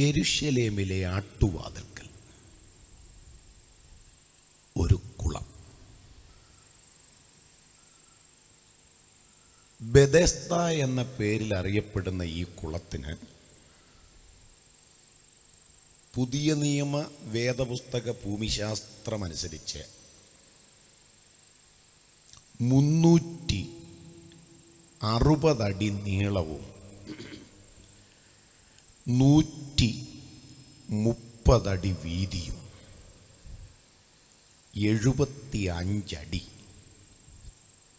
യെരുശലേമിലെ ആട്ടുവാതിൽക്കൽ ഒരു കുളം. ബെഥെസ്ദ എന്ന പേരിൽ അറിയപ്പെടുന്ന ഈ കുളത്തിന് പുതിയ നിയമ വേദപുസ്തക ഭൂമിശാസ്ത്രമനുസരിച്ച് 360 അടി നീളവും 130 അടി വീതിയും 75 അടി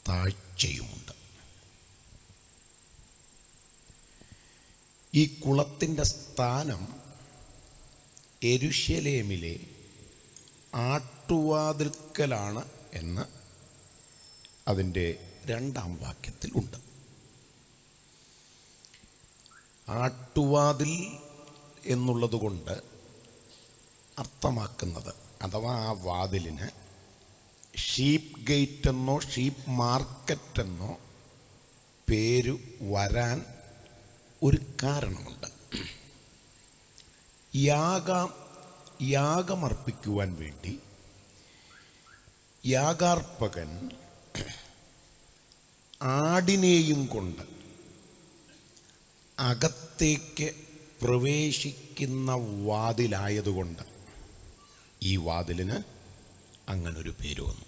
താഴ്ചയുമുണ്ട്. ഈ കുളത്തിൻ്റെ സ്ഥാനം യെരുശലേമിലെ ആട്ടുവാതിൽക്കലാണ് എന്ന് അതിൻ്റെ 2-ാം വാക്യത്തിലുണ്ട്. ആട്ടുവാതിൽ എന്നുള്ളത് കൊണ്ട് അർത്ഥമാക്കുന്നത്, അഥവാ ആ വാതിലിന് ഷീപ്പ് ഗേറ്റ് എന്നോ ഷീപ്പ് മാർക്കറ്റ് എന്നോ പേര് വരാൻ ഒരു കാരണമുണ്ട്. യാഗമർപ്പിക്കുവാൻ വേണ്ടി യാഗാർപ്പകൻ ആടിനെയും കൊണ്ട് അകത്തേക്ക് പ്രവേശിക്കുന്ന വാതിലായതുകൊണ്ട് ഈ വാതിലിന് അങ്ങനൊരു പേര് വന്നു.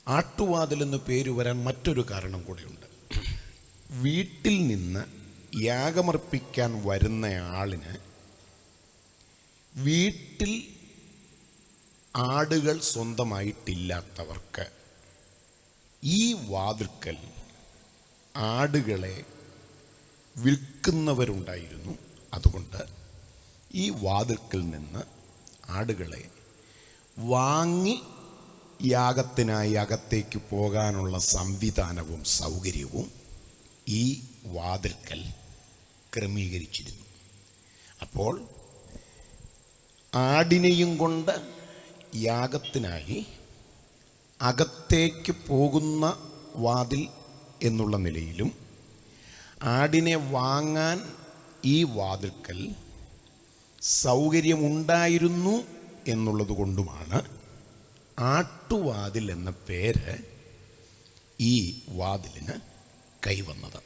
ആട്ടുവാതിലെന്ന് പേര് വരാൻ മറ്റൊരു കാരണം കൂടെയുണ്ട്. വീട്ടിൽ നിന്ന് യാഗമർപ്പിക്കാൻ വരുന്ന ആളിന് വീട്ടിൽ ആടുകൾ സ്വന്തമായിട്ടില്ലാത്തവർക്ക് ഈ വാതിൽക്കൽ ആടുകളെ വിൽക്കുന്നവരുണ്ടായിരുന്നു. അതുകൊണ്ട് ഈ വാതിൽക്കൽ നിന്ന് ആടുകളെ വാങ്ങി യാഗത്തിനായി അകത്തേക്ക് പോകാനുള്ള സംവിധാനവും സൗകര്യവും ഈ വാതിൽക്കൽ ക്രമീകരിച്ചിരുന്നു. അപ്പോൾ ആടിനെയും കൊണ്ട് യാഗത്തിനായി അകത്തേക്ക് പോകുന്ന വാതിൽ എന്നുള്ള നിലയിലും ആടിനെ വാങ്ങാൻ ഈ വാതിൽക്കൽ സൗകര്യമുണ്ടായിരുന്നു എന്നുള്ളത് കൊണ്ടുമാണ് ആട്ടുവാതിൽ എന്ന പേര് ഈ വാതിലിന് കൈവന്നത്.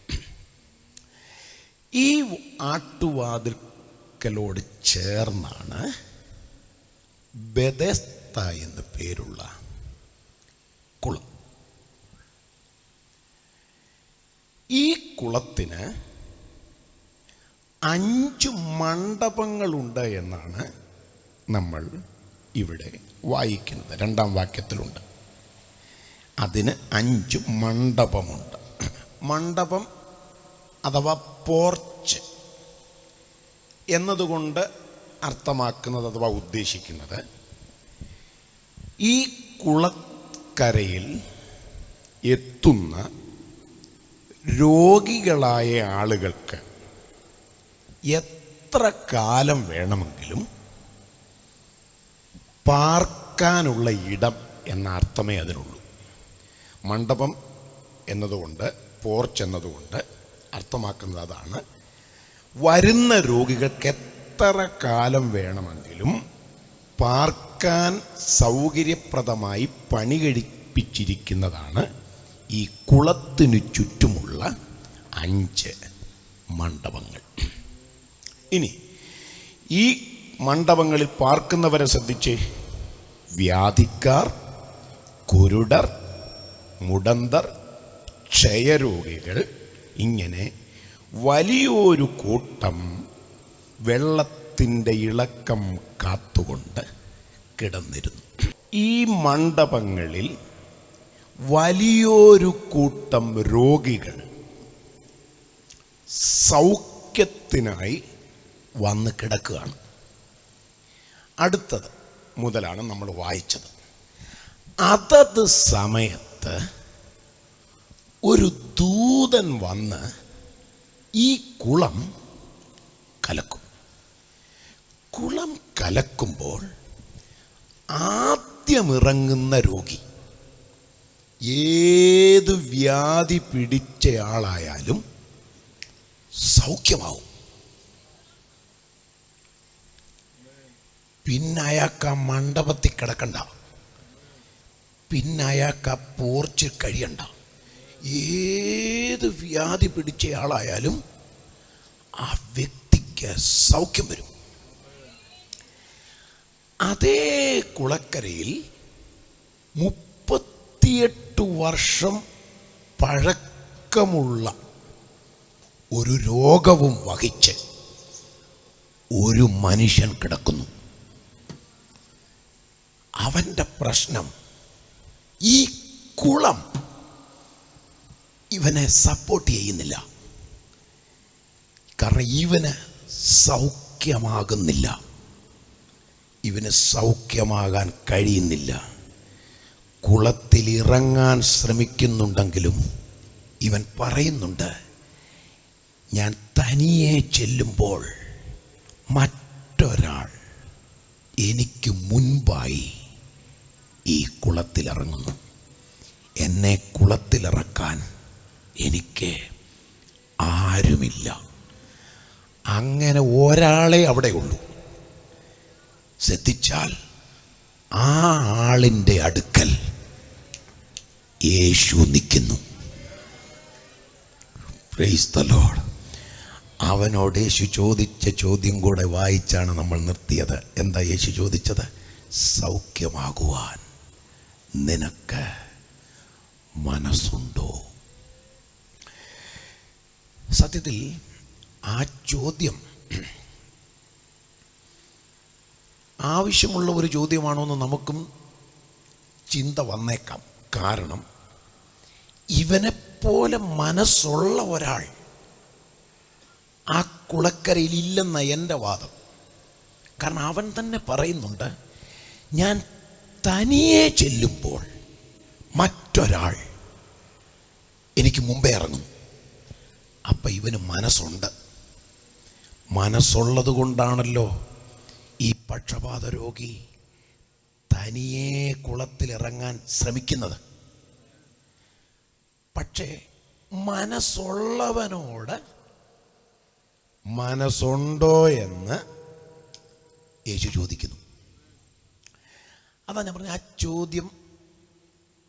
ഈ ആട്ടുവാതിൽക്കലോട് ചേർന്നാണ് ബെഥെസ്ദ എന്ന പേരുള്ള കുളം. ഈ കുളത്തിന് 5 മണ്ഡപങ്ങളുണ്ട് എന്നാണ് നമ്മൾ ഇവിടെ വായിക്കുന്നത്. 2-ാം വാക്യത്തിലുണ്ട്. അതിന് 5 മണ്ഡപമുണ്ട്. മണ്ഡപം അഥവാ പോർച്ച് എന്നതുകൊണ്ട് അർത്ഥമാക്കുന്നത് അഥവാ ഉദ്ദേശിക്കുന്നത് ഈ കുളക്കരയിൽ എത്തുന്ന രോഗികളായ ആളുകൾക്ക് എത്ര കാലം വേണമെങ്കിലും പാർക്കാനുള്ള ഇടം എന്ന അർത്ഥമേ അതിനുള്ളൂ. മണ്ഡപം എന്നതുകൊണ്ട്, പോർച്ച് എന്നതുകൊണ്ട് അർത്ഥമാക്കുന്നത് അതാണ്. വരുന്ന രോഗികൾക്ക് എത്ര കാലം വേണമെങ്കിലും പാർക്കാൻ സൗകര്യപ്രദമായി പണി കഴിപ്പിച്ചിരിക്കുന്നതാണ് ഈ കുളത്തിനു ചുറ്റുമുള്ള 5 മണ്ഡപങ്ങൾ. ഇനി ഈ മണ്ഡപങ്ങളിൽ പാർക്കുന്നവരെ ശ്രദ്ധിച്ചേ. വ്യാധിക്കാർ, കുരുടർ, മുടന്തർ, ക്ഷയരോഗികൾ, ഇങ്ങനെ വലിയൊരു കൂട്ടം വെള്ളത്തിൻ്റെ ഇളക്കം കാത്തുകൊണ്ട് കിടന്നിരുന്നു. ഈ മണ്ഡപങ്ങളിൽ വലിയൊരു കൂട്ടം രോഗികൾ സൗഖ്യത്തിനായി വന്ന് കിടക്കുകയാണ്. അടുത്തത് മുതലാണ് നമ്മൾ വായിച്ചത്. അതത് സമയത്ത് ഒരു ദൂതൻ വന്ന് ഈ കുളം കലക്കും. കുളം കലക്കുമ്പോൾ ആദ്യമിറങ്ങുന്ന രോഗി ഏത് വ്യാധി പിടിച്ചയാളായാലും സൗഖ്യമാവും. പിന്നെ അയാൾക്ക് ആ മണ്ഡപത്തിൽ കിടക്കണ്ട, പിന്നെ അയാൾക്ക് ആ പോർച്ചിൽ കഴിയണ്ട. ഏത് വ്യാധി പിടിച്ചയാളായാലും ആ വ്യക്തിക്ക് സൗഖ്യം വരും. അതേ കുളക്കരയിൽ 38 വർഷം പഴക്കമുള്ള ഒരു രോഗവും വഹിച്ച് ഒരു മനുഷ്യൻ കിടക്കുന്നു. അവൻ്റെ പ്രശ്നം, ഈ കുളം ഇവനെ സപ്പോർട്ട് ചെയ്യുന്നില്ല. കാരണം ഇവന് സൗഖ്യമാകുന്നില്ല, ഇവന് സൗഖ്യമാകാൻ കഴിയുന്നില്ല. കുളത്തിൽ ഇറങ്ങാൻ ശ്രമിക്കുന്നുണ്ടെങ്കിലും ഇവൻ പറയുന്നുണ്ട്, ഞാൻ തനിയെ ചെല്ലുമ്പോൾ മറ്റൊരാൾ എനിക്ക് മുൻപായി ഈ കുളത്തിലിറങ്ങുന്നു. എന്നെ കുളത്തിലിറക്കാൻ എനിക്ക് ആരുമില്ല. അങ്ങനെ ഒരാളെ അവിടെ ഉള്ളൂ. ശ്രദ്ധിച്ചാൽ ആ ആളിൻ്റെ അടുക്കൽ യേശു നിൽക്കുന്നു. Praise the Lord. അവനോട് യേശു ചോദിച്ച ചോദ്യം കൂടെ വായിച്ചാണ് നമ്മൾ നിർത്തിയത്. എന്താ യേശു ചോദിച്ചത്? സൗഖ്യമാകുവാൻ നിനക്ക് മനസ്സുണ്ടോ? സത്യത്തിൽ ആ ചോദ്യം ആവശ്യമുള്ള ഒരു ചോദ്യമാണോ എന്ന് നമുക്കും ചിന്ത വന്നേക്കാം. കാരണം ഇവനെപ്പോലെ മനസ്സുള്ള ഒരാൾ ആ കുളക്കരയിൽ ഇല്ലെന്ന എൻ്റെ വാദം. കാരണം അവൻ തന്നെ പറയുന്നുണ്ട്, ഞാൻ തനിയെ ചെല്ലുമ്പോൾ മറ്റൊരാൾ എനിക്ക് മുമ്പേ ഇറങ്ങും. അപ്പം ഇവന് മനസ്സുണ്ട്. മനസ്സുള്ളത് കൊണ്ടാണല്ലോ ഈ പക്ഷപാത രോഗി തനിയെ കുളത്തിലിറങ്ങാൻ ശ്രമിക്കുന്നത്. പക്ഷേ മനസ്സുള്ളവനോട് മനസ്സുണ്ടോ എന്ന് യേശു ചോദിക്കുന്നു. അതാ ഞാൻ പറഞ്ഞ, ആ ചോദ്യം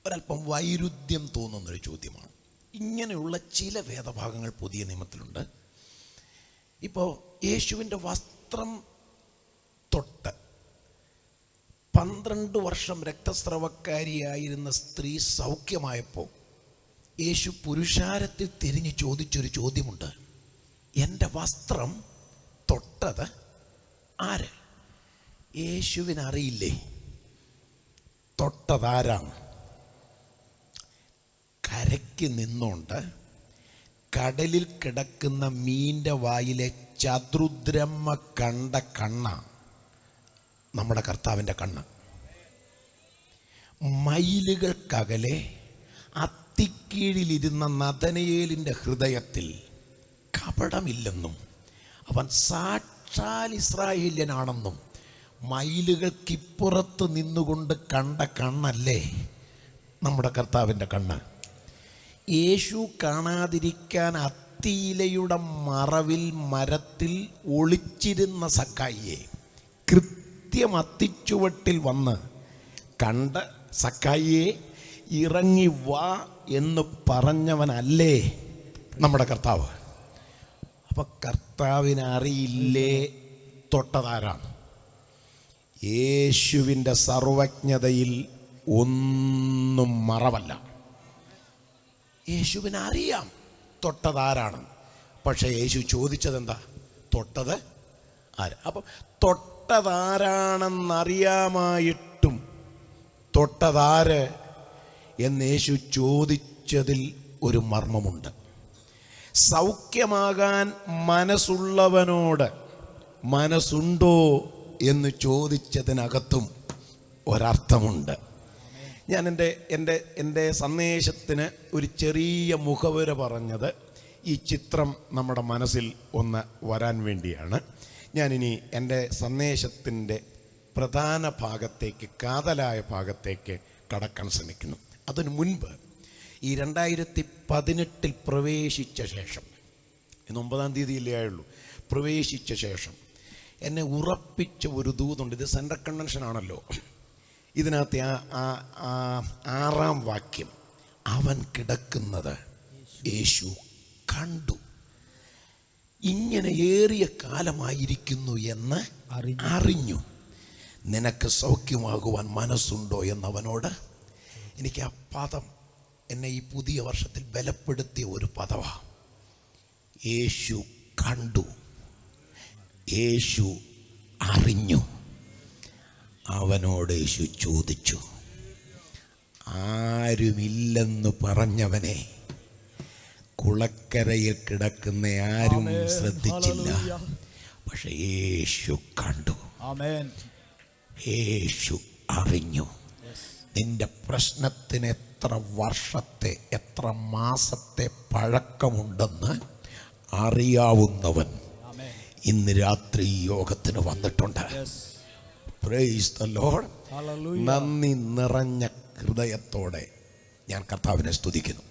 ഒരല്പം വൈരുദ്ധ്യം തോന്നുന്നൊരു ചോദ്യമാണ്. ഇങ്ങനെയുള്ള ചില വേദഭാഗങ്ങൾ പുതിയ നിയമത്തിലുണ്ട്. ഇപ്പോൾ യേശുവിൻ്റെ വസ്ത്രം തൊട്ട് 12 വർഷം രക്തസ്രവക്കാരിയായിരുന്ന സ്ത്രീ സൗഖ്യമായപ്പോൾ യേശു പുരുഷാരത്തിൽ തിരിഞ്ഞ് ചോദിച്ചൊരു ചോദ്യമുണ്ട്. എൻ്റെ വസ്ത്രം തൊട്ടത് ആര്? യേശുവിനറിയില്ലേ തൊട്ടതാരാണ്? കരയ്ക്ക് നിന്നുകൊണ്ട് കടലിൽ കിടക്കുന്ന മീൻ്റെ വായിലെ ചതുർദ്രഹ്മ കണ്ട കണ്ണ നമ്മുടെ കർത്താവിൻ്റെ കണ്ണ്. മൈലുകൾക്കകലെ അത്തിക്കീഴിലിരുന്ന നഥനയേലിൻ്റെ ഹൃദയത്തിൽ കപടമില്ലെന്നും അവൻ സാക്ഷാൽ ഇസ്രായേല്യനാണെന്നും മൈലുകൾക്കിപ്പുറത്ത് നിന്നുകൊണ്ട് കണ്ട കണ്ണല്ലേ നമ്മുടെ കർത്താവിൻ്റെ കണ്ണ്. യേശു കാണാതിരിക്കാൻ അത്തിയിലയുടെ മറവിൽ മരത്തിൽ ഒളിച്ചിരുന്ന സക്കായിയെ കൃത്യം അത്തിച്ചുവട്ടിൽ വന്ന് കണ്ട് സക്കായിയെ ഇറങ്ങി വാ എന്ന് പറഞ്ഞവനല്ലേ നമ്മുടെ കർത്താവ്. അപ്പം കർത്താവിനറിയില്ലേ തൊട്ടതാരാണ്? യേശുവിൻ്റെ സർവജ്ഞതയിൽ ഒന്നും മറവല്ല. യേശുവിനറിയാം തൊട്ടതാരാണ്. പക്ഷേ യേശു ചോദിച്ചതെന്താ? തൊട്ടത് ആര്? അപ്പം തൊട്ടതാരാണെന്നറിയാമായിട്ടും തൊട്ടതാര് എന്ന് യേശു ചോദിച്ചതിൽ ഒരു മർമ്മമുണ്ട്. സൗഖ്യമാകാൻ മനസ്സുള്ളവനോട് മനസ്സുണ്ടോ എന്ന് ചോദിച്ചതിനകത്തും ഒരർത്ഥമുണ്ട്. ഞാൻ എൻ്റെ സന്ദേശത്തിന് ഒരു ചെറിയ മുഖവുര പറഞ്ഞത് ഈ ചിത്രം നമ്മുടെ മനസ്സിൽ ഒന്ന് വരാൻ വേണ്ടിയാണ്. ഞാനിനി എൻ്റെ സന്ദേശത്തിൻ്റെ പ്രധാന ഭാഗത്തേക്ക്, കാതലായ ഭാഗത്തേക്ക് കടക്കാൻ ശ്രമിക്കുന്നു. അതിനു മുൻപ് ഈ 2018 പ്രവേശിച്ച ശേഷം, ഇന്ന് 9-ാം തീയതിയിലേ ആയുള്ളൂ, പ്രവേശിച്ച ശേഷം എന്നെ ഉറപ്പിച്ച ഒരു ദൂതുണ്ട്. ഇത് സെൻട്രൽ കൺവെൻഷൻ ആണല്ലോ. ഇതിനകത്ത് ആ 6-ാം വാക്യം, അവൻ കിടക്കുന്നത് യേശു കണ്ടു. ഇങ്ങനെ ഏറിയ കാലമായിരിക്കുന്നു എന്ന് അറിഞ്ഞു. നിനക്ക് സൗഖ്യമാകുവാൻ മനസ്സുണ്ടോ എന്നവനോട്. എനിക്ക് ആ പദം എന്നെ ഈ പുതിയ വർഷത്തിൽ ബലപ്പെടുത്തിയ ഒരു പദമാണ്. യേശു കണ്ടു, യേശു അറിഞ്ഞു. അവനോട് യേശു ചോദിച്ചു. ആരുമില്ലെന്ന് പറഞ്ഞവനെ കുളക്കരയിൽ കിടക്കുന്ന ആരും ശ്രദ്ധിച്ചില്ല. പക്ഷെ യേശു കണ്ടു, യേശു അറിഞ്ഞു. നിന്റെ പ്രശ്നത്തിന് എത്ര വർഷത്തെ എത്ര മാസത്തെ പഴക്കമുണ്ടെന്ന് അറിയാവുന്നവൻ ഇന്ന് രാത്രി യോഗത്തിന് വന്നിട്ടുണ്ട്. Praise the Lord. നന്ദി നിറഞ്ഞ ഹൃദയത്തോടെ ഞാൻ കർത്താവിനെ സ്തുതിക്കുന്നു.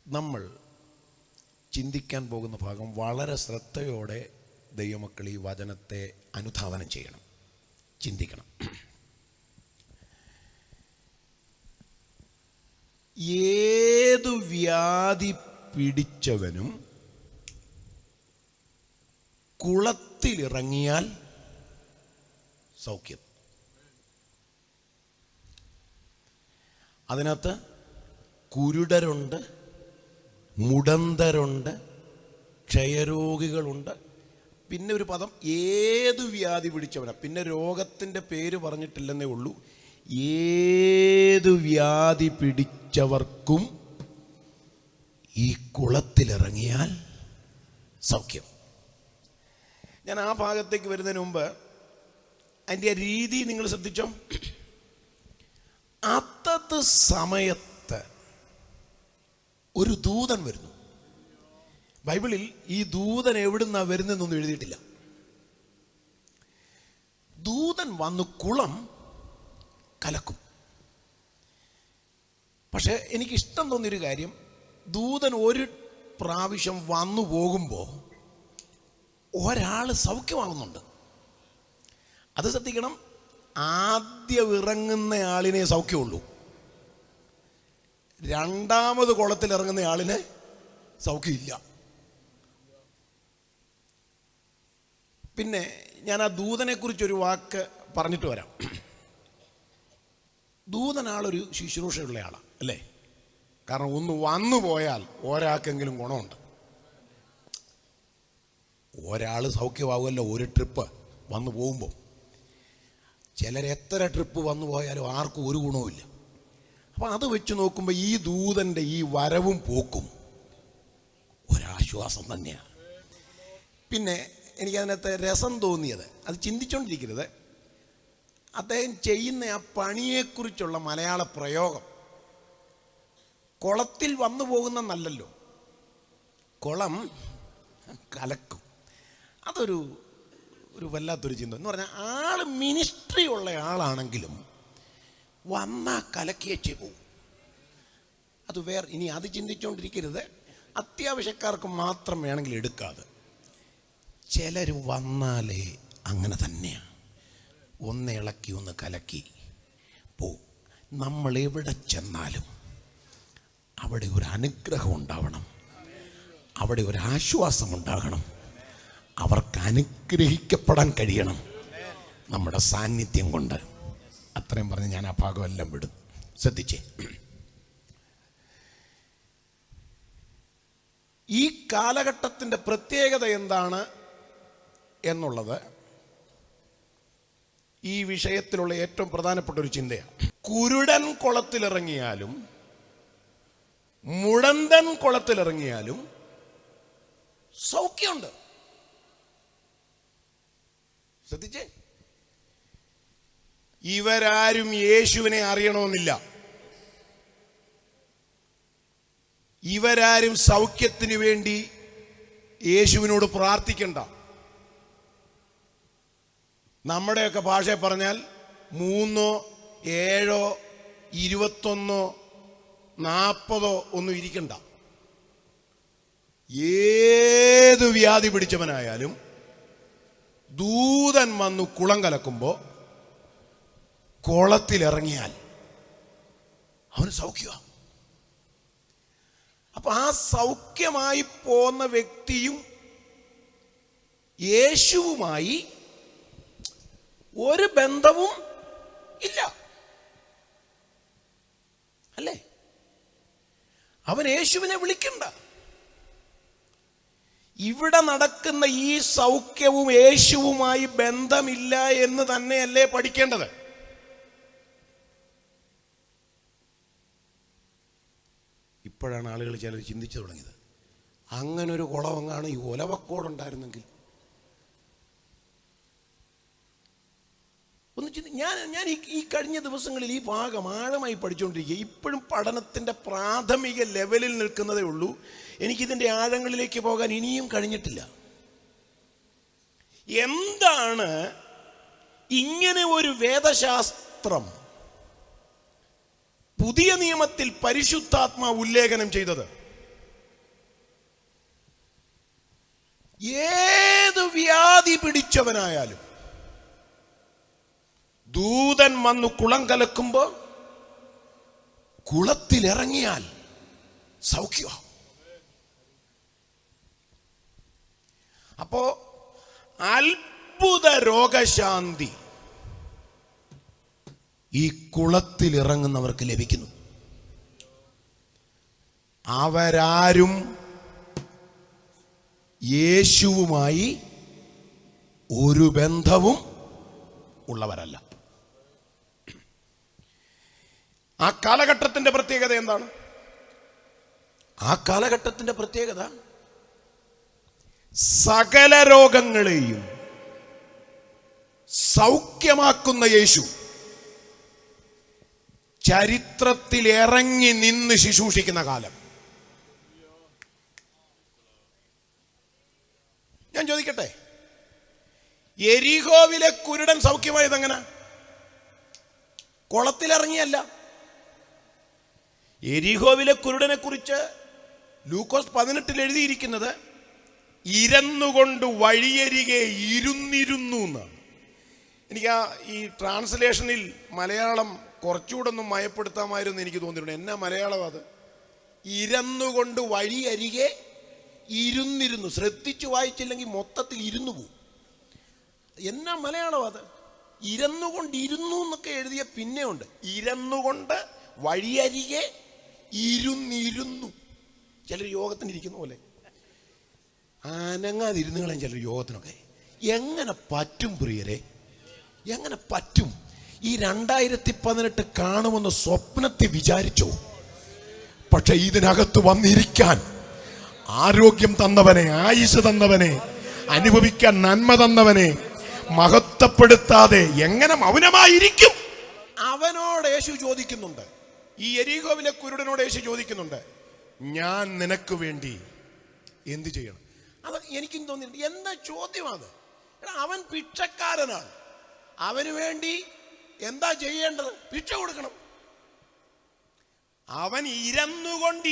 നമ്മൾ ചിന്തിക്കാൻ പോകുന്ന ഭാഗം വളരെ ശ്രദ്ധയോടെ ദൈവമക്കൾ ഈ വചനത്തെ അനുധാവനം ചെയ്യണം, ചിന്തിക്കണം. ഏതു വ്യാധി പിടിച്ചവനും കുളത്തിലിറങ്ങിയാൽ സൗഖ്യം. അതിനകത്ത് കുരുടരുണ്ട്, മുടന്തരുണ്ട്, ക്ഷയരോഗികളുണ്ട്. പിന്നെ ഒരു പദം ഏതു വ്യാധി പിടിച്ചവനാ. പിന്നെ രോഗത്തിൻ്റെ പേര് പറഞ്ഞിട്ടില്ലെന്നേ ഉള്ളൂ. ഏതു വ്യാധി പിടിച്ചവർക്കും ഈ കുളത്തിലിറങ്ങിയാൽ സൗഖ്യം. ഞാൻ ആ ഭാഗത്തേക്ക് വരുന്നതിന് മുമ്പ് അതിൻ്റെ രീതി നിങ്ങൾ ശ്രദ്ധിച്ചോ. അതത് സമയത്ത് ഒരു ദൂതൻ വരുന്നു. ബൈബിളിൽ ഈ ദൂതൻ എവിടുന്നാ വരുന്നതെന്നൊന്നും എഴുതിയിട്ടില്ല. ദൂതൻ വന്ന് കുളം കലക്കും. പക്ഷെ എനിക്കിഷ്ടം തോന്നിയൊരു കാര്യം, ദൂതൻ ഒരു പ്രാവശ്യം വന്നു പോകുമ്പോൾ ഒരാൾ സൗഖ്യമാകുന്നുണ്ട്. അത് ശ്രദ്ധിക്കണം. ആദ്യം ഇറങ്ങുന്ന ആളിനെ സൗഖ്യമുള്ളൂ. രണ്ടാമത് കുളത്തിൽ ഇറങ്ങുന്ന ആളിന് സൗഖ്യമില്ല. പിന്നെ ഞാൻ ആ ദൂതനെ കുറിച്ചൊരു വാക്ക് പറഞ്ഞിട്ട് വരാം. ദൂതനാളൊരു ശുശ്രൂഷയുള്ള ആളാണ് അല്ലേ? കാരണം ഒന്ന് വന്നു പോയാൽ ഒരാൾക്കെങ്കിലും ഗുണമുണ്ട്. ഒരാൾ സൗഖ്യമാകുമല്ലോ ഒരു ട്രിപ്പ് വന്നു പോകുമ്പോൾ. ചിലരെത്ര ട്രിപ്പ് വന്നു പോയാലും ആർക്കും ഒരു ഗുണവുമില്ല. അപ്പം അത് വെച്ച് നോക്കുമ്പോൾ ഈ ദൂതൻ്റെ ഈ വരവും പോക്കും ഒരാശ്വാസം തന്നെയാണ്. പിന്നെ എനിക്കതിനകത്ത് രസം തോന്നിയത്, അത് ചിന്തിച്ചുകൊണ്ടിരിക്കരുത്, അദ്ദേഹം ചെയ്യുന്ന ആ പണിയെക്കുറിച്ചുള്ള മലയാള പ്രയോഗം. കുളത്തിൽ വന്നു പോകുന്നല്ലോ, കുളം കലക്കും. അതൊരു വല്ലാത്തൊരു ചിന്ത എന്ന് പറഞ്ഞാൽ, ആൾ മിനിസ്ട്രി ഉള്ള ആളാണെങ്കിലും വന്നാൽ കലക്കിയേ പോകും. അത് വേറെ. ഇനി അത് ചിന്തിച്ചുകൊണ്ടിരിക്കരുത്. അത്യാവശ്യക്കാർക്ക് മാത്രം വേണമെങ്കിൽ എടുക്കാതെ. ചിലർ വന്നാലേ അങ്ങനെ തന്നെയാണ്, ഒന്ന് ഇളക്കി ഒന്ന് കലക്കി പോവും. നമ്മൾ എവിടെ ചെന്നാലും അവിടെ ഒരു അനുഗ്രഹം ഉണ്ടാവണം, അവിടെ ഒരു ആശ്വാസം ഉണ്ടാകണം, അവർക്ക് അനുഗ്രഹിക്കപ്പെടാൻ കഴിയണം നമ്മുടെ സാന്നിധ്യം കൊണ്ട്. അത്രയും പറഞ്ഞ് ഞാൻ ആ ഭാഗമെല്ലാം വിടും. ശ്രദ്ധിച്ചേ. ഈ കാലഘട്ടത്തിൻ്റെ പ്രത്യേകത എന്താണ് എന്നുള്ളത് ഈ വിഷയത്തിലുള്ള ഏറ്റവും പ്രധാനപ്പെട്ട ഒരു ചിന്തയാണ്. കുരുടൻ കുളത്തിലിറങ്ങിയാലും മുടന്തൻ കുളത്തിലിറങ്ങിയാലും സൗഖ്യമുണ്ട്. ശ്രദ്ധിച്ചേ. ഇവരാരും യേശുവിനെ അറിയണമെന്നില്ല. ഇവരാരും സൗഖ്യത്തിന് വേണ്ടി യേശുവിനോട് പ്രാർത്ഥിക്കണ്ട. നമ്മുടെയൊക്കെ ഭാഷയിൽ പറഞ്ഞാൽ 3, 7, 21, 40 ഒന്നും ഇരിക്കണ്ട. വ്യാധി പിടിച്ചവനായാലും ദൂതൻ വന്നു കുളം കലക്കുമ്പോൾ കുളത്തിലിറങ്ങിയാൽ അവന് സൗഖ്യമാണ്. അപ്പൊ ആ സൗഖ്യമായി പോന്ന വ്യക്തിയും യേശുവുമായി ഒരു ബന്ധവും ഇല്ല, അല്ലേ? അവൻ യേശുവിനെ വിളിക്കണ്ട. ഇവിടെ നടക്കുന്ന ഈ സൗഖ്യവും യേശുവുമായി ബന്ധമില്ല എന്ന് തന്നെയല്ലേ പഠിക്കേണ്ടത്? ഇപ്പോഴാണ് ആളുകൾ ചിലർ ചിന്തിച്ചു തുടങ്ങിയത്, അങ്ങനൊരു കുളവങ്ങാണ് ഈ ഒലവക്കോടുണ്ടായിരുന്നെങ്കിൽ. ഒന്ന് ഞാൻ ഈ കഴിഞ്ഞ ദിവസങ്ങളിൽ ഈ ഭാഗം ആഴമായി പഠിച്ചുകൊണ്ടിരിക്കുക. ഇപ്പോഴും പഠനത്തിൻ്റെ പ്രാഥമിക ലെവലിൽ നിൽക്കുന്നതേ ഉള്ളൂ. എനിക്കിതിൻ്റെ ആഴങ്ങളിലേക്ക് പോകാൻ ഇനിയും കഴിഞ്ഞിട്ടില്ല. എന്താണ് ഇങ്ങനെ ഒരു വേദശാസ്ത്രം പുതിയ നിയമത്തിൽ പരിശുദ്ധാത്മാവ് ഉല്ലേഖനം ചെയ്തത്? ഏത് വ്യാധി പിടിച്ചവനായാലും ദൂതൻ വന്നു കുളം കലക്കുമ്പോൾ കുളത്തിലിറങ്ങിയാൽ സൗഖ്യം. അപ്പോ അത്ഭുത രോഗശാന്തി ഈ കുളത്തിലിറങ്ങുന്നവർക്ക് ലഭിക്കുന്നു. അവരാരും യേശുവുമായി ഒരു ബന്ധവും ഉള്ളവരല്ല. ആ കാലഘട്ടത്തിന്റെ പ്രത്യേകത എന്താണ്? ആ കാലഘട്ടത്തിന്റെ പ്രത്യേകത സകല രോഗങ്ങളെയും സൗഖ്യമാക്കുന്ന യേശു ചരിത്രത്തിൽ ഇറങ്ങി നിന്ന് ശുശ്രൂഷിക്കുന്ന കാലം. ഞാൻ ചോദിക്കട്ടെ, യെരിഹോവിലെ കുരുടൻ സൗഖ്യമായത് എങ്ങനെ? കുളത്തിലിറങ്ങിയല്ല. യെരിഹോവിലെ കുരുടനെ കുറിച്ച് ലൂക്കോസ് 18 എഴുതിയിരിക്കുന്നത് ഇരന്നുകൊണ്ട് വഴിയരികെ ഇരുന്നിരുന്നു എന്നാണ്. എനിക്ക് ഈ ട്രാൻസ്ലേഷനിൽ മലയാളം കുറച്ചുകൂടെ ഒന്ന് മയപ്പെടുത്താമായിരുന്നു എനിക്ക് തോന്നിയിട്ടുണ്ട്. എന്നാ മലയാളം അത്? ഇരന്നുകൊണ്ട് വഴിയരികെ ഇരുന്നിരുന്നു. ശ്രദ്ധിച്ചു വായിച്ചില്ലെങ്കിൽ മൊത്തത്തിൽ ഇരുന്നു പോകും. എന്നാ മലയാളം അത്? ഇരന്നുകൊണ്ടിരുന്നു എന്നൊക്കെ എഴുതിയ പിന്നെ ഉണ്ട്. ഇരന്നുകൊണ്ട് വഴിയരികെ ഇരുന്നിരുന്നു. ചിലർ യോഗത്തിന് ഇരിക്കുന്ന പോലെ അനങ്ങാതിരുന്നു കളയും ചിലർ യോഗത്തിനൊക്കെ. എങ്ങനെ പറ്റും പ്രിയരെ? എങ്ങനെ പറ്റും? ഈ 2018 കാണുമെന്ന് സ്വപ്നത്തിൽ വിചാരിച്ചോ? പക്ഷെ ഇതിനകത്ത് വന്നിരിക്കാൻ ആരോഗ്യം തന്നവനെ, ആയുസ് തന്നവനെ, അനുഭവിക്കാൻ നന്മ തന്നവനെ മഹത്വപ്പെടുത്താതെ എങ്ങനെ മൗനമായിരിക്കും? അവനോട് യേശു ചോദിക്കുന്നുണ്ട്, ഈ യെരിഹോവിലെ കുരുടനോട് യേശു ചോദിക്കുന്നുണ്ട്, ഞാൻ നിനക്ക് വേണ്ടി എന്ത് ചെയ്യണം? അത് എനിക്കും തോന്നിയിട്ടുണ്ട്. എന്താ ചോദ്യമാണ്? അവൻ ഭിക്ഷക്കാരനാണ്. അവന് വേണ്ടി എന്താ ചെയ്യേണ്ടത്? ഭിക്ഷ കൊടുക്കണം. അവൻ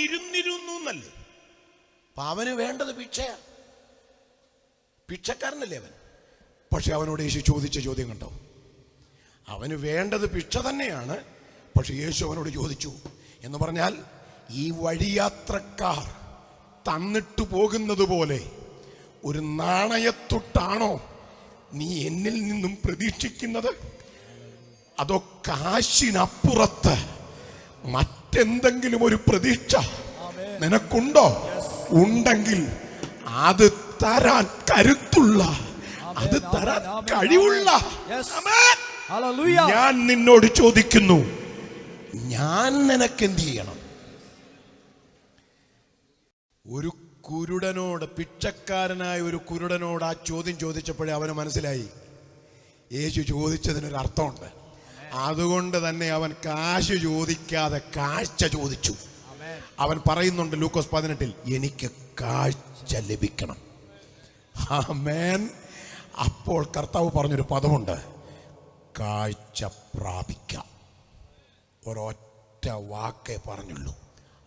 ഇരുന്നിരുന്നു എന്നല്ലേ? അപ്പൊ അവന് വേണ്ടത് ഭിക്ഷയാ. ഭിക്ഷക്കാരനല്ലേ അവൻ? പക്ഷെ അവനോട് യേശു ചോദിച്ച ചോദ്യം കണ്ടോ? അവന് വേണ്ടത് ഭിക്ഷ തന്നെയാണ്. പക്ഷെ യേശു അവനോട് ചോദിച്ചു എന്ന് പറഞ്ഞാൽ, ഈ വഴിയാത്രക്കാർ തന്നിട്ട് പോകുന്നത് പോലെ ഒരു നാണയത്തൊട്ടാണോ നീ എന്നിൽ നിന്നും പ്രതീക്ഷിക്കുന്നത്? അതോ കാശിനപ്പുറത്ത് മറ്റെന്തെങ്കിലും ഒരു പ്രതീക്ഷ നിനക്കുണ്ടോ? ഉണ്ടെങ്കിൽ അത് തരാൻ കരുത്തുള്ള, അത് തരാൻ കഴിവുള്ള ഞാൻ നിന്നോട് ചോദിക്കുന്നു, ഞാൻ നിനക്കെന്ത് ചെയ്യണം? ഒരു കുരുടനോട്, ഭിക്ഷക്കാരനായ ഒരു കുരുടനോട് ആ ചോദ്യം ചോദിച്ചപ്പോഴേ അവന് മനസ്സിലായി യേശു ചോദിച്ചതിനൊരർത്ഥമുണ്ട്. അതുകൊണ്ട് തന്നെ അവൻ കാശ് ചോദിക്കാതെ കാഴ്ച ചോദിച്ചു. അവൻ പറയുന്നുണ്ട് ലൂക്കോസ് 18, എനിക്ക് കാഴ്ച ലഭിക്കണം. ആമേൻ. അപ്പോൾ കർത്താവ് പറഞ്ഞൊരു പദമുണ്ട്, കാഴ്ച പ്രാപിക്കാം. ഒരൊറ്റ വാക്കേ പറഞ്ഞുള്ളൂ.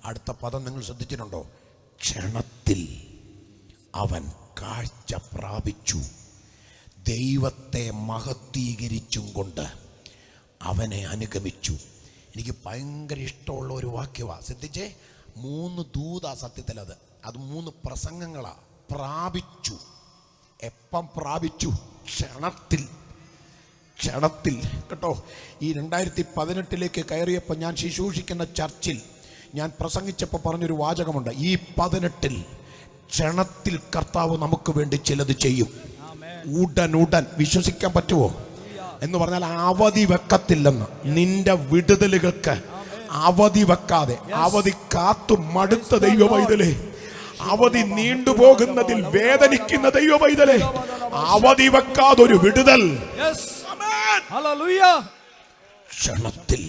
അടുത്ത പദം നിങ്ങൾ ശ്രദ്ധിച്ചിട്ടുണ്ടോ? ക്ഷണത്തിൽ അവൻ കാഴ്ച പ്രാപിച്ചു. ദൈവത്തെ മഹത്വീകരിച്ചും കൊണ്ട് അവനെ അനുഗമിച്ചു. എനിക്ക് ഭയങ്കര ഇഷ്ടമുള്ള ഒരു വാക്യമാണ്. ശ്രദ്ധിച്ചേ, 3 ദൂതാ സത്യത്തിൽ. അത് 3 പ്രസംഗങ്ങളാ. പ്രാപിച്ചു. എപ്പം പ്രാപിച്ചു? ക്ഷണത്തിൽ കേട്ടോ. ഈ 2018 കയറിയപ്പോൾ ഞാൻ ശുശ്രൂഷിക്കുന്ന ചർച്ചിൽ ഞാൻ പ്രസംഗിച്ചപ്പോൾ പറഞ്ഞൊരു വാചകമുണ്ട്. ഈ 18 ക്ഷണത്തിൽ കർത്താവ് നമുക്ക് വേണ്ടി ചിലത് ചെയ്യും. ഉടൻ വിശ്വസിക്കാൻ പറ്റുമോ എന്ന് പറഞ്ഞാൽ അവധി വെക്കത്തില്ലെന്ന്. നിന്റെ വിടുതലുകൾക്ക് അവധി വെക്കാതെ, അവധി കാത്തു മടുത്ത ദൈവ പൈതലേ, അവധി നീണ്ടുപോകുന്നതിൽ വേദനിക്കുന്ന ദൈവ പൈതലേ, അവധി വെക്കാതൊരു വിടുതൽ ക്ഷണത്തിൽ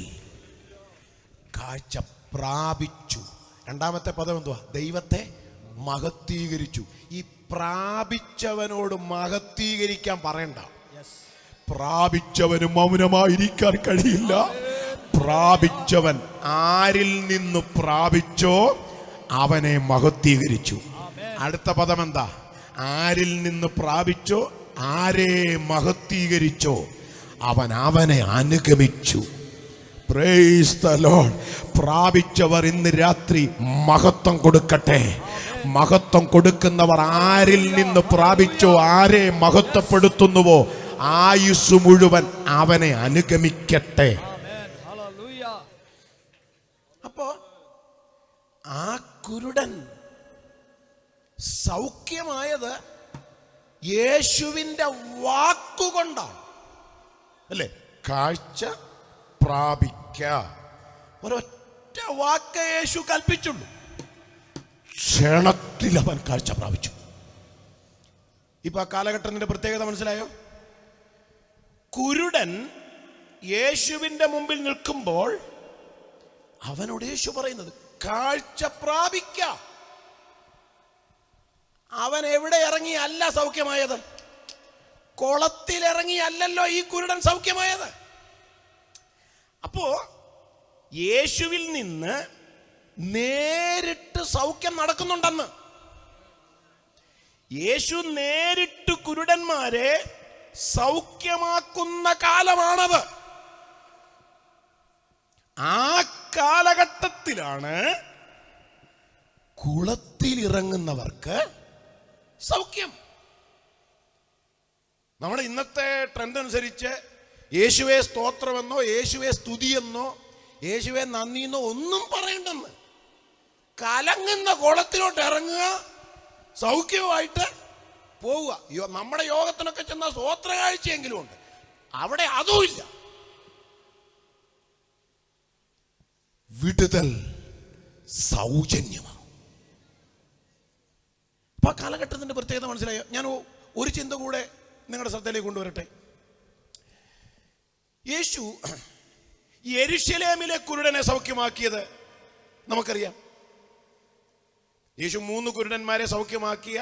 കാഴ്ച പ്രാപിച്ചു. രണ്ടാമത്തെ പദം എന്തുവാ? ദൈവത്തെ മഹത്വീകരിച്ചു. ഈ പ്രാപിച്ചവനോട് മഹത്വീകരിക്കാൻ പറയണ്ട. പ്രാപിച്ചവന് മൗനമായിരിക്കാൻ കഴിയില്ല. പ്രാപിച്ചവൻ ആരിൽ നിന്ന് പ്രാപിച്ചോ അവനെ മഹത്വീകരിച്ചു. അടുത്ത പദം എന്താ? ആരിൽ നിന്ന് പ്രാപിച്ചോ, ആരെ മഹത്വീകരിച്ചോ അവൻ അവനെ അനുഗമിച്ചു. Praise the Lord. പ്രാപിച്ചവർ ഇന്ന് രാത്രി മഹത്വം കൊടുക്കട്ടെ. മഹത്വം കൊടുക്കുന്നവർ ആരിൽ നിന്ന് പ്രാപിച്ചോ, ആരെ മഹത്വപ്പെടുത്തുന്നുവോ ആയുസ് മുഴുവൻ അവനെ അനുഗമിക്കട്ടെ. അപ്പോ ആ കുരുടൻ സൗഖ്യമായത് യേശുവിന്റെ വാക്കുകൊണ്ടാണ്, അല്ലേ? കാഴ്ച പ്രാപിക്ക. ഒരൊറ്റ വാക്ക് യേശു കൽപ്പിച്ചുള്ളൂ. ക്ഷണത്തിൽ അവൻ കാഴ്ച പ്രാപിച്ചു. ഇപ്പൊ ആ കാലഘട്ടത്തിന്റെ പ്രത്യേകത മനസ്സിലായോ? കുരുടൻ യേശുവിന്റെ മുമ്പിൽ നിൽക്കുമ്പോൾ അവനോട് യേശു പറയുന്നത് കാഴ്ച പ്രാപിക്ക. അവൻ എവിടെ ഇറങ്ങി അല്ല സൗഖ്യമായത്? കുളത്തിൽ ഇറങ്ങിയല്ലോ ഈ കുരുടൻ സൗഖ്യമായത്. അപ്പോ യേശുവിൽ നിന്ന് നേരിട്ട് സൗഖ്യം നടക്കുന്നുണ്ടെന്ന്. യേശു നേരിട്ട് കുരുടന്മാരെ സൗഖ്യമാക്കുന്ന കാലമാണത്. ആ കാലഘട്ടത്തിലാണ് കുളത്തിൽ ഇറങ്ങുന്നവർക്ക് സൗഖ്യം. നമ്മുടെ ഇന്നത്തെ ട്രെൻഡ് അനുസരിച്ച് യേശുവെ സ്തോത്രമെന്നോ, യേശുവെ സ്തുതിയെന്നോ, യേശുവെ നന്ദിയെന്നോ ഒന്നും പറയണ്ടെന്ന്. കലങ്ങുന്ന കുളത്തിലോട്ട് ഇറങ്ങുക, സൗഖ്യമായിട്ട് പോവുക. നമ്മുടെ യോഗത്തിനൊക്കെ ചെന്ന സ്തോത്ര കാഴ്ചയെങ്കിലും ഉണ്ട്, അവിടെ അതുമില്ല. വിടുതൽ സൗജന്യമാണ്. അപ്പൊ ആ കാലഘട്ടത്തിന്റെ പ്രത്യേകത മനസ്സിലായോ? ഞാൻ ഒരു ചിന്ത കൂടെ നിങ്ങളുടെ ശ്രദ്ധയിലേക്ക് കൊണ്ടുവരട്ടെ. യേശു യെരുശലേമിലെ കുരുടനെ സൗഖ്യമാക്കിയത് നമുക്കറിയാം. യേശു 3 കുരുടന്മാരെ സൗഖ്യമാക്കിയ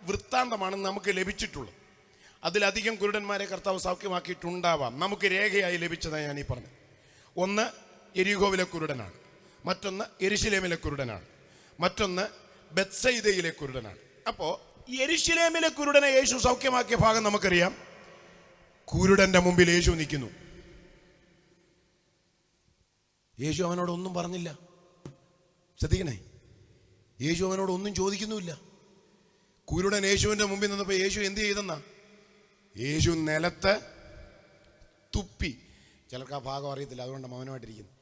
വൃത്താന്തമാണ് നമുക്ക് ലഭിച്ചിട്ടുള്ളത്. അതിലധികം കുരുടന്മാരെ കർത്താവ് സൗഖ്യമാക്കിയിട്ടുണ്ടാവാം. നമുക്ക് രേഖയായി ലഭിച്ചതാണ് ഞാൻ ഈ പറഞ്ഞത്. ഒന്ന് യെരിഹോവിലെ കുരുടനാണ്, മറ്റൊന്ന് യെരുശലേമിലെ കുരുടനാണ്, മറ്റൊന്ന് ബെത്സയിദയിലെ കുരുടനാണ്. അപ്പോ യെരുശലേമിലെ കുരുടനെ യേശു സൗഖ്യമാക്കിയ ഭാഗം നമുക്കറിയാം. കുരുടന്റെ മുമ്പിൽ യേശു നിൽക്കുന്നു. യേശു അവനോട് ഒന്നും പറഞ്ഞില്ല. ശ്രദ്ധിക്കണേ, യേശു അവനോട് ഒന്നും ചോദിക്കുന്നുമില്ല. കുരുടൻ യേശുവിന്റെ മുമ്പിൽ നിന്നപ്പോൾ യേശു എന്ത് ചെയ്തെന്നാ? യേശു നിലത്ത് തുപ്പി. ചിലർക്ക് ആ ഭാഗം അറിയത്തില്ല, അതുകൊണ്ട് മൗനമായിട്ടിരിക്കുന്നു.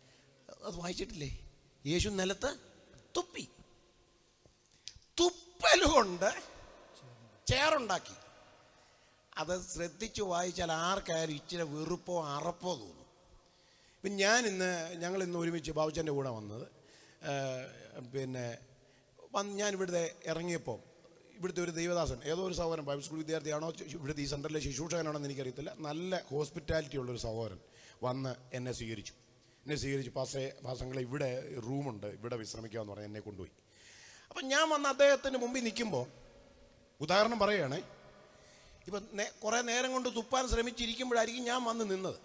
അത് വായിച്ചിട്ടില്ലേ? യേശു നിലത്ത് തുപ്പി. തുപ്പൽ കൊണ്ട് ചേറുണ്ടാക്കി. അത് ശ്രദ്ധിച്ച് വായിച്ചാൽ ആർക്കായാലും ഇച്ചിരി വെറുപ്പോ അറപ്പോ തോന്നും. ഇപ്പം ഞങ്ങൾ ഇന്ന് ഒരുമിച്ച് ബാബുച്ചൻ്റെ കൂടെ വന്നത്. ഞാൻ ഇവിടുത്തെ ഇറങ്ങിയപ്പോൾ ഇവിടുത്തെ ഒരു ദൈവദാസൻ, ഏതോ ഒരു സഹോദരൻ, ബൈബിൾ സ്കൂൾ വിദ്യാർത്ഥിയാണോ, ഇവിടുത്തെ ഈ സെൻറ്ററിലെ ശുശ്രൂഷകനാണോ എന്ന് എനിക്കറിയത്തില്ല, നല്ല ഹോസ്പിറ്റാലിറ്റി ഉള്ളൊരു സഹോദരൻ വന്ന് എന്നെ സ്വീകരിച്ചു. പാസങ്ങളെ ഇവിടെ റൂമുണ്ട്, ഇവിടെ വിശ്രമിക്കാമെന്ന് പറഞ്ഞ് എന്നെ കൊണ്ടുപോയി. അപ്പം ഞാൻ വന്ന് അദ്ദേഹത്തിൻ്റെ മുമ്പിൽ നിൽക്കുമ്പോൾ, ഉദാഹരണം പറയുകയാണേ, ഇപ്പം കുറേ നേരം കൊണ്ട് തുപ്പാൻ ശ്രമിച്ചിരിക്കുമ്പോഴായിരിക്കും ഞാൻ വന്ന് നിന്നത്.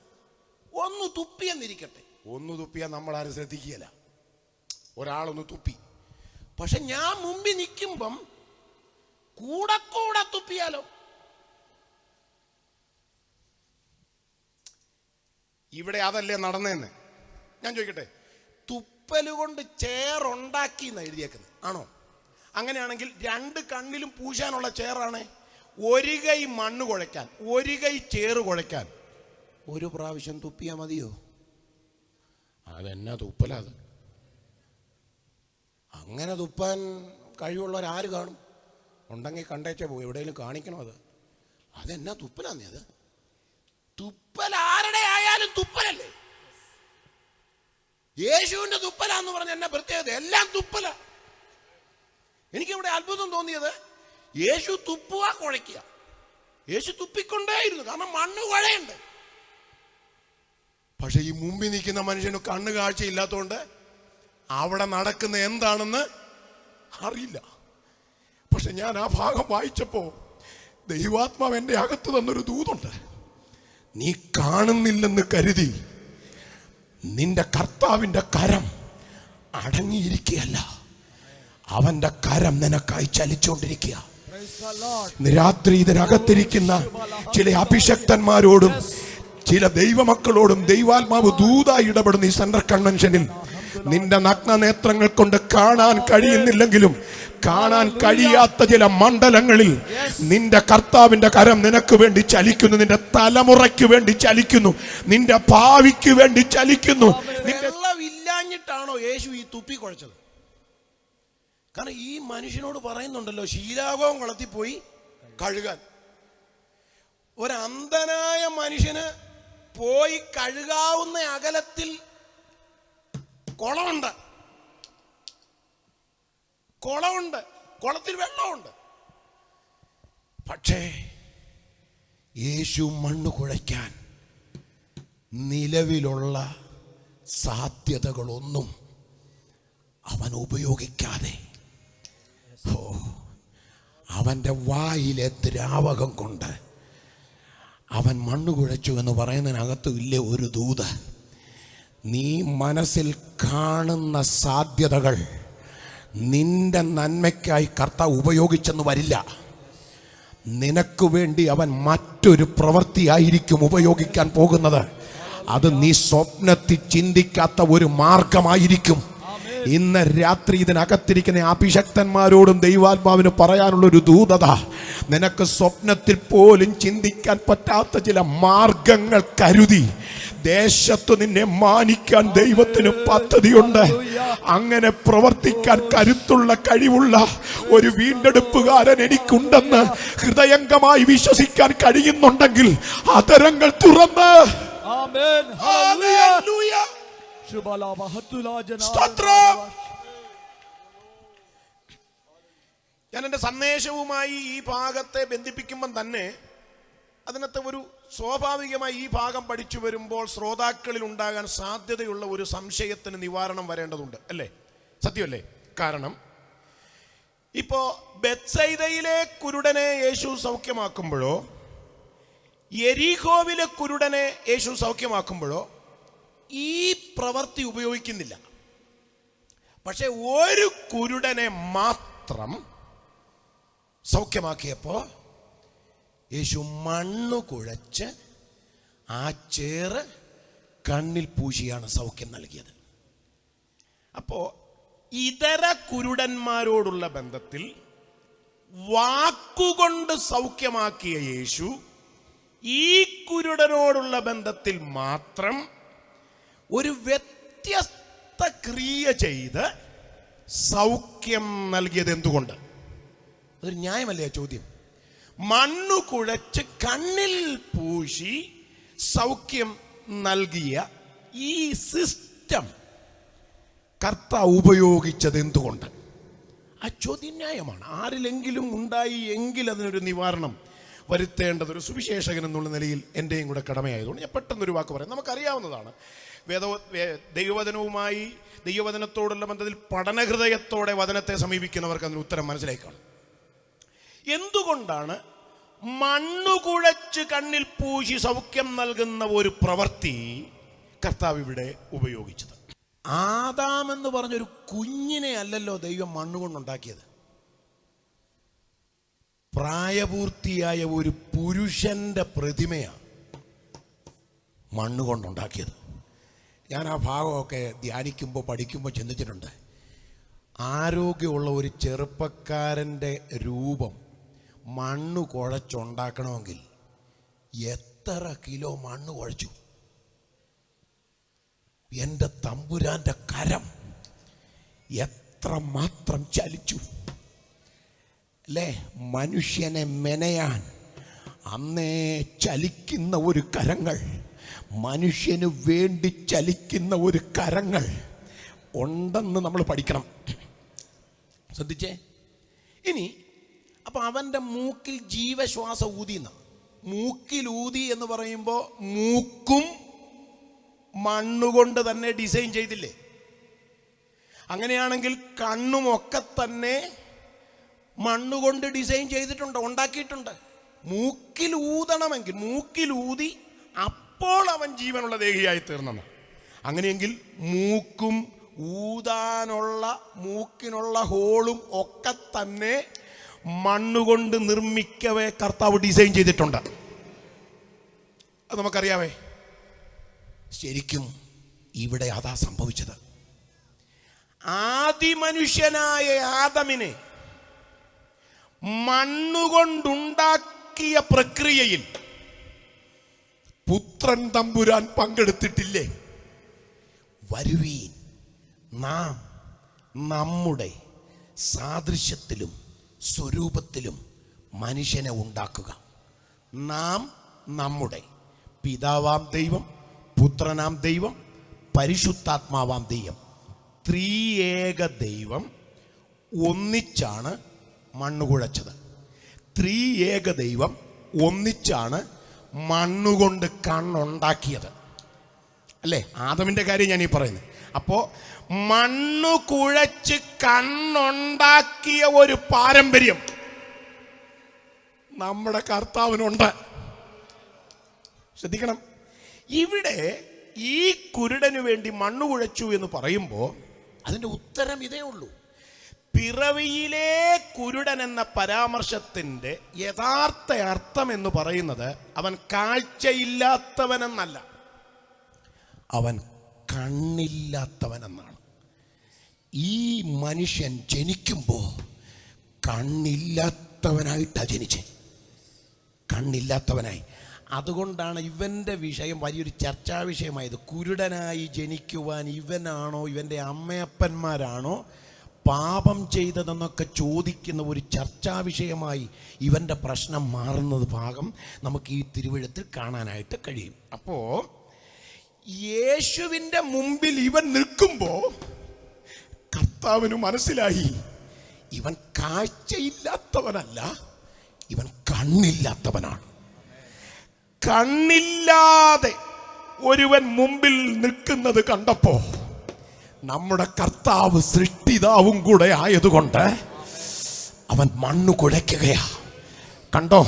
ഒന്ന് തുപ്പിയെന്നിരിക്കട്ടെ, ഒന്ന് തുപ്പിയാൽ നമ്മളാരും ശ്രദ്ധിക്കുകയില്ല. ഒരാളൊന്ന് തുപ്പി. പക്ഷെ ഞാൻ മുമ്പിൽ നിൽക്കുമ്പം കൂടെ തുപ്പിയാലോ? ഇവിടെ അതല്ലേ നടന്നേന്ന് ഞാൻ ചോദിക്കട്ടെ. തുപ്പല് കൊണ്ട് ചേറുണ്ടാക്കി എന്ന് എഴുതിയേക്കുന്നത് ആണോ? അങ്ങനെയാണെങ്കിൽ 2 കണ്ണിലും പൂശാനുള്ള ചേറാണ്. ഒരു കൈ മണ്ണ് കുഴയ്ക്കാൻ, ഒരു കൈ ചേറ് കുഴയ്ക്കാൻ 1 പ്രാവശ്യം തുപ്പിയാൽ മതിയോ? അതെന്നാ തുപ്പലത്? അങ്ങനെ തുപ്പാൻ കഴിവുള്ളവരാര് കാണും? ഉണ്ടെങ്കിൽ കണ്ടേച്ചേ പോകും, എവിടെയെങ്കിലും കാണിക്കണം. അതെന്നാ തുപ്പലാന്നേ? അത് തുപ്പൽ ആരുടെ ആയാലും തുപ്പലല്ലേ? യേശുവിന്റെ തുപ്പലാന്ന് പറഞ്ഞ എന്നെ പ്രത്യേകത, എല്ലാം തുപ്പല. എനിക്കിവിടെ അത്ഭുതം തോന്നിയത്, യേശു തുപ്പുക കുഴയ്ക്കുക. യേശു തുപ്പിക്കൊണ്ടേയിരുന്നു, കാരണം മണ്ണ് കുഴയുണ്ട്. പക്ഷെ ഈ മുമ്പിൽ നിൽക്കുന്ന മനുഷ്യന് കണ്ണ് കാഴ്ചയില്ലാത്തതുകൊണ്ട് അവിടെ നടക്കുന്ന എന്താണെന്ന് അറിയില്ല. പക്ഷെ ഞാൻ ആ ഭാഗം വായിച്ചപ്പോ ദൈവാത്മാവ് എൻ്റെ അകത്ത് തന്നൊരു ദൂതുണ്ട്. നീ കാണുന്നില്ലെന്ന് കരുതി നിന്റെ കർത്താവിന്റെ കരം അടങ്ങിയിരിക്കുകയല്ല, അവന്റെ കരം നിനക്കായി ചലിച്ചുകൊണ്ടിരിക്കുക. രാത്രി ഇതിനകത്തിരിക്കുന്ന ചില അഭിഷക്തന്മാരോടും ചില ദൈവമക്കളോടും ദൈവാത്മാവ് ദൂതായി ഇടപെടുന്ന ഈ സെൻട്രൽ കൺവെൻഷനിൽ നിന്റെ നഗ്ന നേത്രങ്ങൾ കൊണ്ട് കാണാൻ കഴിയുന്നില്ലെങ്കിലും കാണാൻ കഴിയാത്ത ചില മണ്ഡലങ്ങളിൽ നിന്റെ കർത്താവിന്റെ കരം നിനക്ക് വേണ്ടി ചലിക്കുന്നു. നിന്റെ തലമുറയ്ക്ക് വേണ്ടി ചലിക്കുന്നു, നിന്റെ ഭാവിക്ക് വേണ്ടി ചലിക്കുന്നു. വെള്ളമില്ലാഞ്ഞിട്ടാണോ യേശു ഈ തുപ്പി കുഴച്ചത്? കാരണം ഈ മനുഷ്യനോട് പറയുന്നുണ്ടല്ലോ, ശീലാകവും കുളത്തിൽ പോയി കഴുകാൻ. ഒരന്ധനായ മനുഷ്യന് പോയി കഴുകാവുന്ന അകലത്തിൽ കുളമുണ്ട്, കുളത്തിൽ വെള്ളമുണ്ട്. പക്ഷേ യേശു മണ്ണ് കുഴയ്ക്കാൻ നിലവിലുള്ള സാധ്യതകളൊന്നും അവൻ ഉപയോഗിക്കാതെ അവന്റെ വായിലെ ദ്രാവകം കൊണ്ട് അവൻ മണ്ണ് കുഴച്ചു എന്ന് പറയുന്നതിനകത്തു ഇല്ലേ ഒരു ദൂത്. നീ മനസ്സിൽ കാണുന്ന സാധ്യതകൾ നിന്റെ നന്മയ്ക്കായി കർത്താവ് ഉപയോഗിച്ചെന്ന് വരില്ല. നിനക്ക് വേണ്ടി അവൻ മറ്റൊരു പ്രവൃത്തിയായിരിക്കും ഉപയോഗിക്കാൻ പോകുന്നത്. അത് നീ സ്വപ്നത്തിൽ ചിന്തിക്കാത്ത ഒരു മാർഗമായിരിക്കും. ഇന്ന് രാത്രി ഇതിനകത്തിരിക്കുന്ന അഭിഷക്തന്മാരോടും ദൈവാത്മാവിന് പറയാനുള്ള ഒരു ദൂതത, നിനക്ക് സ്വപ്നത്തിൽ പോലും ചിന്തിക്കാൻ പറ്റാത്ത ചില മാർഗങ്ങൾ കരുതി ദേശത്ത് നിന്നെ മാനിക്കാൻ ദൈവത്തിന് പദ്ധതിയുണ്ട്. അങ്ങനെ പ്രവർത്തിക്കാൻ കരുത്തുള്ള കഴിവുള്ള ഒരു വീണ്ടെടുപ്പുകാരൻ എനിക്കുണ്ടെന്ന് ഹൃദയംഗമായി വിശ്വസിക്കാൻ കഴിയുന്നുണ്ടെങ്കിൽ അതരങ്ങൾ തുറന്ന് ഞാൻ എൻ്റെ സന്ദേശവുമായി ഈ ഭാഗത്തെ ബന്ധിപ്പിക്കുമ്പം തന്നെ അതിനകത്ത് ഒരു സ്വാഭാവികമായി ഈ ഭാഗം പഠിച്ചു വരുമ്പോൾ ശ്രോതാക്കളിൽ ഉണ്ടാകാൻ സാധ്യതയുള്ള ഒരു സംശയത്തിന് നിവാരണം വരേണ്ടതുണ്ട്, അല്ലേ? സത്യമല്ലേ? കാരണം ഇപ്പോ ബെത്സൈദയിലെ കുരുടനെ യേശു സൗഖ്യമാക്കുമ്പോഴോ യെരിഹോവിലെ കുരുടനെ യേശു സൗഖ്യമാക്കുമ്പോഴോ ഈ പ്രവൃത്തി ഉപയോഗിക്കുന്നില്ല. പക്ഷെ ഒരു കുരുടനെ മാത്രം സൗഖ്യമാക്കിയപ്പോ യേശു മണ്ണ് കുഴച്ച് ആ ചേറ് കണ്ണിൽ പൂശിയാണ് സൗഖ്യം നൽകിയത്. അപ്പോ ഇതര കുരുടന്മാരോടുള്ള ബന്ധത്തിൽ വാക്കുകൊണ്ട് സൗഖ്യമാക്കിയ യേശു ഈ കുരുടനോടുള്ള ബന്ധത്തിൽ മാത്രം ഒരു വ്യത്യസ്ത ക്രിയ ചെയ്ത് സൗഖ്യം നൽകിയത് എന്തുകൊണ്ട്? അതൊരു ന്യായമല്ലേ ചോദ്യം? മണ്ണു കുഴച്ച് കണ്ണിൽ പൂശി സൗഖ്യം നൽകിയ ഈ സിസ്റ്റം കർത്താവ് ഉപയോഗിച്ചത് എന്തുകൊണ്ട്? ആ ചോദ്യം ന്യായമാണ്. ആരിലെങ്കിലും ഉണ്ടായി എങ്കിൽ അതിനൊരു നിവാരണം വരുത്തേണ്ടത് ഒരു സുവിശേഷകൻ എന്നുള്ള നിലയിൽ എൻ്റെയും കൂടെ കടമയായതുകൊണ്ട് ഞാൻ പെട്ടെന്നൊരു വാക്ക് പറയാം. നമുക്കറിയാവുന്നതാണ്, ദൈവവചനവുമായി ദൈവവചനത്തോടുള്ള ബന്ധത്തിൽ പഠനഹൃദയത്തോടെ വചനത്തെ സമീപിക്കുന്നവർക്ക് അതിന് ഉത്തരം മനസ്സിലായി കാണും. എന്തുകൊണ്ടാണ് മണ്ണു കുഴച്ച് കണ്ണിൽ പൂശി സൗഖ്യം നൽകുന്ന ഒരു പ്രവൃത്തി കർത്താവ് ഇവിടെ ഉപയോഗിച്ചത്? ആദാം എന്ന് പറഞ്ഞൊരു കുഞ്ഞിനെ അല്ലല്ലോ ദൈവം മണ്ണുകൊണ്ടുണ്ടാക്കിയത്. പ്രായപൂർത്തിയായ ഒരു പുരുഷന്റെ പ്രതിമയാണ് മണ്ണുകൊണ്ടുണ്ടാക്കിയത്. ഞാൻ ആ ഭാഗമൊക്കെ ധ്യാനിക്കുമ്പോൾ പഠിക്കുമ്പോൾ ചിന്തിച്ചിട്ടുണ്ട്. ആരോഗ്യമുള്ള ഒരു ചെറുപ്പക്കാരൻ്റെ രൂപം മണ്ണ് കുഴച്ചുണ്ടാക്കണമെങ്കിൽ എത്ര കിലോ മണ്ണ് കുഴച്ചു? എൻ്റെ തമ്പുരാൻ്റെ കരം എത്ര മാത്രം ചലിച്ചു അല്ലേ? മനുഷ്യനെ മെനയാൻ അന്നേ ചലിക്കുന്ന ഒരു കരങ്ങൾ, മനുഷ്യന് വേണ്ടി ചലിക്കുന്ന ഒരു കരങ്ങൾ ഉണ്ടെന്ന് നമ്മൾ പഠിക്കണം. ശ്രദ്ധിച്ചേ. ഇനി അപ്പം അവൻ്റെ മൂക്കിൽ ജീവശ്വാസം ഊതിയെന്ന, മൂക്കിൽ ഊതി എന്ന് പറയുമ്പോൾ മൂക്കും മണ്ണുകൊണ്ട് തന്നെ ഡിസൈൻ ചെയ്തില്ലേ? അങ്ങനെയാണെങ്കിൽ കണ്ണുമൊക്കെ തന്നെ മണ്ണുകൊണ്ട് ഡിസൈൻ ചെയ്തിട്ടുണ്ട്, ഉണ്ടാക്കിയിട്ടുണ്ട്. മൂക്കിൽ ഊതണമെങ്കിൽ മൂക്കിൽ ഊതി അപ്പോൾ അവൻ ജീവനുള്ള ദേഹിയായി തീർന്നെന്ന്. അങ്ങനെയെങ്കിൽ മൂക്കും ഊതാനുള്ള മൂക്കിനുള്ള ഹോളും ഒക്കെ തന്നെ മണ്ണുകൊണ്ട് നിർമ്മിക്കവേ കർത്താവ് ഡിസൈൻ ചെയ്തിട്ടുണ്ട്. അത് നമുക്കറിയാവേ. ശരിക്കും ഇവിടെ അതാ സംഭവിച്ചത്. ആദിമനുഷ്യനായ ആദമിനെ മണ്ണുകൊണ്ടുണ്ടാക്കിയ പ്രക്രിയയിൽ പുത്രൻ തമ്പുരാൻ പങ്കെടുത്തിട്ടില്ലേ? വരുവീൻ, നാം നമ്മുടെ സാദൃശ്യത്തിലും സ്വരൂപത്തിലും മനുഷ്യനെ ഉണ്ടാക്കുക. നാം നമ്മുടെ പിതാവാം ദൈവം, പുത്രനാം ദൈവം, പരിശുദ്ധാത്മാവാം ദൈവം, ത്രിയേക ദൈവം ഒന്നിച്ചാണ് മണ്ണ് കുഴച്ചത്. ത്രിയേക ദൈവം ഒന്നിച്ചാണ് മണ്ണുകൊണ്ട് കണ്ണുണ്ടാക്കിയത് അല്ലേ? ആദമിൻ്റെ കാര്യം ഞാൻ ഈ പറയുന്നത്. അപ്പോൾ മണ്ണു കുഴച്ച് കണ്ണുണ്ടാക്കിയ ഒരു പാരമ്പര്യം നമ്മുടെ കർത്താവിനുണ്ട്. ശ്രദ്ധിക്കണം. ഇവിടെ ഈ കുരുടന് വേണ്ടി മണ്ണു കുഴച്ചു എന്ന് പറയുമ്പോൾ അതിൻ്റെ ഉത്തരം ഇതേ ഉള്ളൂ. പിറവിയിലെ കുരുടൻ എന്ന പരാമർശത്തിൻ്റെ യഥാർത്ഥ അർത്ഥം എന്ന് പറയുന്നത് അവൻ കാഴ്ചയില്ലാത്തവനെന്നല്ല, അവൻ കണ്ണില്ലാത്തവനെന്നാണ്. ഈ മനുഷ്യൻ ജനിക്കുമ്പോൾ കണ്ണില്ലാത്തവനായിട്ടാണ് ജനിച്ചേ, കണ്ണില്ലാത്തവനായി. അതുകൊണ്ടാണ് ഇവൻ്റെ വിഷയം വലിയൊരു ചർച്ചാ വിഷയമായത്. കുരുടനായി ജനിക്കുവാൻ ഇവനാണോ ഇവൻ്റെ അമ്മയപ്പന്മാരാണോ പാപം ചെയ്തതെന്നൊക്കെ ചോദിക്കുന്ന ഒരു ചർച്ചാ വിഷയമായി ഇവൻ്റെ പ്രശ്നം മാറുന്നത് ഭാഗം നമുക്ക് ഈ തിരുവെഴുത്തിൽ കാണാനായിട്ട് കഴിയും. അപ്പോൾ യേശുവിൻ്റെ മുമ്പിൽ ഇവൻ നിൽക്കുമ്പോൾ കർത്താവിന് മനസ്സിലായി ഇവൻ കാഴ്ചയില്ലാത്തവനല്ല, ഇവൻ കണ്ണില്ലാത്തവനാണ്. കണ്ണില്ലാതെ ഒരുവൻ മുമ്പിൽ നിൽക്കുന്നത് കണ്ടപ്പോ നമ്മുടെ കർത്താവ് സൃഷ്ടിതാവും കൂടെ ആയതുകൊണ്ട് അവൻ മണ്ണ് കുഴയ്ക്കുകയാ. കണ്ടോ?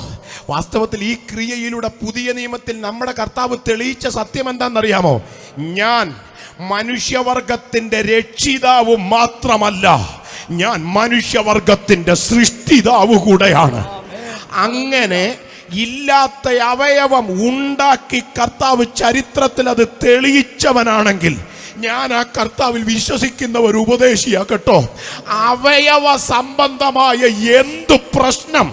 വാസ്തവത്തിൽ ഈ ക്രിയയിലൂടെ പുതിയ നിയമത്തിൽ നമ്മുടെ കർത്താവ് തെളിയിച്ച സത്യം എന്താണെന്നറിയാമോ? ഞാൻ മനുഷ്യവർഗത്തിന്റെ രക്ഷിതാവ് മാത്രമല്ല, ഞാൻ മനുഷ്യവർഗത്തിന്റെ സൃഷ്ടിതാവ് കൂടെയാണ്. അങ്ങനെ ഇല്ലാത്ത അവയവം ഉണ്ടാക്കി കർത്താവ് ചരിത്രത്തിൽ അത് തെളിയിച്ചവനാണെങ്കിൽ ഞാൻ ആ കർത്താവിൽ വിശ്വസിക്കുന്ന ഒരു ഉപദേശിയാ കേട്ടോ. അവയവ സംബന്ധമായ എന്തു പ്രശ്നം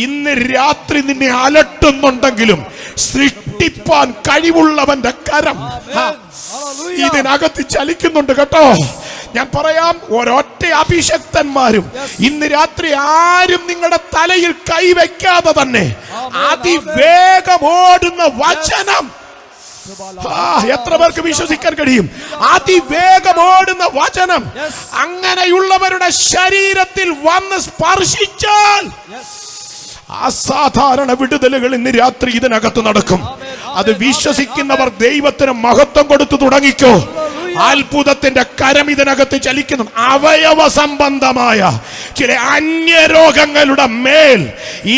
ഇന്ന് രാത്രി നിന്നെ അലട്ടുന്നുണ്ടെങ്കിലും സൃഷ്ടിപ്പാൻ കഴിവുള്ളവന്റെ കരം ഇതിനകത്ത് ചലിക്കുന്നുണ്ട് കേട്ടോ. ഞാൻ പറയാം, ഒരൊറ്റ അഭിഷക്തന്മാരും ഇന്ന് രാത്രി ആരും നിങ്ങളുടെ തലയിൽ കൈവയ്ക്കാതെ തന്നെ അതിവേഗം ഓടുന്ന വചനം എത്ര പേർക്ക് വിശ്വസിക്കാൻ കഴിയും? അതിവേഗം ഓടുന്ന വചനം അങ്ങനെയുള്ളവരുടെ ശരീരത്തിൽ വന്ന് സ്പർശിച്ചാൽ അസാധാരണ വിടുതലുകൾ ഇന്ന് രാത്രി ഇതിനകത്ത് നടക്കും. അത് വിശ്വസിക്കുന്നവർ ദൈവത്തിന് മഹത്വം കൊടുത്തു തുടങ്ങിക്കോ. അത്ഭുതത്തിന്റെ കരം ഇതിനകത്ത് ചലിക്കുന്നു. അവയവ സംബന്ധമായ ചില അന്യരോഗങ്ങളുടെ മേൽ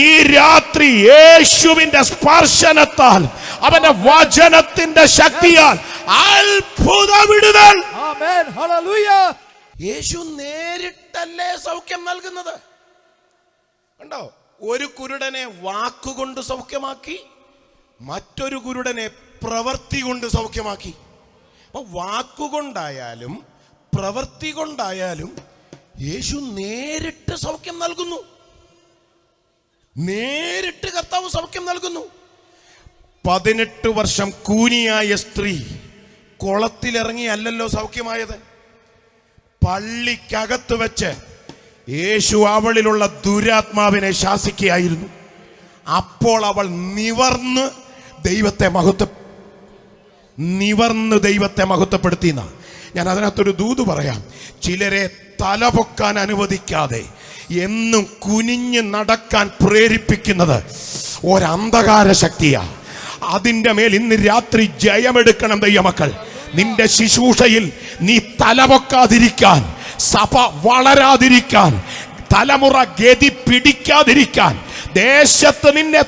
ഈ രാത്രി യേശുവിന്റെ സ്പർശനത്താൽ, അവന്റെ വചനത്തിന്റെ ശക്തിയാൽ അത്ഭുത വിടുതൽ. യേശു നേരിട്ടല്ലേ സൗഖ്യം നൽകുന്നത്. കണ്ടോ? ഒരു കുരുടനെ വാക്കുകൊണ്ട് സൗഖ്യമാക്കി, മറ്റൊരു കുരുടനെ പ്രവൃത്തി കൊണ്ട് സൗഖ്യമാക്കി. അപ്പൊ വാക്കുകൊണ്ടായാലും പ്രവൃത്തി കൊണ്ടായാലും യേശു നേരിട്ട് സൗഖ്യം നൽകുന്നു. നേരിട്ട് കർത്താവ് സൗഖ്യം നൽകുന്നു. 18 വർഷം കൂനിയായ സ്ത്രീ കുളത്തിലിറങ്ങിയല്ലോ സൗഖ്യമായത്. പള്ളിക്കകത്ത് വെച്ച് യേശു അവളിലുള്ള ദുരാത്മാവിനെ ശാസിക്കുകയായിരുന്നു. അപ്പോൾ അവൾ നിവർന്ന് ദൈവത്തെ മഹത്വപ്പെടുത്തിയെന്ന. ഞാൻ അതിനകത്തൊരു ദൂത് പറയാം. ചിലരെ തലപൊക്കാൻ അനുവദിക്കാതെ എന്നും കുനിഞ്ഞ് നടക്കാൻ പ്രേരിപ്പിക്കുന്നത് ഒരന്ധകാര ശക്തിയാ. അതിന്റെ മേൽ ഇന്ന് രാത്രി ജയമെടുക്കണം ദൈവമക്കൾ. നിന്റെ ശുശ്രൂഷയിൽ നീ തലപൊക്കാതിരിക്കാൻ, സഭ വളരാതിരിക്കാൻ, തലമുറ ഗതി പിടിക്കാതിരിക്കാൻ, ദേശത്ത് നിന്നെ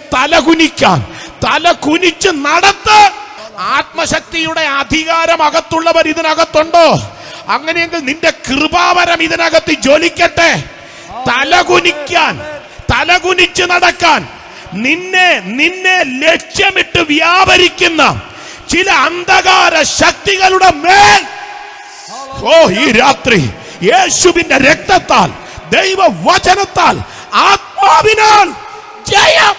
തലകുനിച്ച് നടത്ത്. ആത്മശക്തിയുടെ അധികാരം അകത്തുള്ളവർ ഇതിനകത്തുണ്ടോ? അങ്ങനെയെങ്കിൽ നിന്റെ കൃപാവരം ഇതിനകത്ത് ജ്വലിക്കട്ടെ. തലകുനിച്ച് നടക്കാൻ, നിന്നെ ലക്ഷ്യമിട്ട് വ്യാപരിക്കുന്ന ചില അന്ധകാര ശക്തികളുടെ മേൽ ഈ രാത്രി യേശുവിന്റെ രക്തത്താൽ, ദൈവവചനത്താൽ, ആത്മാവിനാൽ ജയം.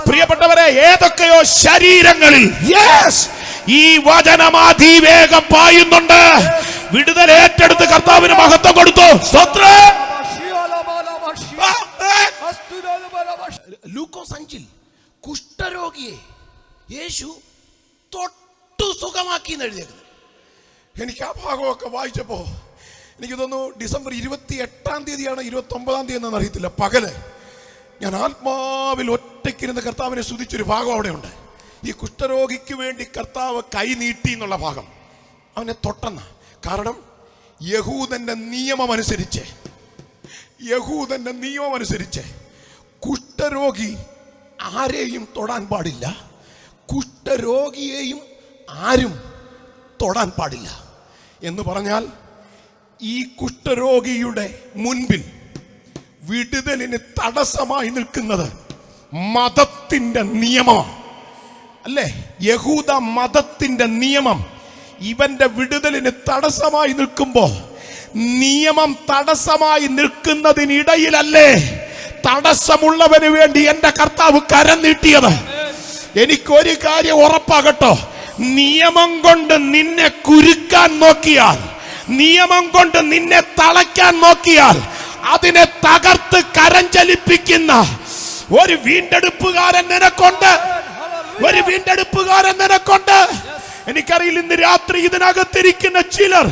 പ്രിയപ്പെട്ടവരെ, ഏതൊക്കെയോ ശരീരങ്ങളിൽ ഈ വചനം അതിവേഗം പായുന്നുണ്ട്. വിടുതൽ ഏറ്റെടുത്ത് കർത്താവിന് മഹത്വം കൊടുത്തു. ലൂക്കോസ് 5 കുഷ്ഠരോഗിയെ യേശു തൊട്ടു സുഖമാക്കി എന്ന് എഴുതിയേക്കുന്നത്. എനിക്ക് ആ ഭാഗമൊക്കെ വായിച്ചപ്പോ എനിക്ക് തോന്നുന്നു ഡിസംബർ 28-ാം തീയതിയാണ് 29-ാം തീയതി എന്നൊന്നും അറിയത്തില്ല, പകല് ഞാൻ ആത്മാവിൽ ഒറ്റയ്ക്കിരുന്ന് കർത്താവിനെ സ്തുതിച്ചൊരു ഭാഗം അവിടെ ഉണ്ട്. ഈ കുഷ്ഠരോഗിക്ക് വേണ്ടി കർത്താവ് കൈ നീട്ടി എന്നുള്ള ഭാഗം അവനെ തൊട്ടെന്ന. കാരണം യഹൂദന്റെ നിയമം അനുസരിച്ച് കുഷ്ഠരോഗി ആരെയും തൊടാൻ പാടില്ല, കുഷ്ഠരോഗിയെയും ആരും തൊടാൻ പാടില്ല. എന്ന് പറഞ്ഞാൽ ഈ കുഷ്ഠരോഗിയുടെ മുൻപിൽ വിടുതലിന് തടസ്സമായി നിൽക്കുന്നത് മതത്തിന്റെ നിയമമാണ്, അല്ലേ? യഹൂദ മതത്തിന്റെ നിയമം ഇവന്റെ വിടുതലിന് തടസ്സമായി നിൽക്കുമ്പോ, നിയമം തടസ്സമായി നിൽക്കുന്നതിനിടയിലല്ലേ തടസ്സമുള്ളവന് വേണ്ടി എന്റെ കർത്താവ് കരം നീട്ടിയത്. എനിക്കൊരു കാര്യം ഉറപ്പാകട്ടോ, നിയമം കൊണ്ട് നിന്നെ കുരുക്കാൻ നോക്കിയാൽ, നിയമം കൊണ്ട് നിന്നെ തളയ്ക്കാൻ നോക്കിയാൽ, അതിനെ തകർത്ത് കരം ചലിപ്പിക്കുന്ന ഒരു വീണ്ടെടുപ്പുകാരൻ നിനക്കുണ്ട്. എനിക്കറിയില്ല, ഇന്ന് രാത്രി ഇതിനകത്തിരിക്കുന്ന ചിലർ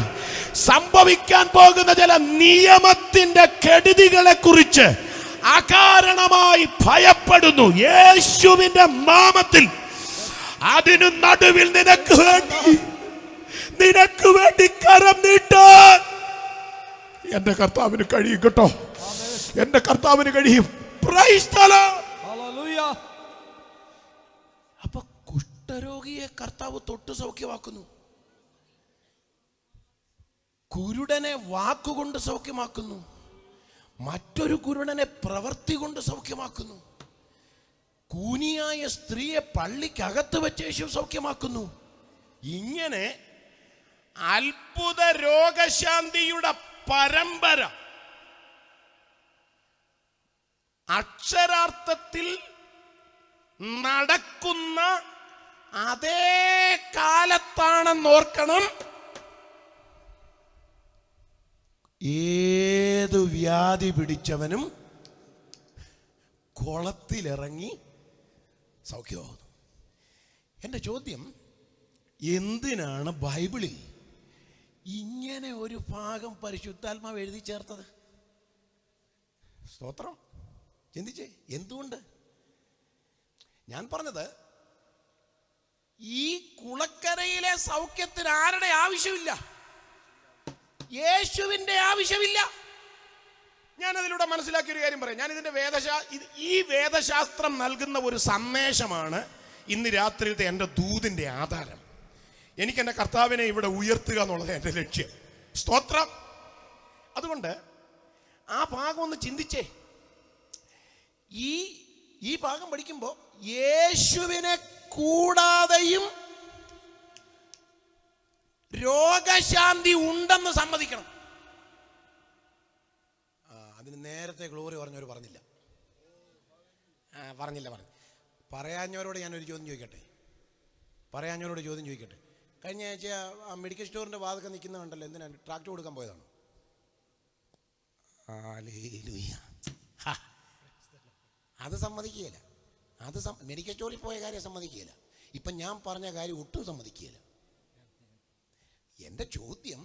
സംഭവിക്കാൻ പോകുന്ന ചില നിയമത്തിന്റെ കെടുതികളെ കുറിച്ച് അകാരണമായി ഭയപ്പെടുന്നു. യേശുവിന്റെ നാമത്തിൽ അതിനു നടുവിൽ നിനക്ക് വേണ്ടി കരം നീട്ടാൻ എന്റെ കർത്താവിന് കഴിയും കേട്ടോ. എന്റെ കർത്താവിന് കഴിയും. Praise the Lord. ഹല്ലേലൂയ. അപ്പൊ കുഷ്ഠരോഗിയെ കർത്താവ് തൊട്ട് സൗഖ്യമാക്കുന്നു, കുരുടനെ വാക്കുകൊണ്ട് സൗഖ്യമാക്കുന്നു, മറ്റൊരു കുരുടനെ പ്രവൃത്തി കൊണ്ട് സൗഖ്യമാക്കുന്നു, കൂനിയായ സ്ത്രീയെ പള്ളിക്കകത്ത് വെച്ച് യേശു സൗഖ്യമാക്കുന്നു. ഇങ്ങനെ അത്ഭുത രോഗശാന്തിയുടെ പരമ്പര അക്ഷരാർത്ഥത്തിൽ നടക്കുന്ന അതേ കാലത്താണെന്നോർക്കണം ഏതു വ്യാധി പിടിച്ചവനും കുളത്തിലിറങ്ങി സൗഖ്യമാകുന്നു. എൻ്റെ ചോദ്യം, എന്തിനാണ് ബൈബിളിൽ ഇങ്ങനെ ഒരു ഭാഗം പരിശുദ്ധാത്മാവ് എഴുതി ചേർത്തത്? സ്തോത്രം. ചിന്തിച്ചേ, എന്തുകൊണ്ട്? ഞാൻ പറഞ്ഞത്, ഈ കുളക്കരയിലെ സൗഖ്യത്തിന് ആരുടെ ആവശ്യമില്ല? യേശുവിന്റെ ആവശ്യമില്ല. ഞാൻ അതിലൂടെ മനസ്സിലാക്കിയ ഒരു കാര്യം പറയാം. ഞാൻ ഇതിന്റെ ഈ വേദശാസ്ത്രം നൽകുന്ന ഒരു സന്ദേശമാണ് ഇന്ന് രാത്രിയിലത്തെ എൻ്റെ ദൂതിന്റെ ആധാരം. എനിക്ക് എൻ്റെ കർത്താവിനെ ഇവിടെ ഉയർത്തുക എന്നുള്ളത് എൻ്റെ ലക്ഷ്യം. സ്തോത്രം. അതുകൊണ്ട് ആ ഭാഗം ഒന്ന് ചിന്തിച്ചേ. ഈ ഭാഗം പഠിക്കുമ്പോൾ യേശുവിനെ കൂടാതെയും രോഗശാന്തി ഉണ്ടെന്ന് സമ്മതിക്കണം. അതിന് നേരത്തെ ഗ്ലോറി പറഞ്ഞവർ പറഞ്ഞില്ല. പറയാഞ്ഞവരോട് ഞാനൊരു ചോദ്യം ചോദിക്കട്ടെ. കഴിഞ്ഞ ആഴ്ച ആ മെഡിക്കൽ സ്റ്റോറിൻ്റെ വാതൊക്കെ നിൽക്കുന്ന കണ്ടല്ലോ, എന്തിനാണ് ട്രാക്ടർ കൊടുക്കാൻ പോയതാണ്? അത് സമ്മതിക്കുകയില്ല. മെഡിക്കൽ സ്റ്റോറിൽ പോയ കാര്യം സമ്മതിക്കുകയില്ല. ഇപ്പം ഞാൻ പറഞ്ഞ കാര്യം ഒട്ടും സമ്മതിക്കുകയില്ല. എൻ്റെ ചോദ്യം,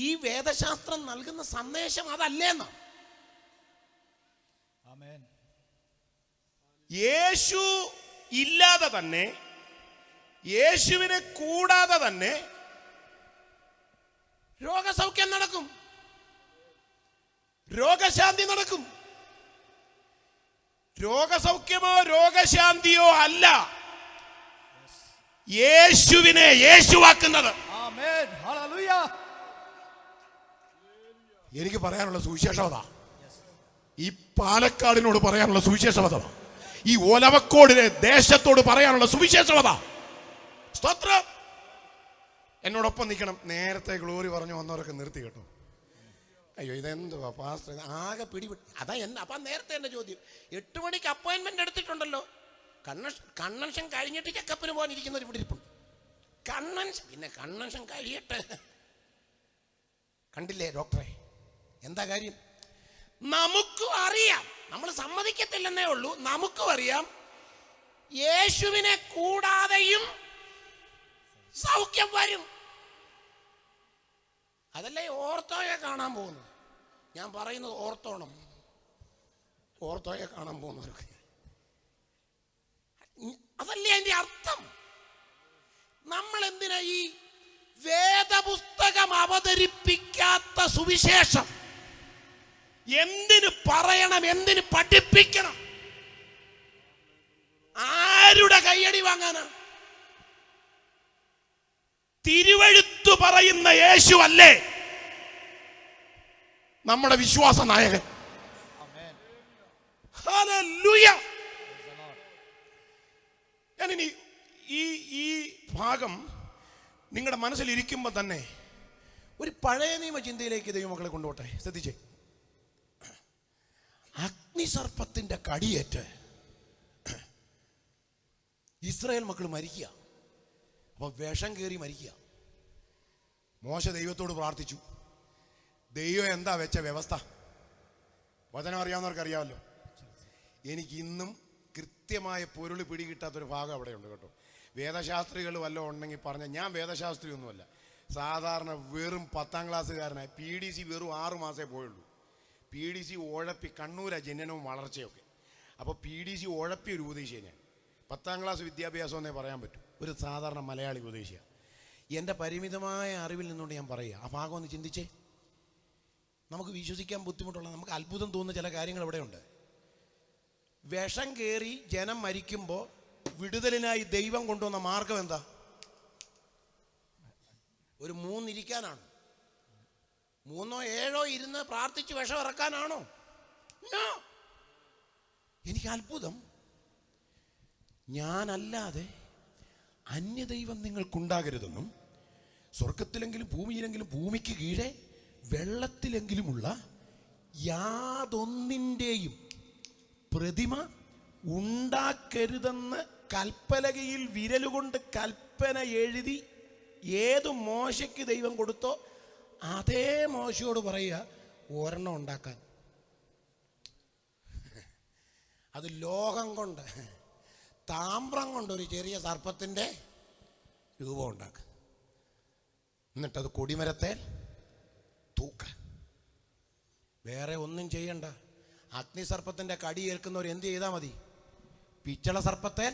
ഈ വേദശാസ്ത്രം നൽകുന്ന സന്ദേശം അതല്ലേന്നാ. യേശു ഇല്ലാതെ തന്നെ, യേശുവിനെ കൂടാതെ തന്നെ രോഗസൗഖ്യം നടക്കും, രോഗശാന്തി നടക്കും. രോഗസൗഖ്യമോ രോഗശാന്തിയോ അല്ല യേശുവിനെ യേശുവാക്കുന്നത്. എനിക്ക് പറയാനുള്ള സുവിശേഷത, ഈ പാലക്കാടിനോട് പറയാനുള്ള സുവിശേഷത, ഈ ഒലവക്കോടിലെ ദേശത്തോട് പറയാനുള്ള സുവിശേഷത. സ്തോത്രം. എന്നോടൊപ്പം നിൽക്കണം. നേരത്തെ ഗ്ലോറി പറഞ്ഞു വന്നവരൊക്കെ നിർത്തി കേട്ടോ. അയ്യോ ഇതെന്തുവാ പാസ്റ്റർ, ആകെ പിടിപെട്ട്. അപ്പം നേരത്തെ എൻ്റെ ചോദ്യം, 8 മണിക്ക് അപ്പോയിൻമെന്റ് എടുത്തിട്ടുണ്ടല്ലോ, കൺവെൻഷൻ കഴിഞ്ഞിട്ട് ചെക്കപ്പിന് പോകാനിരിക്കുന്നവർ ഇവിടെ ഇരിപ്പുണ്ട്. കൺവെൻഷൻ കഴിയട്ടെ. കണ്ടില്ലേ ഡോക്ടറെ, എന്താ കാര്യം? നമുക്കും അറിയാം, നമ്മൾ സമ്മതിക്കത്തില്ലെന്നേ ഉള്ളൂ. നമുക്കും അറിയാം യേശുവിനെ കൂടാതെയും സൗഖ്യം വരും. അതല്ലേ ഓർത്തോയെ കാണാൻ പോകുന്നത്. ഞാൻ പറയുന്നത് ഓർത്തോയെ കാണാൻ പോകുന്നവർക്ക് അതല്ലേ അതിന്റെ അർത്ഥം. നമ്മൾ എന്തിനാ ഈ വേദപുസ്തകം അവതരിപ്പിക്കാത്ത സുവിശേഷം എന്തിന് പറയണം, എന്തിന് പഠിപ്പിക്കണം? ആരുടെ കയ്യടി വാങ്ങാനാ? തിരുവെഴുത്തു പറയുന്ന യേശു അല്ലേ നമ്മുടെ വിശ്വാസ നായകൻ? ഹല്ലേലൂയ. ഞാനിനി ഈ ഭാഗം നിങ്ങളുടെ മനസ്സിൽ ഇരിക്കുമ്പോൾ തന്നെ ഒരു പഴയ നിയമ ചിന്തയിലേക്ക് ദൈവമക്കളെ കൊണ്ടുപോട്ടെ. ശ്രദ്ധിച്ചേ. അഗ്നിസർപ്പത്തിന്റെ കടിയേറ്റ് ഇസ്രായേൽ മക്കൾ മരിക്കുക. അപ്പൊ വിഷം കയറി മരിക്കുക. മോശ ദൈവത്തോട് പ്രാർത്ഥിച്ചു. ദൈവം എന്താ വെച്ച വ്യവസ്ഥ? വചനം അറിയാവുന്നവർക്ക് അറിയാമല്ലോ. എനിക്ക് ഇന്നും കൃത്യമായ പൊരുൾ പിടികിട്ടാത്തൊരു ഭാഗം അവിടെയുണ്ട് കേട്ടോ. വേദശാസ്ത്രികൾ വല്ലതും ഉണ്ടെങ്കിൽ പറഞ്ഞ, ഞാൻ വേദശാസ്ത്രി ഒന്നുമല്ല, സാധാരണ വെറും 10ാം ക്ലാസ്സുകാരനായി. PDC വെറും 6 മാസമേ പോയുള്ളൂ. PDC ഉഴപ്പി, കണ്ണൂരാ ജനനവും വളർച്ചയൊക്കെ. അപ്പോൾ PDC ഉഴപ്പി ഒരു ഉപദേശിയാണ് ഞാൻ. 10ാം ക്ലാസ് വിദ്യാഭ്യാസം എന്നേ പറയാൻ പറ്റും. ഒരു സാധാരണ മലയാളി ഉപദേശിയാണ്. എൻ്റെ പരിമിതമായ അറിവിൽ നിന്നുകൊണ്ട് ഞാൻ പറയുക. ആ ഭാഗം ഒന്ന് ചിന്തിച്ചേ. നമുക്ക് വിശ്വസിക്കാൻ ബുദ്ധിമുട്ടുള്ള, നമുക്ക് അത്ഭുതം തോന്നുന്ന ചില കാര്യങ്ങൾ ഇവിടെയുണ്ട്. വിഷം കയറി ജനം മരിക്കുമ്പോൾ വിടുതലിനായി ദൈവം കൊണ്ടുവന്ന മാർഗം എന്താ? ഒരു 3 ഇരിക്കാനാണ്? 3ഓ 7ഓ ഇരുന്ന് പ്രാർത്ഥിച്ച് വിഷം ഇറക്കാനാണോ? എനിക്ക് അത്ഭുതം, ഞാനല്ലാതെ അന്യദൈവം നിങ്ങൾക്കുണ്ടാകരുതെന്നും സ്വർഗത്തിലെങ്കിലും ഭൂമിയിലെങ്കിലും ഭൂമിക്ക് കീഴെ വെള്ളത്തിലെങ്കിലുമുള്ള യാതൊന്നിൻ്റെയും പ്രതിമ ഉണ്ടാക്കരുതെന്ന് കൽപ്പലകയിൽ വിരലുകൊണ്ട് കൽപ്പന എഴുതി ഏത് മോശയ്ക്ക് ദൈവം കൊടുത്തോ അതേ മോശയോട് പറയുക ഒരെണ്ണം ഉണ്ടാക്കാൻ. അത് ലോഹം കൊണ്ട്, താമ്രം കൊണ്ട് ഒരു ചെറിയ സർപ്പത്തിൻ്റെ രൂപം ഉണ്ടാക്കുക. എന്നിട്ടത് കൊടിമരത്തെ തൂക്ക. വേറെ ഒന്നും ചെയ്യണ്ട. അഗ്നിസർപ്പത്തിന്റെ കടി ഏൽക്കുന്നവർ എന്ത് ചെയ്താൽ മതി? പിച്ചള സർപ്പത്തെ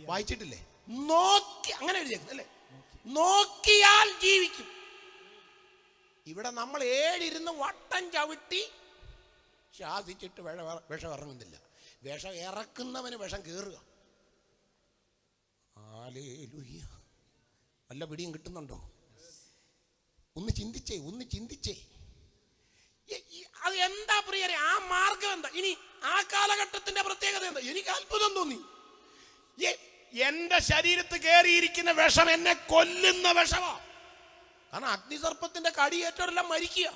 വായിച്ചിട്ടില്ലേ? നോക്കി, അങ്ങനെ എഴുതിയേക്കുന്നു അല്ലേ? നോക്കിയാൽ ജീവിക്കും. ഇവിടെ നമ്മൾ 7 ഇരുന്ന് വട്ടം ചവിട്ടി ശാസിച്ചിട്ട് വിഷം ഇറങ്ങുന്നില്ല. വിഷം ഇറക്കുന്നവന് വിഷം കയറുക. ഹല്ലേലൂയ. വല്ല പിടിയും കിട്ടുന്നുണ്ടോ? ഒന്ന് ചിന്തിച്ചേ. അത് എന്താ പ്രിയരെ ആ മാർഗം എന്താ? ഇനി ആ കാലഘട്ടത്തിന്റെ പ്രത്യേകത എന്താ? എനിക്ക് അത്ഭുതം തോന്നി. എന്റെ ശരീരത്ത് കയറിയിരിക്കുന്ന വിഷം എന്നെ കൊല്ലുന്ന വിഷമാ. കാരണം അഗ്നിസർപ്പത്തിന്റെ കടിയേറ്റവരെല്ലാം മരിക്കുക.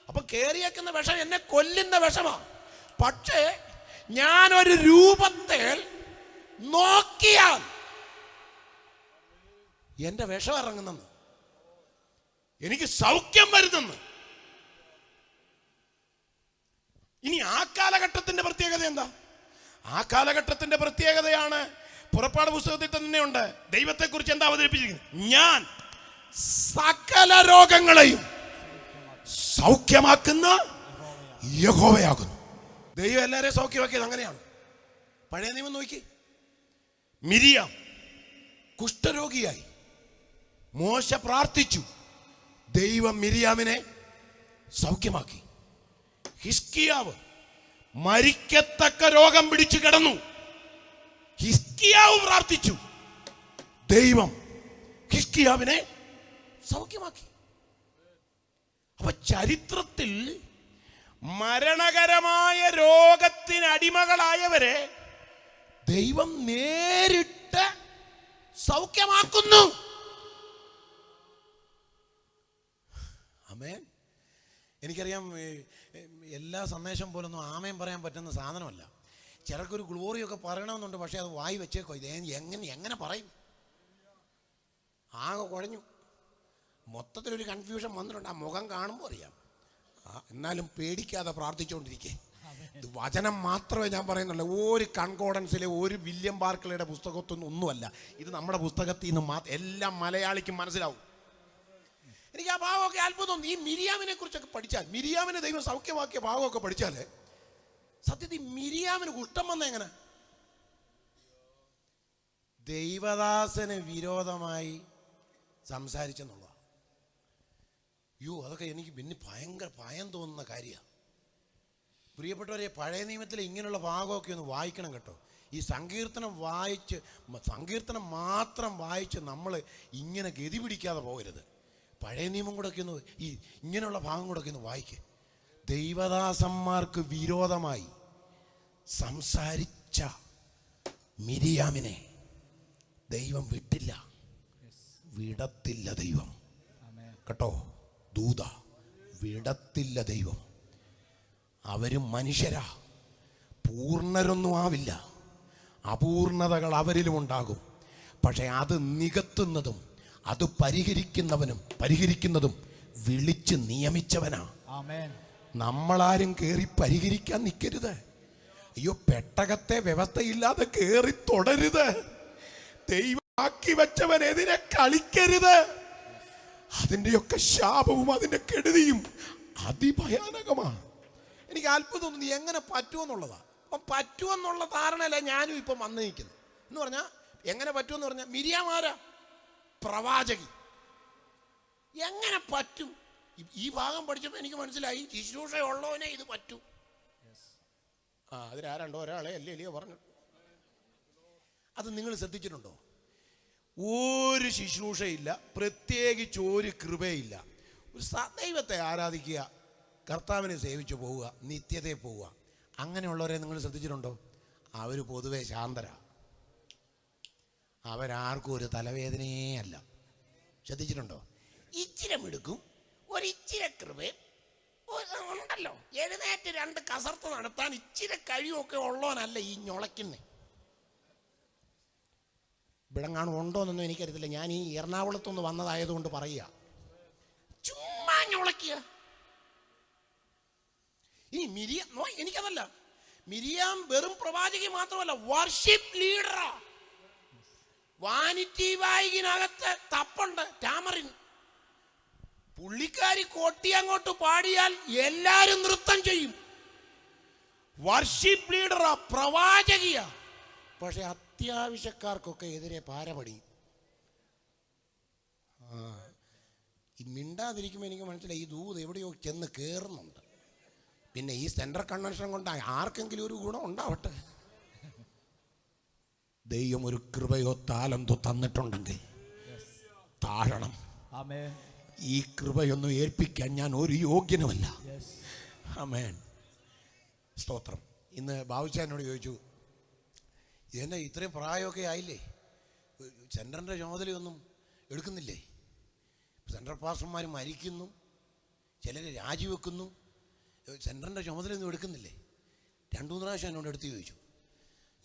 അപ്പൊ കയറിയേക്കുന്ന വിഷം എന്നെ കൊല്ലുന്ന വിഷമാ. പക്ഷേ ഞാനൊരു രൂപത്തെ നോക്കിയാൽ എന്റെ വിഷം ഇറങ്ങുന്നെന്ന്, എനിക്ക് സൗഖ്യം വരുന്നെന്ന്. ഇനി ആ കാലഘട്ടത്തിന്റെ പ്രത്യേകത എന്താ? ആ കാലഘട്ടത്തിന്റെ പ്രത്യേകതയാണ് പുറപ്പാട് പുസ്തകത്തിൽ തന്നെയുണ്ട്. ദൈവത്തെക്കുറിച്ച് എന്താ അവതരിപ്പിച്ചിരിക്കുന്നത്? ഞാൻ സകല രോഗങ്ങളെയും സൗഖ്യമാക്കുന്ന യഹോവയാകുന്നു. ദൈവം എല്ലാവരെയും സൗഖ്യമാക്കിയത് അങ്ങനെയാണ്. പഴയ നിയമം നോക്കി, മിരിയാം കുഷ്ഠരോഗിയായി, മോശ പ്രാർത്ഥിച്ചു, ദൈവം മിരിയാമിനെ സൗഖ്യമാക്കി. ഹിസ്കിയാവ് മരിക്കത്തക്ക രോഗം പിടിച്ചു കിടന്നു, ഹിസ്കിയാവ് പ്രാർത്ഥിച്ചു, ദൈവം ഹിസ്കിയാവിനെ സൗഖ്യമാക്കി. അപ്പൊ ചരിത്രത്തിൽ മരണകരമായ രോഗത്തിന് അടിമകളായവരെ ദൈവം നേരിട്ട് സൗഖ്യമാക്കുന്നു. ആമേൻ. എനിക്കറിയാം, എല്ലാ സന്ദേശം പോലൊന്നും ആമേൻ പറയാൻ പറ്റുന്ന സാധനമല്ല. ചിലർക്കൊരു ഗ്ലോറിയൊക്കെ പറയണമെന്നുണ്ട്, പക്ഷെ അത് വായി വെച്ചേക്കോ. ഇത് എങ്ങനെ പറയും? ആകെ കുഴഞ്ഞു, മൊത്തത്തിലൊരു കൺഫ്യൂഷൻ വന്നിട്ടുണ്ട്. ആ മുഖം കാണുമ്പോൾ അറിയാം. എന്നാലും പേടിക്കാതെ പ്രാർത്ഥിച്ചുകൊണ്ടിരിക്കേ. ഇത് വചനം മാത്രമേ ഞാൻ പറയുന്നുള്ളൂ. ഒരു കൺകോർഡൻസിലെ ഒരു വില്യം ബാർക്ലിയുടെ പുസ്തകത്തൊന്നും ഒന്നുമല്ല ഇത്. നമ്മുടെ പുസ്തകത്തിൽ നിന്ന് എല്ലാം മലയാളിക്കും മനസ്സിലാവും. എനിക്ക് ആ ഭാവമൊക്കെ അത്ഭുതം. ഈ മിരിയാമിനെ കുറിച്ചൊക്കെ പഠിച്ചാൽ, മിരിയാമിനെ ദൈവം സൗഖ്യമാക്കിയ ഭാവമൊക്കെ പഠിച്ചാൽ സത്യത്തിൽ മിരിയാമിന് കുഷ്ഠം വന്ന എങ്ങനെ? ദൈവദാസന് വിരോധമായി സംസാരിച്ചെന്നുള്ള. അതൊക്കെ എനിക്ക് പിന്നെ ഭയങ്കര ഭയം തോന്നുന്ന കാര്യമാണ്. പ്രിയപ്പെട്ടവരെ, പഴയ നിയമത്തിലെ ഇങ്ങനെയുള്ള ഭാഗമൊക്കെ ഒന്ന് വായിക്കണം കേട്ടോ. ഈ സങ്കീർത്തനം മാത്രം വായിച്ച് നമ്മൾ ഇങ്ങനെ ഗതി പിടിക്കാതെ പോകരുത്. പഴയ നിയമം കൂടെ ഒക്കെ ഒന്ന്, ഈ ഇങ്ങനെയുള്ള ഭാഗം കൂടെ ഒക്കെ ഒന്ന് വായിക്കുക. ദൈവദാസന്മാർക്ക് വിരോധമായി സംസാരിച്ച മിരിയാമിനെ ദൈവം വിട്ടില്ല, വിടത്തില്ല ദൈവം കേട്ടോ. ദൂത വിടത്തില്ല ദൈവം. അവരും മനുഷ്യരാ, പൂർണ്ണരൊന്നും ആവില്ല. അപൂർണതകൾ അവരിലും ഉണ്ടാകും. പക്ഷെ അത് നികത്തുന്നതും അത് പരിഹരിക്കുന്നതും വിളിച്ച് നിയമിച്ചവനാ. നമ്മളാരും കേറി പരിഹരിക്കാൻ നിൽക്കരുത്. അയ്യോ, പെട്ടകത്തെ വ്യവസ്ഥയില്ലാതെ കേറി തൊടരുത്. ദൈവമാക്കി വെച്ചവനെതിരെ കളിക്കരുത്. അതിൻ്റെയൊക്കെ ശാപവും അതിൻ്റെ കെടുതിയും അതിഭയാനകമാണ്. എനിക്ക് അത്ഭുതം നീ എങ്ങനെ പറ്റുമെന്നുള്ളതാണ്. അപ്പം പറ്റുമെന്നുള്ള ധാരണയല്ല ഞാനും ഇപ്പം വന്നു നിൽക്കുന്നത്. എന്ന് പറഞ്ഞാൽ എങ്ങനെ പറ്റുമെന്ന് പറഞ്ഞാൽ, മിരിയാമാരാ പ്രവാചകി, എങ്ങനെ പറ്റും? ഈ ഭാഗം പഠിച്ചപ്പോൾ എനിക്ക് മനസ്സിലായി, ശുശ്രൂഷയുള്ളവനെ ഇത് പറ്റും. അതിലാരണ്ടോ ഒരാളെ അല്ലയോ പറഞ്ഞു. അത് നിങ്ങൾ ശ്രദ്ധിച്ചിട്ടുണ്ടോ? ഒരു ശുശ്രൂഷയില്ല, പ്രത്യേകിച്ച് ഒരു കൃപയില്ല. ഒരു ദൈവത്തെ ആരാധിക്കുക, കർത്താവിനെ സേവിച്ചു പോവുക, നിത്യതയെ പോവുക. അങ്ങനെയുള്ളവരെ നിങ്ങൾ ശ്രദ്ധിച്ചിട്ടുണ്ടോ? അവർ പൊതുവെ ശാന്തരാ. അവരാർക്കും ഒരു തലവേദനയേ അല്ല. ശ്രദ്ധിച്ചിട്ടുണ്ടോ? ഇച്ചിരി മിടുക്കും ഒരിച്ചിരി കൃപയും ഉണ്ടല്ലോ. എഴുന്നേറ്റ് രണ്ട് കസർത്ത് നടത്താൻ ഇച്ചിരി കഴിവൊക്കെ ഉള്ളവനല്ല ഈ ഞൊളയ്ക്കുന്നേ. ഇവിടെങ്ങാനും ഉണ്ടോയെന്നൊന്നും എനിക്കറിയത്തില്ല. ഞാൻ ഈ എറണാകുളത്തുനിന്ന് വന്നതായതുകൊണ്ട് പറയുക. ചുമ്മാ ഞൊളയ്ക്കുക. ഈ എനിക്കതല്ല, മിരിയാം വെറും പ്രവാചകി മാത്രമല്ല, വർഷിപ്പ് ലീഡറാ. വാനിറ്റി ബാഗിനകത്ത് തപ്പുണ്ട്, ടാമറിൻ. പുള്ളിക്കാരി കൊട്ടി അങ്ങോട്ട് പാടിയാൽ എല്ലാരും നൃത്തം ചെയ്യും. വർഷിപ്പ് ലീഡറാ, പ്രവാചകിയാ. പക്ഷെ അത്യാവശ്യക്കാർക്കൊക്കെ എതിരെ പാരപടി. മിണ്ടാതിരിക്കുമ്പോൾ എനിക്ക് മനസ്സിലായി, ഈ ദൂത് എവിടെയോ ചെന്ന് കയറുന്നുണ്ട്. പിന്നെ ഈ സെൻട്രൽ കൺവെൻഷൻ കൊണ്ട് ആർക്കെങ്കിലും ഒരു ഗുണം ഉണ്ടാവട്ടെ. ദൈവം ഒരു കൃപയോ താലന്തോ തന്നിട്ടുണ്ടെങ്കിൽ താഴണം. ഈ കൃപയൊന്നും ഏൽപ്പിക്കാൻ ഞാൻ ഒരു യോഗ്യനുമല്ല. ആമേൻ. സ്തോത്രം. ഇന്ന് ബാബുച്ചാനോട് ചോദിച്ചു, എന്നെ ഇത്രയും പ്രായമൊക്കെ ആയില്ലേ, സെൻറ്ററിൻ്റെ ചുമതലയൊന്നും എടുക്കുന്നില്ലേ? സെൻട്രൽ പാസ്റ്റർമാർ മരിക്കുന്നു, ചിലർ രാജിവെക്കുന്നു, സെൻറ്ററിൻ്റെ ചുമതലയൊന്നും എടുക്കുന്നില്ലേ? 2-3 പ്രാവശ്യം എന്നോട് എടുത്ത് ചോദിച്ചു.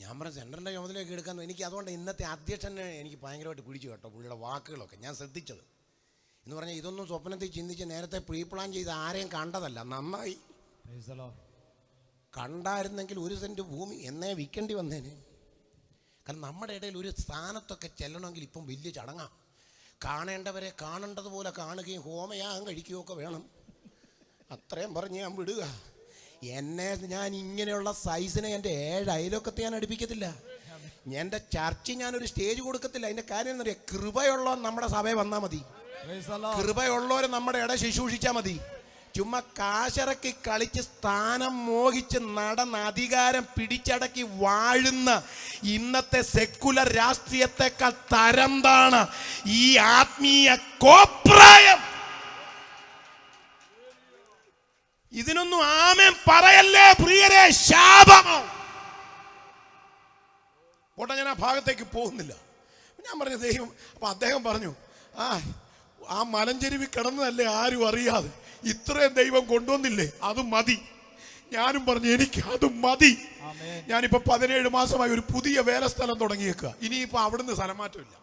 ഞാൻ പറഞ്ഞു സെൻറ്ററിൻ്റെ ചുമതലയൊക്കെ എടുക്കാൻ എനിക്ക്. അതുകൊണ്ട് ഇന്നത്തെ അധ്യക്ഷനെ എനിക്ക് ഭയങ്കരമായിട്ട് പിടിച്ചു കേട്ടോ, പുള്ളിയുടെ വാക്കുകളൊക്കെ ഞാൻ ശ്രദ്ധിച്ചത്. എന്ന് പറഞ്ഞാൽ ഇതൊന്നും സ്വപ്നത്തിൽ ചിന്തിച്ച് നേരത്തെ പ്രീ പ്ലാൻ ചെയ്ത് ആരെയും കണ്ടതല്ല. നന്നായി കണ്ടായിരുന്നെങ്കിൽ 1 സെൻറ്റ് ഭൂമി എന്നേ വിൽക്കേണ്ടി വന്നേനെ. കാരണം നമ്മുടെ ഇടയിൽ ഒരു സ്ഥാനത്തൊക്കെ ചെല്ലണമെങ്കിൽ ഇപ്പം വലിയ ചടങ്ങാണ്. കാണേണ്ടവരെ കാണേണ്ടതുപോലെ കാണുകയും ഹോമയാഗം കഴിക്കുകയൊക്കെ വേണം. അത്രയും പറഞ്ഞ് ഞാൻ വിടുക. ഞാൻ ഇങ്ങനെയുള്ള സൈസിനെ എൻ്റെ 7 അയലൊക്കത്തെ ഞാൻ അടുപ്പിക്കത്തില്ല. എൻ്റെ ചർച്ച ഞാനൊരു സ്റ്റേജ് കൊടുക്കത്തില്ല. അതിൻ്റെ കാര്യം എന്താ പറയുക, കൃപയുള്ളവർ നമ്മുടെ സഭയിൽ വന്നാൽ മതി, കൃപയുള്ളവർ നമ്മുടെ ഇട ശുശ്രൂഷിച്ചാൽ മതി. ചുമ്മാ കാശിറക്കി കളിച്ച് സ്ഥാനം മോഹിച്ച് നടന്ന് അധികാരം പിടിച്ചടക്കി വാഴുന്ന ഇന്നത്തെ സെക്കുലർ രാഷ്ട്രീയത്തെക്കാൾ തരംതാണ് ഈ ആത്മീയ കോപ്രായം. ഇതിനൊന്നും ആമേൻ പറയല്ലേ പ്രിയരെ, ശാപമോ. പോട്ടെ, ഞാൻ ആ ഭാഗത്തേക്ക് പോകുന്നില്ല. ഞാൻ പറഞ്ഞു ദൈവം. അപ്പൊ അദ്ദേഹം പറഞ്ഞു, ആ മലഞ്ചെരുവിൽ കിടന്നതല്ലേ ആരും അറിയാതെ, ഇത്രയും ദൈവം കൊണ്ടുവന്നില്ലേ, അത് മതി. ഞാനും പറഞ്ഞു എനിക്ക് അത് മതി. ഞാനിപ്പോ 17 മാസമായി ഒരു പുതിയ വേലസ്ഥലം തുടങ്ങിയേക്കുക. ഇനിയിപ്പോ അവിടുന്ന് സ്ഥലമാറ്റമില്ല.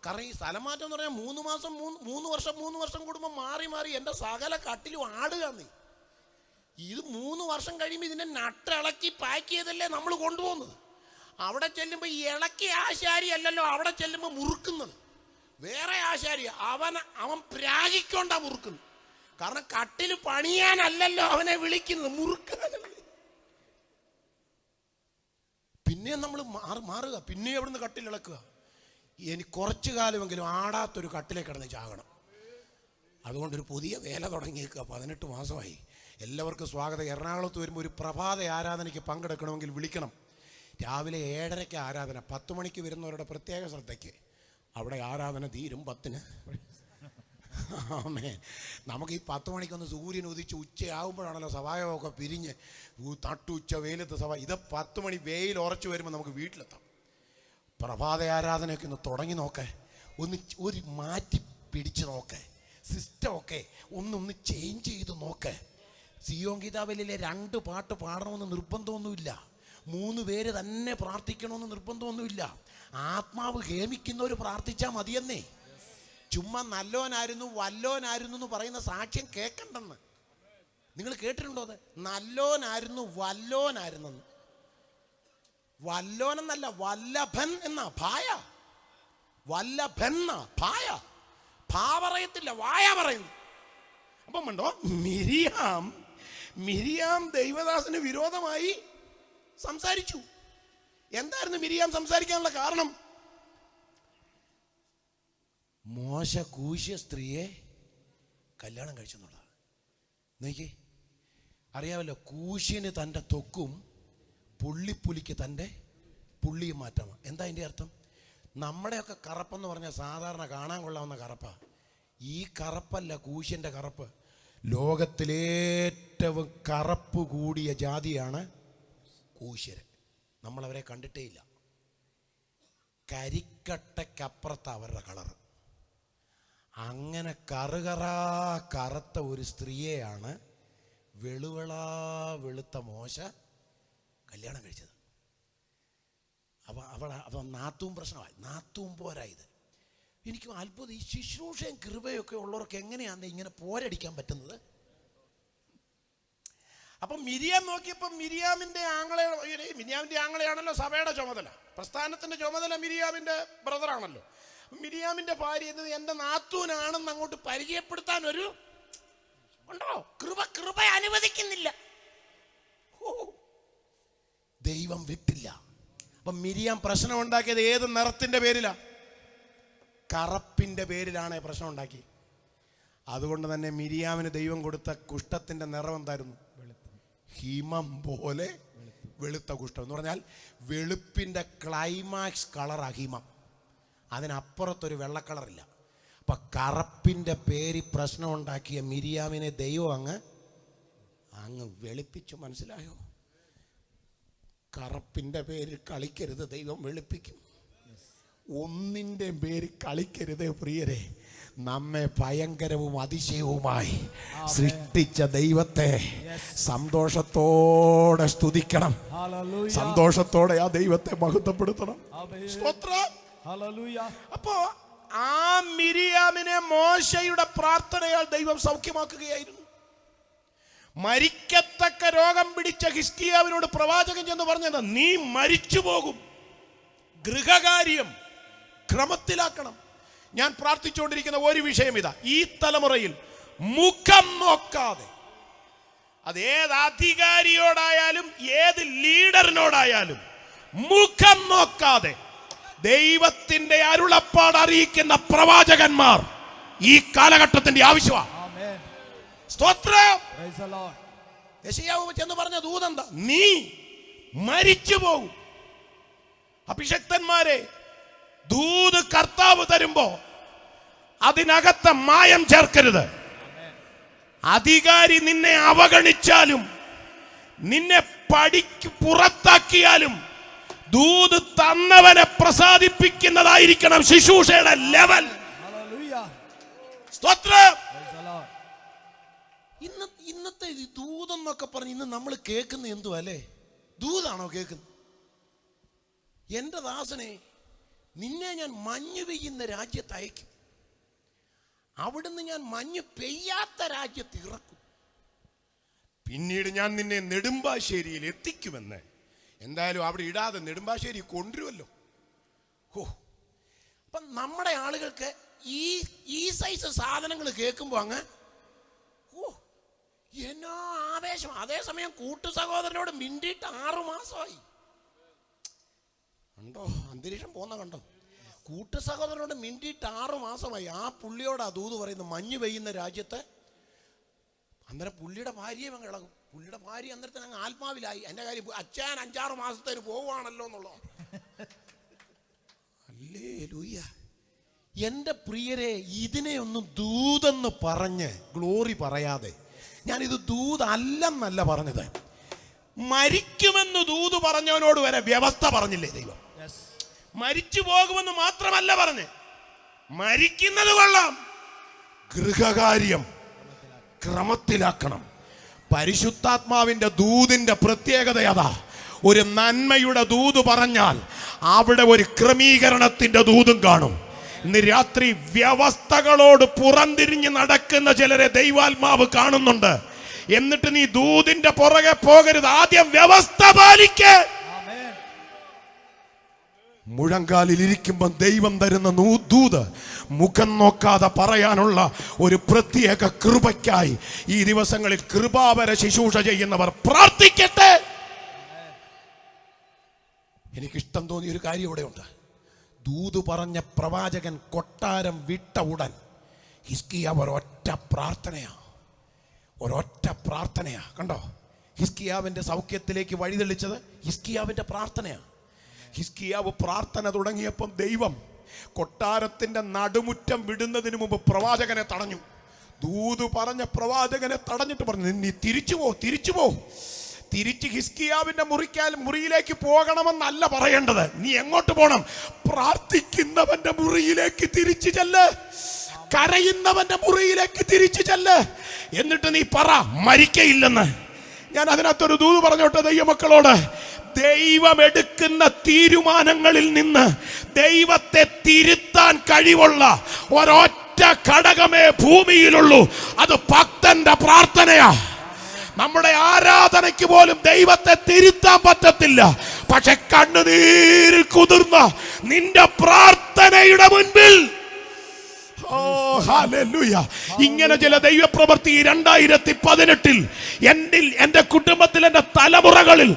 കാരണം ഈ സ്ഥലമാറ്റം എന്ന് പറഞ്ഞാൽ 3 മാസം 3 വർഷം കൂടുമ്പോൾ മാറി മാറി എൻ്റെ സകല കട്ടിലും ആടുകയാണ്. ഇത് 3 വർഷം കഴിയുമ്പോൾ ഇതിനെ നട്ടിളക്കി പാക്ക് ചെയ്തല്ലേ നമ്മൾ കൊണ്ടുപോകുന്നത്. അവിടെ ചെല്ലുമ്പോൾ ഈ ഇളക്കിയ ആശാരി അല്ലല്ലോ അവിടെ ചെല്ലുമ്പോൾ മുറുക്കുന്നത്, വേറെ ആശാരി. അവൻ പ്രാഗിക്കൊണ്ടാ മുറുക്കുന്നത്. കാരണം കട്ടിൽ പണിയാനല്ലല്ലോ അവനെ വിളിക്കുന്നത്, മുറുക്കാനല്ലേ. പിന്നെ നമ്മൾ മാറുക, പിന്നെ എവിടുന്ന് കട്ടിൽ ഇളക്കുക. ഇനി കുറച്ചു കാലമെങ്കിലും ആടാത്തൊരു കട്ടിലേക്ക് കിടന്ന് ചാകണം. അതുകൊണ്ടൊരു പുതിയ വേല തുടങ്ങിയേക്കുക. 18 മാസമായി. എല്ലാവർക്കും സ്വാഗതം. എറണാകുളത്ത് വരുമ്പോൾ ഒരു പ്രഭാത ആരാധനയ്ക്ക് പങ്കെടുക്കണമെങ്കിൽ വിളിക്കണം. രാവിലെ 7:30 ആരാധന. 10 മണിക്ക് വരുന്നവരുടെ പ്രത്യേക ശ്രദ്ധയ്ക്ക്. അവിടെ ആരാധന തീരും 10-ന്. ആമേൻ. നമുക്ക് ഈ 10 മണിക്കൊന്ന് സൂര്യൻ ഉദിച്ച് ഉച്ചയാകുമ്പോഴാണല്ലോ സഭായമൊക്കെ പിരിഞ്ഞ് തട്ടുച്ച വെയിലത്ത് സഭ. ഇത് 10 മണി വെയിൽ ഉറച്ചു വരുമ്പോൾ നമുക്ക് വീട്ടിലെത്താം. പ്രഭാത ആരാധനയൊക്കെ ഒന്ന് തുടങ്ങി നോക്കേ, ഒരു മാറ്റി പിടിച്ച് നോക്കേ, സിസ്റ്റമൊക്കെ ഒന്ന് ചേഞ്ച് ചെയ്ത് നോക്കേ. സിയോൻ ഗീതാവലിലെ 2 പാട്ട് പാടണമെന്ന് നിർബന്ധമൊന്നുമില്ല, 3 പേര് തന്നെ പ്രാർത്ഥിക്കണമെന്ന് നിർബന്ധമൊന്നുമില്ല. ആത്മാവ് ഹേമിക്കുന്നവർ പ്രാർത്ഥിച്ചാൽ മതിയെന്നേ. ചുമ്മാ നല്ലോനായിരുന്നു വല്ലോനായിരുന്നു എന്ന് പറയുന്ന സാക്ഷ്യം കേൾക്കണ്ടെന്ന്. നിങ്ങൾ കേട്ടിട്ടുണ്ടോ അത്? നല്ലോനായിരുന്നു വല്ലോനായിരുന്നെന്ന്. വല്ലോനെന്നല്ല, വല്ലഭൻ എന്നാ. ഭായ വല്ലഭൻ എന്നാ. ഭായ ഭാ പറയത്തില്ല, വായ പറയുന്നു. അപ്പം ഉണ്ടോ, മിരിയാം ദൈവദാസന് വിരോധമായി സംസാരിച്ചു. എന്തായിരുന്നു മിരിയാം സംസാരിക്കാനുള്ള കാരണം? മോശ കൂശ്യ സ്ത്രീയെ കല്യാണം കഴിച്ചെന്നുള്ളതാണ്. നോക്കി, അറിയാമല്ലോ, കൂശ്യന് തൻ്റെ ത്വക്കും പുള്ളിപ്പുലിക്ക് തൻ്റെ പുള്ളിയും മാറ്റമാണ്. എന്താ അതിൻ്റെ അർത്ഥം? നമ്മുടെയൊക്കെ കറുപ്പെന്ന് പറഞ്ഞാൽ സാധാരണ കാണാൻ കൊള്ളാവുന്ന കറുപ്പാണ്. ഈ കറുപ്പല്ല കൂശ്യൻ്റെ കറുപ്പ്. ലോകത്തിലേറ്റവും കറുപ്പ് കൂടിയ ജാതിയാണ് കൂശ്യര്. നമ്മളവരെ കണ്ടിട്ടേ ഇല്ല. കരിക്കട്ടയ്ക്കപ്പുറത്ത് അവരുടെ കളറ്. അങ്ങനെ കറുത്ത ഒരു സ്ത്രീയെയാണ് വെളുത്ത മോശ കല്യാണം കഴിച്ചത്. അവ നാത്തൂൻ പ്രശ്നമായി, നാത്തൂൻ പോരായത്. എനിക്ക് അത്ഭുതം, ഈ ശുശ്രൂഷയും കൃപയൊക്കെ ഉള്ളവർക്ക് എങ്ങനെയാണ് ഇങ്ങനെ പോരടിക്കാൻ പറ്റുന്നത്? അപ്പം മിരിയാം നോക്കിയപ്പോൾ മിരിയാമിൻ്റെ ആങ്ങളെയാണല്ലോ സഭയുടെ ചുമതല, പ്രസ്ഥാനത്തിൻ്റെ ചുമതല മിരിയാമിൻ്റെ ബ്രദറാണല്ലോ. മിരിയാമിൻ്റെ ഭാര്യ എന്നത് എൻ്റെ നാത്തൂനാണെന്ന് അങ്ങോട്ട് പരിചയപ്പെടുത്താൻ ഒരു ഉണ്ടോ? കൃപ അനുവദിക്കുന്നില്ല. ദൈവം വിട്ടില്ല. അപ്പം മിരിയാം പ്രശ്നം ഉണ്ടാക്കിയത് ഏത് നിറത്തിൻ്റെ പേരിലാ? കറുപ്പിൻ്റെ പേരിലാണ് പ്രശ്നം ഉണ്ടാക്കി. അതുകൊണ്ട് തന്നെ മിരിയാമിന് ദൈവം കൊടുത്ത കുഷ്ഠത്തിൻ്റെ നിറം എന്തായിരുന്നു? ഹിമം പോലെ വെളുത്ത കുഷ്ഠം. എന്ന് പറഞ്ഞാൽ വെളുപ്പിൻ്റെ ക്ലൈമാക്സ് കളറാ ഹിമം. അതിനപ്പുറത്തൊരു വെള്ളക്കളറില്ല. അപ്പം കറുപ്പിൻ്റെ പേര് പ്രശ്നം ഉണ്ടാക്കിയ മിരിയാമിനെ ദൈവം അങ്ങ് അങ്ങ് വെളുപ്പിച്ചു. മനസ്സിലായോ? കറുപ്പിൻ്റെ പേരിൽ കളിക്കരുത്, ദൈവം വെളുപ്പിക്കും. ഒന്നിൻ്റെ പേരിൽ കളിക്കരുത് പ്രിയരെ. നമ്മെ ഭയങ്കരവും അതിശയവുമായി സൃഷ്ടിച്ച ദൈവത്തെ സന്തോഷത്തോടെ സ്തുതിക്കണം. സന്തോഷത്തോടെ ആ ദൈവത്തെ മഹത്വപ്പെടുത്തണം. അപ്പോ ആ മിരിയാമിനെ മോശയുടെ പ്രാർത്ഥനയാൽ ദൈവം സൗഖ്യമാക്കുകയായിരുന്നു. മരിക്കത്തക്ക രോഗം പിടിച്ച ഹിസ്കിയാവിനോട് പ്രവാചകൻ ചെന്ന് പറഞ്ഞത്, നീ മരിച്ചു പോകും, ഗൃഹകാര്യം ക്രമത്തിലാക്കണം. ഞാൻ പ്രാർത്ഥിച്ചുകൊണ്ടിരിക്കുന്ന ഒരു വിഷയം ഇതാ: ഈ തലമുറയിൽ മുഖം നോക്കാതെ, അത് ഏത് അധികാരിയോടായാലും ഏത് ലീഡറിനോടായാലും മുഖം നോക്കാതെ ദൈവത്തിന്റെ അരുളപ്പാട് അറിയിക്കുന്ന പ്രവാചകന്മാർ ഈ കാലഘട്ടത്തിന്റെ ആവശ്യമാണ്. സ്തോത്രം. യെശയ്യാവ് ചെന്ന് പറഞ്ഞ ദൂതെന്താ? നീ മരിച്ചു പോകും. അഭിഷക്തന്മാരെ, ദൂത് കർത്താവ് തരുമ്പോ അതിനകത്ത് മായം ചേർക്കരുത്. അധികാരി നിന്നെ അവഗണിച്ചാലും നിന്നെ പുറത്താക്കിയാലും ദൂത് തന്നവനെ പ്രസാദിപ്പിക്കുന്നതായിരിക്കണം ശുശ്രൂഷയുടെ ലെവൽ. സ്തോത്രം. ഇന്നത്തെ ദൂതെന്നൊക്കെ പറഞ്ഞ് ഇന്ന് നമ്മൾ കേൾക്കുന്ന എന്തുവാ അല്ലേ? ദൂതാണോ കേൾക്കുന്നത്? എന്റെ ദാസനെ, നിന്നെ ഞാൻ മഞ്ഞ് പെയ്യുന്ന രാജ്യത്ത് അയക്കും, അവിടുന്ന് ഞാൻ മഞ്ഞ് പെയ്യാത്ത രാജ്യത്ത് ഇറക്കും, പിന്നീട് ഞാൻ നിന്നെ നെടുമ്പാശ്ശേരിയിൽ എത്തിക്കുമെന്ന്. എന്തായാലും അവിടെ ഇടാതെ നെടുമ്പാശ്ശേരി കൊണ്ടുവരുമല്ലോ. അപ്പൊ നമ്മുടെ ആളുകൾക്ക് ഈ സൈസ് സാധനങ്ങൾ കേൾക്കുമ്പോ അങ്ങ് എന്നാ ആവേശം. അതേസമയം കൂട്ടു സഹോദരനോട് മിണ്ടിയിട്ട് 6 മാസമായി. കണ്ടോ അന്തരീക്ഷം പോന്ന? കണ്ടോ? കൂട്ടു സഹോദരനോട് മിണ്ടിയിട്ട് 6 മാസമായി. ആ പുള്ളിയോട് ആ ദൂത് പറയുന്നത് മഞ്ഞ് പെയ്യുന്ന രാജ്യത്ത്. അന്നേരം പുള്ളിയുടെ ഭാര്യയെ അങ്ങ് ഇളകും. പുള്ളിയുടെ ഭാര്യ അന്നേരത്തിന് അങ്ങ് ആത്മാവിലായി. എൻ്റെ കാര്യം അച്ഛൻ 5-6 മാസത്തേന് പോവുകയാണല്ലോ എന്നുള്ളോ. ഹല്ലേലൂയ. എൻ്റെ പ്രിയരെ, ഇതിനെ ഒന്നും ദൂതെന്ന് പറഞ്ഞ് ഗ്ലോറി പറയാതെ, ഞാനിത് ദൂതല്ലെന്നല്ല പറഞ്ഞത്. മരിക്കുമെന്ന് ദൂത് പറഞ്ഞവനോട് വരെ വ്യവസ്ഥ പറഞ്ഞില്ലേ ദൈവം? മരിച്ചു പോകുമെന്ന് മാത്രമല്ല പറഞ്ഞ്, മരിക്കുന്നത് കൊള്ളാം, ഗൃഹകാര്യം ക്രമത്തിലാക്കണം. പരിശുദ്ധാത്മാവിന്റെ ദൂതിന്റെ പ്രത്യേകത അതാ. ഒരു നന്മയുടെ ദൂത് പറഞ്ഞാൽ അവിടെ ഒരു ക്രമീകരണത്തിന്റെ ദൂതും കാണും. ഇന്ന് രാത്രി വ്യവസ്ഥകളോട് പുറംതിരിഞ്ഞ് നടക്കുന്ന ചിലരെ ദൈവാത്മാവ് കാണുന്നുണ്ട്. എന്നിട്ട് നീ ദൂതിന്റെ പുറകെ പോകരുത്, ആദ്യം വ്യവസ്ഥ പാലിക്ക്. മുഴങ്കാലിൽ ഇരിക്കുമ്പോൾ ദൈവം തരുന്ന ദൂത് മുഖം നോക്കാതെ പറയാനുള്ള ഒരു പ്രത്യേക കൃപയ്ക്കായി ഈ ദിവസങ്ങളിൽ കൃപാവര ശുശ്രൂഷ ചെയ്യുന്നവർ പ്രാർത്ഥിക്കട്ടെ. എനിക്കിഷ്ടം തോന്നിയ ഒരു കാര്യം ഇവിടെ ഉണ്ട്. ദൂത് പറഞ്ഞ പ്രവാചകൻ കൊട്ടാരം വിട്ട ഉടൻ ഹിസ്കിയാവ് ഒരൊറ്റ പ്രാർത്ഥനയാ. കണ്ടോ? ഹിസ്കിയാവിന്റെ സൗഖ്യത്തിലേക്ക് വഴിതെളിച്ചത് ഹിസ്കിയാവിന്റെ പ്രാർത്ഥനയാണ്. ഹിസ്കിയാവ് പ്രാർത്ഥന തുടങ്ങിയപ്പം ദൈവം കൊട്ടാരത്തിന്റെ നടുമുറ്റം വിടുന്നതിന് മുമ്പ് പ്രവാചകനെ തടഞ്ഞു. ദൂത് പറഞ്ഞ പ്രവാചകനെ തടഞ്ഞിട്ട് പറഞ്ഞു, നീ തിരിച്ചു പോ. തിരിച്ച് ഹിസ്കിയാവിന്റെ മുറിയിലേക്ക് പോകണമെന്നല്ല പറയേണ്ടത്. നീ എങ്ങോട്ട് പോകണം? പ്രാർത്ഥിക്കുന്നവന്റെ മുറിയിലേക്ക് തിരിച്ചു ചെല്ല്, കരയുന്നവന്റെ മുറിയിലേക്ക് തിരിച്ചു ചെല്ല്. എന്നിട്ട് നീ പറ, മരിക്കയില്ലെന്ന്. ഞാൻ അതിനകത്തൊരു ദൂത് പറഞ്ഞോട്ടെ ദൈവമക്കളോട്. ദൈവം എടുക്കുന്ന തീരുമാനങ്ങളിൽ നിന്ന് ദൈവത്തെ തിരുത്താൻ കഴിവുള്ള ഒരൊറ്റ ഘടകമേ ഭൂമിയിലുള്ളൂ. അത് ഭക്തന്റെ പ്രാർത്ഥനയാ. നമ്മുടെ ആരാധനയ്ക്ക് പോലും ദൈവത്തെ തിരുത്താൻ പറ്റത്തില്ല. പക്ഷെ കണ്ണുനീരിൽ കുതിർന്ന നിന്റെ പ്രാർത്ഥനയുടെ മുൻപിൽ ഇങ്ങനെ ചില ദൈവപ്രവൃത്തി 2018 എന്റെ കുടുംബത്തിൽ, എന്റെ തലമുറകളിൽ,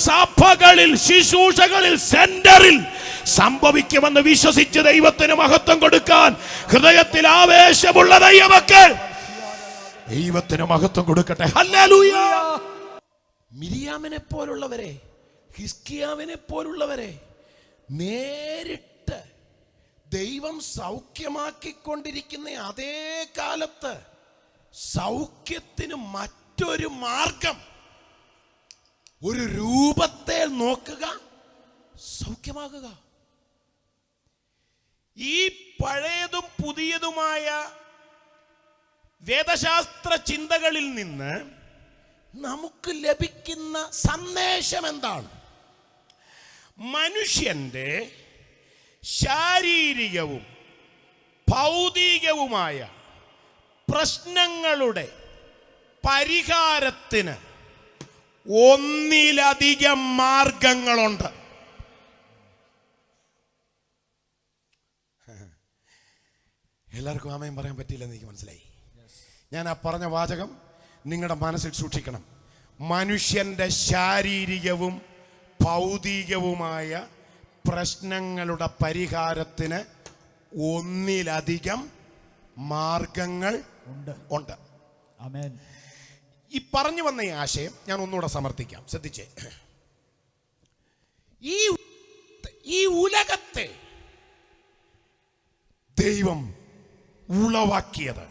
സഭകളിൽ, ശുശ്രൂഷകളിൽ, സെന്ററിൽ സംഭവിക്കുമെന്ന് വിശ്വസിച്ച് ദൈവത്തിന് മഹത്വം കൊടുക്കാൻ ഹൃദയത്തിൽ ആവേശമുള്ള ദൈവമക്കൾ ദൈവത്തിന് മഹത്വം കൊടുക്കട്ടെ. ഹല്ലേലൂയ. മിരിയാമിനെ പോലുള്ളവരെ, ഹിസ്കിയാവിനെ പോലുള്ളവരെ നേരിട്ട് ദൈവം സൗഖ്യമാക്കിക്കൊണ്ടിരിക്കുന്ന അതേ കാലത്ത് സൗഖ്യത്തിന് മറ്റൊരു മാർഗം, ഒരു രൂപത്തെ നോക്കുക, സൗഖ്യമാകുക. ഈ പഴയതും പുതിയതുമായ വേദശാസ്ത്ര ചിന്തകളിൽ നിന്ന് നമുക്ക് ലഭിക്കുന്ന സന്ദേശം എന്താണ്? മനുഷ്യന്റെ ശാരീരികവും ഭൗതികവുമായ പ്രശ്നങ്ങളുടെ പരിഹാരത്തിന് ഒന്നിലധികം മാർഗങ്ങളുണ്ട്. എല്ലാവർക്കും ആമേൻ പറയാൻ പറ്റില്ലെന്ന് എനിക്ക് മനസ്സിലായി. ഞാൻ ആ പറഞ്ഞ വാചകം നിങ്ങളുടെ മനസ്സിൽ സൂക്ഷിക്കണം. മനുഷ്യന്റെ ശാരീരികവും ഭൗതികവുമായ പ്രശ്നങ്ങളുടെ പരിഹാരത്തിന് ഒന്നിലധികം മാർഗങ്ങൾ ഉണ്ട്. ആമേൻ. ഈ പറഞ്ഞു വന്ന ഈ ആശയം ഞാൻ ഒന്നുകൂടെ സമർത്ഥിക്കാം, ശ്രദ്ധിച്ചേ. ഈ ഉലകത്തെ ദൈവം ഉളവാക്കിയത്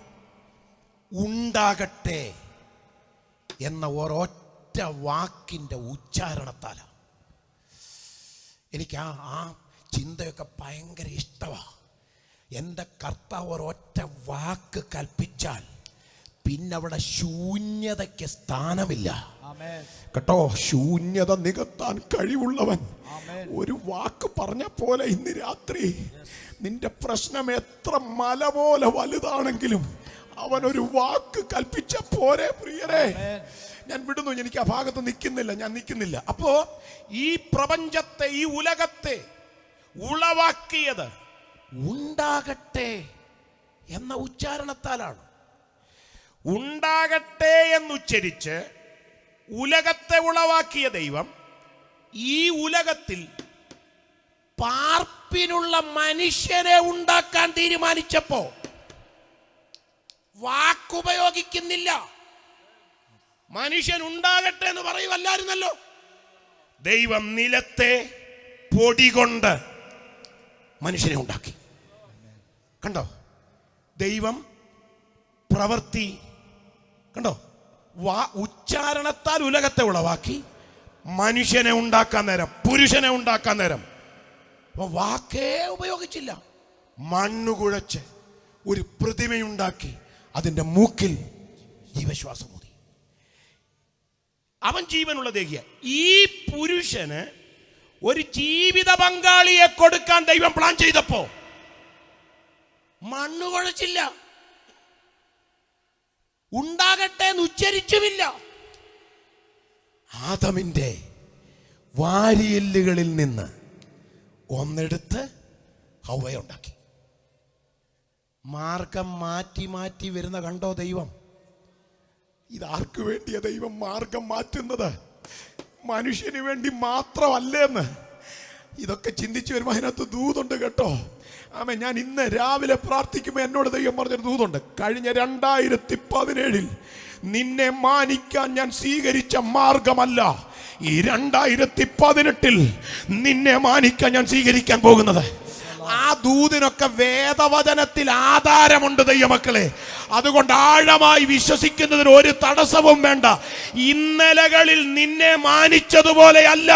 ഉണ്ടാകട്ടെ എന്ന ഒരൊറ്റ വാക്കിന്റെ ഉച്ചാരണത്താലാണ്. എനിക്ക് ആ ചിന്തയൊക്കെ ഭയങ്കര ഇഷ്ടമാണ്. എൻ്റെ കർത്താവ് ഒരൊറ്റ വാക്ക് കൽപ്പിച്ചാൽ പിന്നെ അവിടെ ശൂന്യതയ്ക്ക് സ്ഥാനമില്ല. കേട്ടോ, ശൂന്യത നികത്താൻ കഴിവുള്ളവൻ ഒരു വാക്ക് പറഞ്ഞ പോലെ ഇന്ന് രാത്രി നിന്റെ പ്രശ്നം എത്ര മല പോലെ വലുതാണെങ്കിലും അവൻ ഒരു വാക്ക് കൽപ്പിച്ച പോരെ പ്രിയരെ. ഞാൻ വിടുന്നു, എനിക്ക് ആ ഭാഗത്ത് ഞാൻ നിൽക്കുന്നില്ല. അപ്പോ ഈ പ്രപഞ്ചത്തെ, ഈ ഉലകത്തെ ഉളവാക്കിയത് ഉണ്ടാകട്ടെ എന്ന ഉച്ചാരണത്താലാണ്. ഉണ്ടാകട്ടെ എന്നുച്ചരിച്ച് ഉലകത്തെ ഉളവാക്കിയ ദൈവം ഈ ഉലകത്തിൽ പാർപ്പിനുള്ള മനുഷ്യനെ ഉണ്ടാക്കാൻ തീരുമാനിച്ചപ്പോ വാക്കുപയോഗിക്കുന്നില്ല. മനുഷ്യൻ ഉണ്ടാകട്ടെ എന്ന് പറയുമല്ലായിരുന്നല്ലോ. ദൈവം നിലത്തെ പൊടി കൊണ്ട് മനുഷ്യനെ ഉണ്ടാക്കി. കണ്ടോ, ദൈവം പ്രവൃത്തി കണ്ടോ, ഉച്ചാരണത്താൽ ഉലകത്തെ ഉളവാക്കി മനുഷ്യനെ ഉണ്ടാക്കാൻ നേരം, പുരുഷനെ ഉണ്ടാക്കാൻ നേരം വാക്കേ ഉപയോഗിച്ചില്ല. മണ്ണ് കുഴച്ച് ഒരു പ്രതിമയുണ്ടാക്കി അതിന്റെ മൂക്കിൽ ജീവശ്വാസം ഊതി. അവൻ ജീവനുള്ള ദേഹിയ. ഈ പുരുഷന് ഒരു ജീവിത പങ്കാളിയെ കൊടുക്കാൻ ദൈവം പ്ലാൻ ചെയ്തപ്പോ മണ്ണ് കുഴച്ചില്ല, ഉണ്ടാകട്ടെ എന്ന് ഉച്ചരിച്ചുമില്ല. ആദമിന്റെ വാരിയെല്ലുകളിൽ നിന്ന് ഒന്നെടുത്ത് ഹവ്വയെ ഉണ്ടാക്കി. മാർഗം മാറ്റി മാറ്റി വരുന്ന കണ്ടോ ദൈവം? ഇതാർക്ക് വേണ്ടിയാ ദൈവം മാർഗം മാറ്റുന്നത്? മനുഷ്യന് വേണ്ടി മാത്രമല്ലേന്ന് ഇതൊക്കെ ചിന്തിച്ചു വരുമ്പോൾ അതിനകത്ത് ദൂതുണ്ട് കേട്ടോ. ആമേ, ഞാൻ ഇന്ന് രാവിലെ പ്രാർത്ഥിക്കുമ്പോൾ എന്നോട് ദൈവം പറഞ്ഞൊരു ദൂതുണ്ട്. കഴിഞ്ഞ 2017 നിന്നെ മാനിക്കാൻ ഞാൻ സ്വീകരിച്ച മാർഗമല്ല ഈ 2018 നിന്നെ മാനിക്കാൻ ഞാൻ സ്വീകരിക്കാൻ പോകുന്നത്. ആ ദൂതിനൊക്കെ വേദവചനത്തിൽ ആധാരമുണ്ട് ദൈവമക്കളെ. അതുകൊണ്ട് ആഴമായി വിശ്വസിക്കുന്നതിന് ഒരു തടസ്സവും വേണ്ട. ഇന്നലകളിൽ നിന്നെ മാനിച്ചതുപോലെയല്ല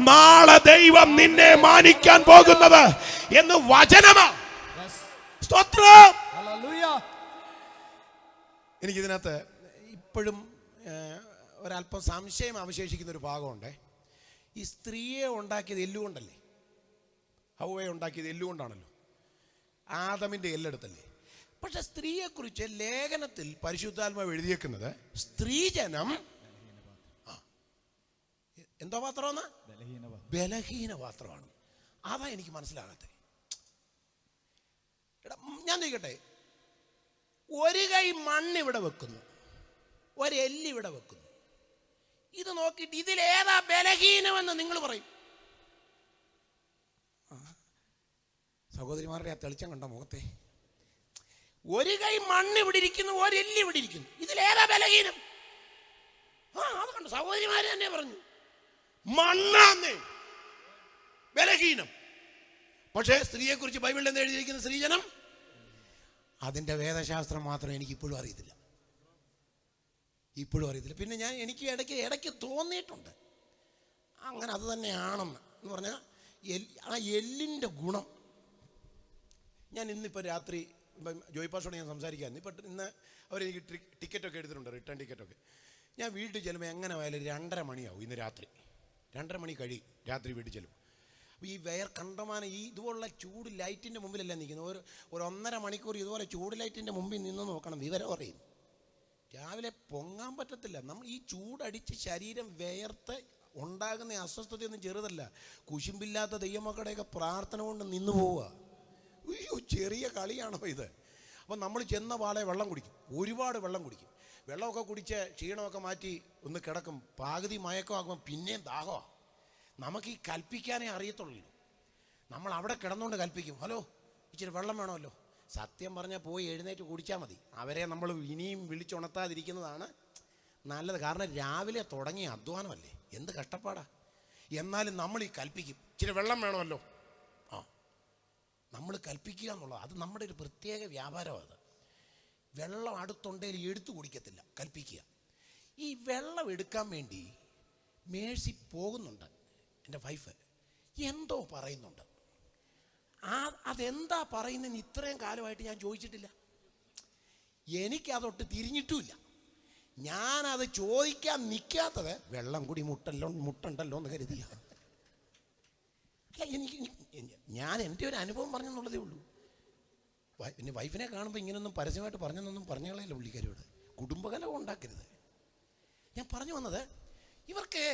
നാളെ ദൈവം നിന്നെ മാനിക്കാൻ പോകുന്നത് എന്ന് വചനമാ. സ്തോത്രം. എനിക്കിതിനകത്ത് ഇപ്പോഴും ഒരല്പം സംശയം അവശേഷിക്കുന്ന ഒരു ഭാഗമുണ്ട്. ഈ സ്ത്രീയെ ഉണ്ടാക്കിയത് എല്ലുകൊണ്ടല്ലേ? ഹവ്വയെ ഉണ്ടാക്കിയത് എല്ലുകൊണ്ടാണല്ലോ, ആദമിന്റെ എല്ലെടുത്തല്ലേ. പക്ഷെ സ്ത്രീയെക്കുറിച്ച് ലേഖനത്തിൽ പരിശുദ്ധാത്മാവ് എഴുതിയേക്കുന്നത് സ്ത്രീജനം എന്തോ പാത്രമെന്ന്? ബലഹീന പാത്രമാണ്. അതാ എനിക്ക് മനസ്സിലാകാത്തത്. ഞാൻ ചോദിക്കട്ടെ, ഒരു കൈ മണ്ണ് ഇവിടെ വെക്കുന്നു, ഒരു എല്ല് ഇവിടെ വെക്കുന്നു. ഇത് നോക്കിയിട്ട് ഇതിലേതാ ബലഹീനമെന്ന് നിങ്ങൾ പറയും. സഹോദരിമാരുടെ ആ തെളിച്ചം കണ്ട മുഖത്തെ. ഒരു കൈ മണ്ണ് ഇവിടെ ഇരിക്കുന്നു, ഒരു എല്ല് ഇവിടെ ഇരിക്കുന്നു, ഇതിലേതാ ബലഹീനം? അത് കണ്ടു, സഹോദരിമാര് തന്നെ പറഞ്ഞു മണ്ണാന്ന് ബലഹീനം. പക്ഷേ സ്ത്രീയെ കുറിച്ച് ബൈബിളിൽ എന്ന് എഴുതിയിരിക്കുന്ന സ്ത്രീജനം, അതിന്റെ വേദശാസ്ത്രം മാത്രം എനിക്ക് ഇപ്പോഴും അറിയത്തില്ല. ഇപ്പോഴും അറിയത്തില്ല. പിന്നെ എനിക്ക് ഇടയ്ക്ക് തോന്നിയിട്ടുണ്ട് അങ്ങനെ അത് തന്നെയാണെന്ന്. എന്ന് പറഞ്ഞാൽ ആ എല്ലിൻ്റെ ഗുണം. ഞാൻ ഇന്നിപ്പോൾ രാത്രി ജോയിപ്പാഷോട് ഞാൻ സംസാരിക്കാമായിരുന്നു. ഇന്ന് അവരെനിക്ക് ടിക്കറ്റൊക്കെ എടുത്തിട്ടുണ്ട്, റിട്ടേൺ ടിക്കറ്റൊക്കെ. ഞാൻ വീട്ടിൽ ചെല്ലുമ്പോൾ എങ്ങനെ പോയാലും 2:30 മണിയാവും. ഇന്ന് രാത്രി 2:30 മണി കഴിയും രാത്രി വീട്ടിൽ ചെല്ലും. അപ്പോൾ ഈ കണ്ടമാനം ഇതുപോലുള്ള ചൂട് ലൈറ്റിൻ്റെ മുമ്പിലല്ല നിൽക്കുന്നത്. ഒരു 1.5 മണിക്കൂർ ഇതുപോലെ ചൂട് ലൈറ്റിൻ്റെ മുമ്പിൽ നിന്ന് നോക്കണം. വിവരം അറിയും. രാവിലെ പൊങ്ങാൻ പറ്റത്തില്ല. നമ്മൾ ഈ ചൂടടിച്ച് ശരീരം വേർത്ത് ഉണ്ടാകുന്ന അസ്വസ്ഥതയൊന്നും ചെറുതല്ല. കുശുമ്പില്ലാത്ത ദൈവമക്കളുടെയൊക്കെ പ്രാർത്ഥന കൊണ്ട് നിന്നു പോവുക. അയ്യോ, ചെറിയ കളിയാണോ ഇത്? അപ്പം നമ്മൾ ചെന്ന പാടെ വെള്ളം കുടിക്കും, ഒരുപാട് വെള്ളം കുടിക്കും. വെള്ളമൊക്കെ കുടിച്ച് ക്ഷീണമൊക്കെ മാറ്റി ഒന്ന് കിടക്കും. പകുതി മയക്കമാകുമ്പോൾ പിന്നെയും ദാഹമാണ്. നമുക്ക് ഈ കൽപ്പിക്കാനേ അറിയത്തുള്ളൂ. നമ്മൾ അവിടെ കിടന്നുകൊണ്ട് കൽപ്പിക്കും, ഹലോ ഇച്ചിരി വെള്ളം വേണമല്ലോ. സത്യം പറഞ്ഞാൽ പോയി എഴുന്നേറ്റ് കുടിച്ചാൽ മതി. അവരെ നമ്മൾ ഇനിയും വിളിച്ചുണർത്താതിരിക്കുന്നതാണ് നല്ലത്. കാരണം രാവിലെ തുടങ്ങിയ അധ്വാനമല്ലേ, എന്ത് കഷ്ടപ്പാടാ. എന്നാലും നമ്മൾ ഈ കൽപ്പിക്കും, ഇച്ചിരി വെള്ളം വേണമല്ലോ. നമ്മൾ കൽപ്പിക്കുക എന്നുള്ളത് അത് നമ്മുടെ ഒരു പ്രത്യേക വ്യാപാരമാണ്. വെള്ളം അടുത്തുണ്ടെങ്കിൽ എടുത്തു കുടിക്കത്തില്ല, കൽപ്പിക്കുക. ഈ വെള്ളം എടുക്കാൻ വേണ്ടി മേഴ്സി പോകുന്നുണ്ട്. എൻ്റെ വൈഫ് എന്തോ പറയുന്നുണ്ട്. അതെന്താ പറയുന്നതെന്ന് ഇത്രയും കാലമായിട്ട് ഞാൻ ചോദിച്ചിട്ടില്ല. എനിക്കതൊട്ട് തിരിഞ്ഞിട്ടുമില്ല. ഞാനത് ചോദിക്കാൻ നിൽക്കാത്തത് വെള്ളം കൂടി മുട്ടുണ്ടല്ലോ എന്ന് കരുതിയ. ഞാൻ എൻ്റെ ഒരു അനുഭവം പറഞ്ഞെന്നുള്ളതേ ഉള്ളൂ. പിന്നെ വൈഫിനെ കാണുമ്പോൾ ഇങ്ങനെയൊന്നും പരസ്യമായിട്ട് പറഞ്ഞെന്നൊന്നും പറഞ്ഞുകളയല്ല പുള്ളിക്കാരിയോട്. കുടുംബകലം ഉണ്ടാക്കരുത്. ഞാൻ പറഞ്ഞു വന്നത്, ഇവർക്ക്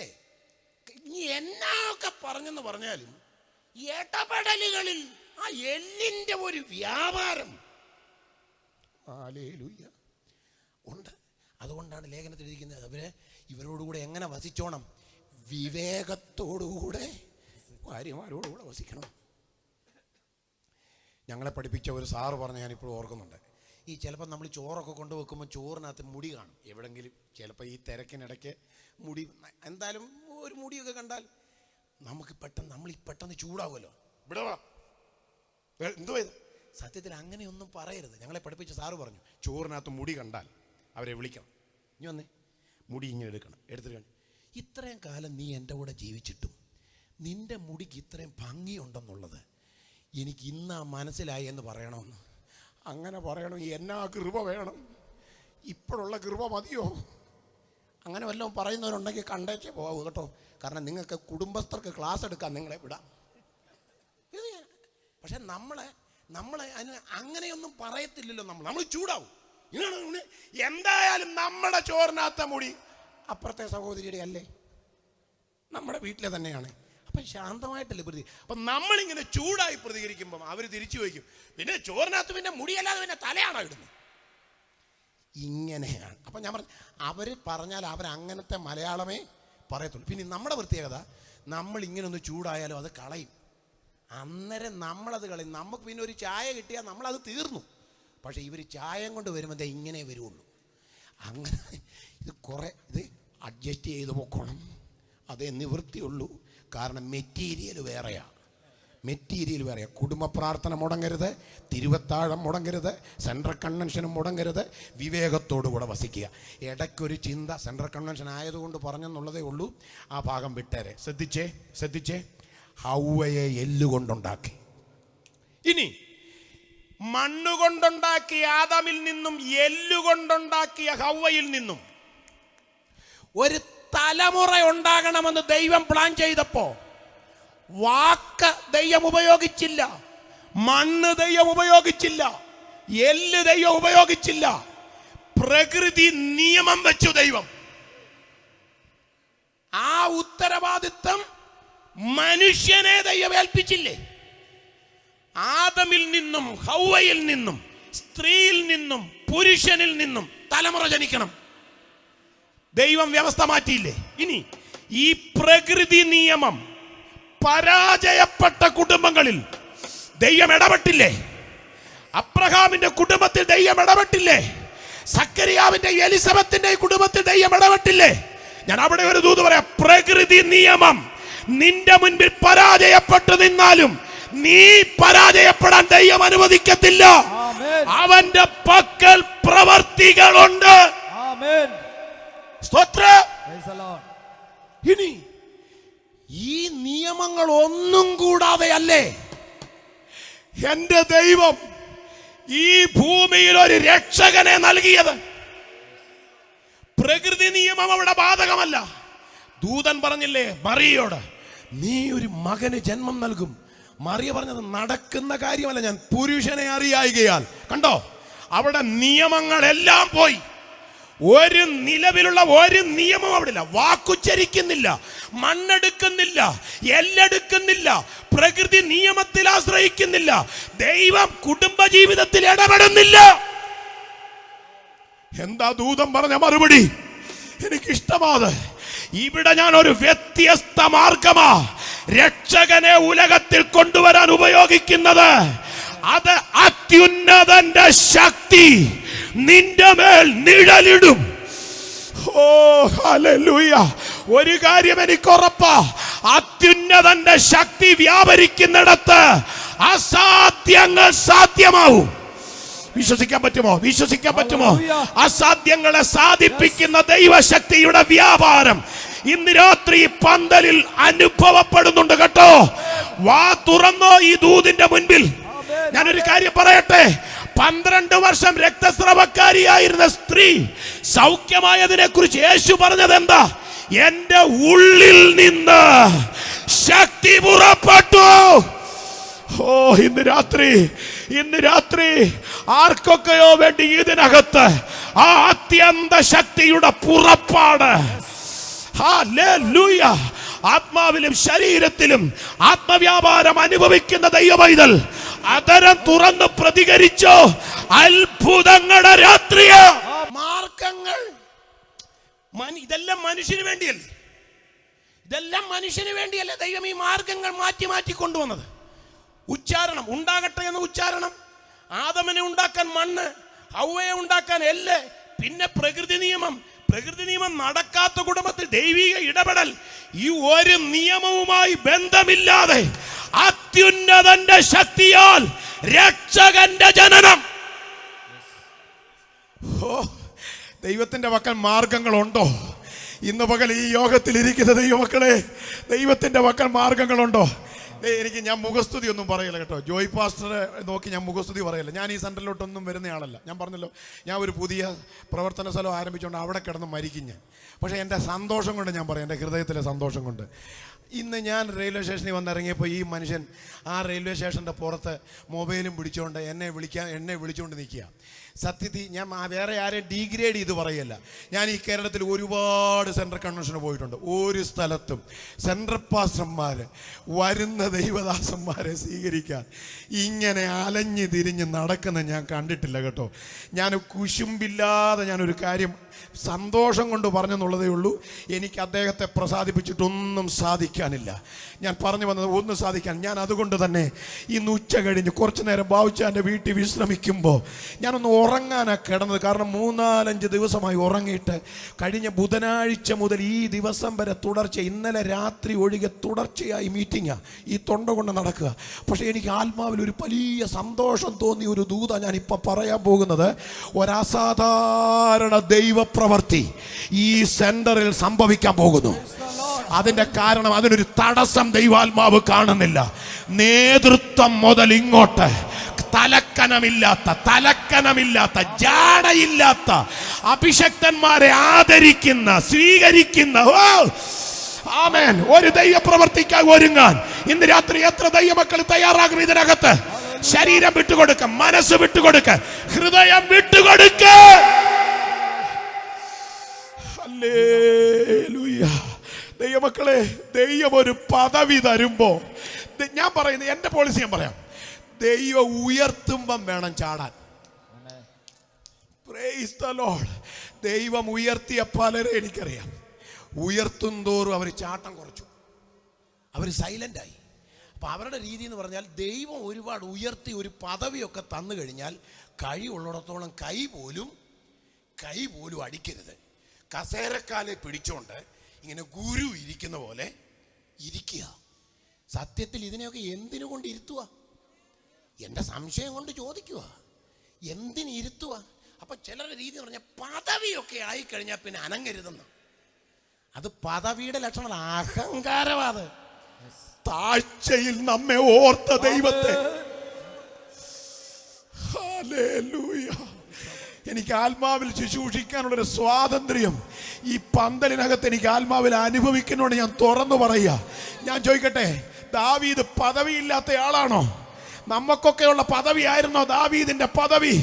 ഇനി എന്നൊക്കെ പറഞ്ഞെന്ന് പറഞ്ഞാലും ഇടപെടലുകളിൽ ആ എല്ലിൻ്റെ ഒരു വ്യാപാരം ഹല്ലേലൂയ ഉണ്ട്. അതുകൊണ്ടാണ് ലേഖനത്തിൽ ഇരിക്കുന്നത്, ഇവരോടുകൂടെ എങ്ങനെ വസിച്ചോണം? വിവേകത്തോടുകൂടെ ഭാര്യമാരോടുകൂടെ വസിക്കണം. ഞങ്ങളെ പഠിപ്പിച്ച ഒരു സാറ് പറഞ്ഞ് ഞാനിപ്പോഴും ഓർക്കുന്നുണ്ട്. ചിലപ്പോൾ നമ്മൾ ചോറൊക്കെ കൊണ്ടുവെക്കുമ്പോൾ ചോറിനകത്ത് മുടി കാണും എവിടെങ്കിലും. ചിലപ്പോൾ ഈ തിരക്കിനിടയ്ക്ക് മുടി, എന്തായാലും ഒരു മുടിയൊക്കെ കണ്ടാൽ നമുക്ക് പെട്ടെന്ന് ചൂടാവുമല്ലോ. ഇവിടെ വാ, എന്തോ ഇത്. സത്യത്തിൽ അങ്ങനെയൊന്നും പറയരുത്. ഞങ്ങളെ പഠിപ്പിച്ച സാറ് പറഞ്ഞു, ചോറിനകത്ത് മുടി കണ്ടാൽ അവരെ വിളിക്കണം, ഇനി വന്നേ മുടി ഇങ്ങനെ എടുത്തിട്ട് ഇത്രയും കാലം നീ എൻ്റെ കൂടെ ജീവിച്ചിട്ടും നിൻ്റെ മുടിക്ക് ഇത്രയും ഭംഗിയുണ്ടെന്നുള്ളത് എനിക്ക് ഇന്നാ മനസ്സിലായി എന്ന് പറയണമെന്ന്. അങ്ങനെ പറയണം. എന്നാ കൃപ വേണം? ഇപ്പോഴുള്ള കൃപ മതിയോ? അങ്ങനെ വല്ലതും പറയുന്നവരുണ്ടെങ്കിൽ കണ്ടേച്ചേ പോകാവൂ കേട്ടോ. കാരണം നിങ്ങൾക്ക് കുടുംബസ്ഥർക്ക് ക്ലാസ് എടുക്കാൻ നിങ്ങളെ വിടാം. പക്ഷെ നമ്മളെ അതിന് അങ്ങനെയൊന്നും പറയത്തില്ലല്ലോ. നമ്മൾ ചൂടാവും. എന്തായാലും നമ്മുടെ ചോറിനകത്ത മുടി അപ്പുറത്തെ സഹോദരിയുടെ അല്ലേ, നമ്മുടെ വീട്ടിലെ തന്നെയാണ്. അപ്പം ശാന്തമായിട്ടല്ലേ അപ്പം നമ്മളിങ്ങനെ ചൂടായി പ്രതികരിക്കുമ്പം അവർ തിരിച്ചു വയ്ക്കും, പിന്നെ ചോറിനകത്ത് പിന്നെ മുടിയല്ലാതെ പിന്നെ തലയാണോ ഇടുന്നത്? ഇങ്ങനെയാണ്. അപ്പം ഞാൻ പറഞ്ഞു, അവർ പറഞ്ഞാൽ അവരങ്ങനത്തെ മലയാളമേ പറയത്തുള്ളൂ. പിന്നെ നമ്മുടെ പ്രത്യേകത, നമ്മളിങ്ങനെ ഒന്ന് ചൂടായാലും അത് കളയും. അന്നേരം നമ്മളത് കളയും. നമുക്ക് പിന്നെ ഒരു ചായ കിട്ടിയാൽ നമ്മളത് തീർന്നു. പക്ഷേ ഇവർ ചായം കൊണ്ട് വരുമ്പോൾ ഇങ്ങനെ വരുള്ളൂ. അങ്ങനെ ഇത് അഡ്ജസ്റ്റ് ചെയ്ത് പോക്കണം. അതേ നിവൃത്തിയുള്ളൂ. കാരണം മെറ്റീരിയൽ വേറെയാണ്. കുടുംബ പ്രാർത്ഥന മുടങ്ങരുത്, തിരുവത്താഴം മുടങ്ങരുത്, സെൻട്രൽ കൺവെൻഷനും മുടങ്ങരുത്. വിവേകത്തോടുകൂടെ വസിക്കുക. ഇടയ്ക്കൊരു ചിന്ത, സെൻട്രൽ കൺവെൻഷൻ ആയതുകൊണ്ട് പറഞ്ഞെന്നുള്ളതേ ഉള്ളൂ. ആ ഭാഗം വിട്ടേരെ. ശ്രദ്ധിച്ചേ. ഹൗവയെ എല്ലുകൊണ്ടുണ്ടാക്കി. ഇനി മണ്ണുകൊണ്ടുണ്ടാക്കിയ ആദാമിൽ നിന്നും എല്ലുകൊണ്ടുണ്ടാക്കിയ ഹൗവയിൽ നിന്നും ഒരു തലമുറ ഉണ്ടാകണമെന്ന് ദൈവം പ്ലാൻ ചെയ്തപ്പോ വാക്ക് ദൈവം ഉപയോഗിച്ചില്ല, മണ്ണ് ദൈവം ഉപയോഗിച്ചില്ല, എല്ല് ദൈവം ഉപയോഗിച്ചില്ല. പ്രകൃതി നിയമം വെച്ചു ദൈവം. ആ ഉത്തരവാദിത്വം മനുഷ്യനെ ദൈവം ഏൽപ്പിച്ചില്ലേ? ആദമിൽ നിന്നും ഹൗവയിൽ നിന്നും സ്ത്രീയിൽ നിന്നും പുരുഷനിൽ നിന്നും തലമുറ ജനിക്കണം. ദൈവം വ്യവസ്ഥ മാറ്റിയില്ലേ? ഇനി ഈ പ്രകൃതി നിയമം പരാജയപ്പെട്ട കുടുംബങ്ങളിൽ ദൈവം ഇടപെട്ടില്ലേ? അബ്രഹാമിന്റെ കുടുംബത്തിൽ ദൈവം ഇടപെട്ടില്ലേ? സക്കറിയാവിന്റെ എലിസബത്തിന്റെ കുടുംബത്തിൽ ദൈവം ഇടപെട്ടില്ലേ? ഞാൻ അവിടെ ഒരു ദൂത് പറയാം. പ്രകൃതി നിയമം നിന്റെ മുൻപിൽ പരാജയപ്പെട്ടു നിന്നാലും നീ പരാജയപ്പെടാൻ ദൈവം സ്തോത്രം. ഇനി ഈ നിയമങ്ങൾ ഒന്നും കൂടാതെ അല്ലേ എന്റെ ദൈവം ഈ ഭൂമിയിൽ ഒരു രക്ഷകനെ നൽകിയത്? പ്രകൃതി നിയമം അവിടെ ബാധകമല്ല. ദൂതൻ പറഞ്ഞില്ലേ മറിയയോട്, നീ ഒരു മകന് ജന്മം നൽകും. മറിയ പറഞ്ഞത് നടക്കുന്ന കാര്യമല്ല, ഞാൻ പുരുഷനെ അറിയായികയാൽ. കണ്ടോ, അവിടെ നിയമങ്ങളെല്ലാം പോയി. ഒരു നിലവിലുള്ള ഒരു നിയമം അവിടെ ഇല്ല. വാക്കുച്ചരിക്കുന്നില്ല, മണ്ണെടുക്കുന്നില്ല, എല്ലെടുക്കുന്നില്ല, പ്രകൃതി നിയമത്തിൽ ആശ്രയിക്കുന്നില്ല, ദൈവം കുടുംബജീവിതത്തിൽ ഇടപെടുന്നില്ല. എന്താ ദൂതൻ പറഞ്ഞ മറുപടി? എനിക്കിഷ്ടമാണ്. ഇവിടെ ഞാൻ ഒരു വ്യത്യസ്ത മാർഗമാ രക്ഷകനെ ഉലകത്തിൽ കൊണ്ടുവരാൻ ഉപയോഗിക്കുന്നത്. അത് അത്യുന്നതന്റെ ശക്തി നിന്റെ മേൽ നിഴലിടും. ഓ ഹല്ലേലൂയ. ഒരു കാര്യം എനിക്ക് ഉറപ്പാ, അത്യുന്നതന്റെ ശക്തി വ്യാപരിക്കുന്നിടത്ത് അസാധ്യങ്ങൾ സാധ്യമാവും. വിശ്വസിക്കാൻ പറ്റുമോ? വിശ്വസിക്കാൻ പറ്റുമോ? അസാധ്യങ്ങളെ സാധിപ്പിക്കുന്ന ദൈവശക്തിയുടെ വ്യാപാരം ഇന്ന് രാത്രി പന്തലിൽ അനുഭവപ്പെടുന്നുണ്ട് കേട്ടോ. വാ തുറന്നോ ഈ ദൂതിന്റെ മുൻപിൽ. ഞാനൊരു കാര്യം പറയട്ടെ. 12 വർഷം രക്തസ്രവക്കാരിയായിരുന്ന സ്ത്രീ സൗഖ്യമായതിനെ കുറിച്ച് യേശു പറഞ്ഞത് എന്താ? എന്റെ ഉള്ളിൽ നിന്ന് ശക്തി പുറപ്പെട്ടു. ഓ ഇന്ന് രാത്രി ആർക്കൊക്കെയോ വേണ്ടി ഇതിനകത്ത് ആ അത്യന്ത ശക്തിയുടെ പുറപ്പാട്. ഹല്ലേലൂയ. ആത്മാവിലും ശരീരത്തിലും ആത്മവ്യാപാരം അനുഭവിക്കുന്ന ദൈവപൈതൽ അതരം തുറന്ന് പ്രതികരിച്ചോ. അത്ഭുതങ്ങളുടെ രാത്രിയ മാർഗങ്ങൾ. ഇതെല്ലാം മനുഷ്യന് വേണ്ടിയല്ലേ? ഇതെല്ലാം മനുഷ്യന് വേണ്ടിയല്ലേ ദൈവം ഈ മാർഗങ്ങൾ മാറ്റി മാറ്റി കൊണ്ടുവന്നത്? ഉച്ചാരണം ഉണ്ടാകട്ടെ എന്ന ഉച്ചാരണം, ആദമനെ ഉണ്ടാക്കാൻ മണ്ണ്, ഹവ്വയെ ഉണ്ടാക്കാൻ എല്ല്, പിന്നെ പ്രകൃതി നിയമം. പ്രകൃതി നിയമം നടക്കാത്ത കുടുംബത്തിൽ ദൈവിക ഇടപെടൽ. ഈ ഒരു നിയമവുമായി ബന്ധമില്ലാതെ അത്യുന്നതന്റെ ശക്തിയാൽ രക്ഷകന്റെ ജനനം. ഓ, ദൈവത്തിന്റെ പക്കൽ മാർഗങ്ങളുണ്ടോ? ഇന്ന് പകൽ ഈ യോഗത്തിൽ ഇരിക്കുന്ന ദൈവമക്കളെ, ദൈവത്തിന്റെ പക്കൽ മാർഗങ്ങളുണ്ടോ? ഞാൻ മുഖസ്തുതി ഒന്നും പറയില്ല കേട്ടോ. ജോയ് പാസ്റ്ററെ നോക്കി ഞാൻ മുഖസ്തുതി പറയില്ല. ഞാൻ ഈ സെൻറ്ററിലോട്ടൊന്നും വരുന്നയാളല്ല. ഞാൻ പറഞ്ഞല്ലോ, ഞാൻ ഒരു പുതിയ പ്രവർത്തന സ്ഥലം ആരംഭിച്ചുകൊണ്ട് അവിടെ കിടന്ന് മരിക്കും ഞാൻ. പക്ഷേ എൻ്റെ സന്തോഷം കൊണ്ട് ഞാൻ പറയാം, എൻ്റെ ഹൃദയത്തിലെ സന്തോഷം കൊണ്ട്. ഇന്ന് ഞാൻ റെയിൽവേ സ്റ്റേഷനിൽ വന്നിറങ്ങിയപ്പോൾ ഈ മനുഷ്യൻ ആ റെയിൽവേ സ്റ്റേഷൻ്റെ പുറത്ത് മൊബൈലും പിടിച്ചുകൊണ്ട് എന്നെ വിളിച്ചുകൊണ്ട് നിൽക്കുക. സത്യത്തിൽ ഞാൻ വേറെ ആരെയും ഡീഗ്രേഡ് ചെയ്ത് പറയല്ല. ഞാൻ ഈ കേരളത്തിൽ ഒരുപാട് സെൻട്രൽ കൺവെൻഷന് പോയിട്ടുണ്ട്. ഒരു സ്ഥലത്തും സെൻട്രൽ പാസ്റ്റർമാർ വരുന്ന ദൈവദാസന്മാരെ സ്വീകരിക്കാൻ ഇങ്ങനെ അലഞ്ഞ് തിരിഞ്ഞ് നടക്കുന്ന ഞാൻ കണ്ടിട്ടില്ല കേട്ടോ. ഞാൻ കുശുമ്പില്ലാതെ ഞാനൊരു കാര്യം സന്തോഷം കൊണ്ട് പറഞ്ഞെന്നുള്ളതേ ഉള്ളൂ. എനിക്ക് അദ്ദേഹത്തെ പ്രസാദിപ്പിച്ചിട്ടൊന്നും സാധിക്കാനില്ല. ഞാൻ പറഞ്ഞു വന്നത് ഒന്നും സാധിക്കാൻ. ഞാൻ അതുകൊണ്ട് തന്നെ ഇന്ന് ഉച്ച കഴിഞ്ഞ് കുറച്ച് നേരം ബാവുച്ചാൻ്റെ വീട്ടിൽ വിശ്രമിക്കുമ്പോൾ ഞാനൊന്ന് ഉറങ്ങാനാണ് കിടന്നത്. കാരണം 3-4 ദിവസമായി ഉറങ്ങിയിട്ട് കഴിഞ്ഞ ബുധനാഴ്ച മുതൽ ഈ ദിവസം വരെ ഇന്നലെ രാത്രി ഒഴികെ തുടർച്ചയായി മീറ്റിങ്ങാണ് ഈ തൊണ്ട കൊണ്ട് നടക്കുക. പക്ഷേ എനിക്ക് ആത്മാവിൽ ഒരു വലിയ സന്തോഷം തോന്നിയ ഒരു ദൂത ഞാനിപ്പോൾ പറയാൻ പോകുന്നത്. ഒരസാധാരണ ദൈവപ്രവൃത്തി ഈ സെന്ററിൽ സംഭവിക്കാൻ പോകുന്നു. അതിന്റെ കാരണം, അതിനൊരു തടസ്സം ദൈവാത്മാവ് കാണുന്നില്ല. നേതൃത്വം മുതൽ ഇങ്ങോട്ട് തലക്കനമില്ലാത്ത ജാടയില്ലാത്ത അഭിഷക്തന്മാരെ ആദരിക്കുന്ന, സ്വീകരിക്കുന്ന ആമേൻ ഒരു ദൈവപ്രവർത്തിക്കായി ഒരുങ്ങാൻ ഇന്ന് രാത്രി എത്ര ദൈവമക്കൾ തയ്യാറാകും? ഇതിനകത്ത് ശരീരം വിട്ടുകൊടുക്ക, മനസ്സ് വിട്ടുകൊടുക്ക, ഹൃദയം വിട്ടുകൊടുക്ക. ഹല്ലേലൂയ. ദൈവമക്കളെ, ദൈവം ഒരു പദവി തരുമ്പോ ഞാൻ പറയുന്നത്, എന്റെ പോളിസി ഞാൻ പറയാം, ദൈവം ഉയർത്തുമ്പം വേണം ചാടാൻ. Praise the Lord. ദൈവം ഉയർത്തിയ പലരെ എനിക്കറിയാം. ഉയർത്തും തോറും അവർ ചാട്ടം കുറച്ചു, അവർ സൈലൻ്റായി. അപ്പം അവരുടെ രീതി എന്ന് പറഞ്ഞാൽ, ദൈവം ഒരുപാട് ഉയർത്തി ഒരു പദവിയൊക്കെ തന്നു കഴിഞ്ഞാൽ കഴിവുള്ളിടത്തോളം കൈ പോലും അടിക്കരുത്. കസേരക്കാലെ പിടിച്ചോണ്ട് ഇങ്ങനെ ഗുരു ഇരിക്കുന്ന പോലെ ഇരിക്കുക. സത്യത്തിൽ ഇതിനെയൊക്കെ എന്തിനു കൊണ്ട് ഇരുത്തുക? എൻ്റെ സംശയം കൊണ്ട് ചോദിക്കുക, എന്തിന് ഇരുത്തുക? അപ്പം ചിലരുടെ രീതി പറഞ്ഞാൽ പദവിയൊക്കെ ആയിക്കഴിഞ്ഞാൽ പിന്നെ അനങ്ങരുതെന്ന്. അത് പദവിയുടെ ലക്ഷണം, അഹങ്കാരവാത്. താഴ്ചയിൽ നമ്മെ ഓർത്ത ദൈവത്തെ. ഹല്ലേലൂയ. എനിക്ക് ആത്മാവിൽ ശുശ്രൂഷിക്കാനുള്ളൊരു സ്വാതന്ത്ര്യം ഈ പന്തലിനകത്ത് എനിക്ക് ആത്മാവിൽ അനുഭവിക്കുന്നതുകൊണ്ട് ഞാൻ തുറന്നു പറയുക. ഞാൻ ചോദിക്കട്ടെ, ദാവീദ് പദവിയില്ലാത്ത ആളാണോ? നമുക്കൊക്കെയുള്ള പദവിയായിരുന്നോ ദാവീദിന്റെ പദവി?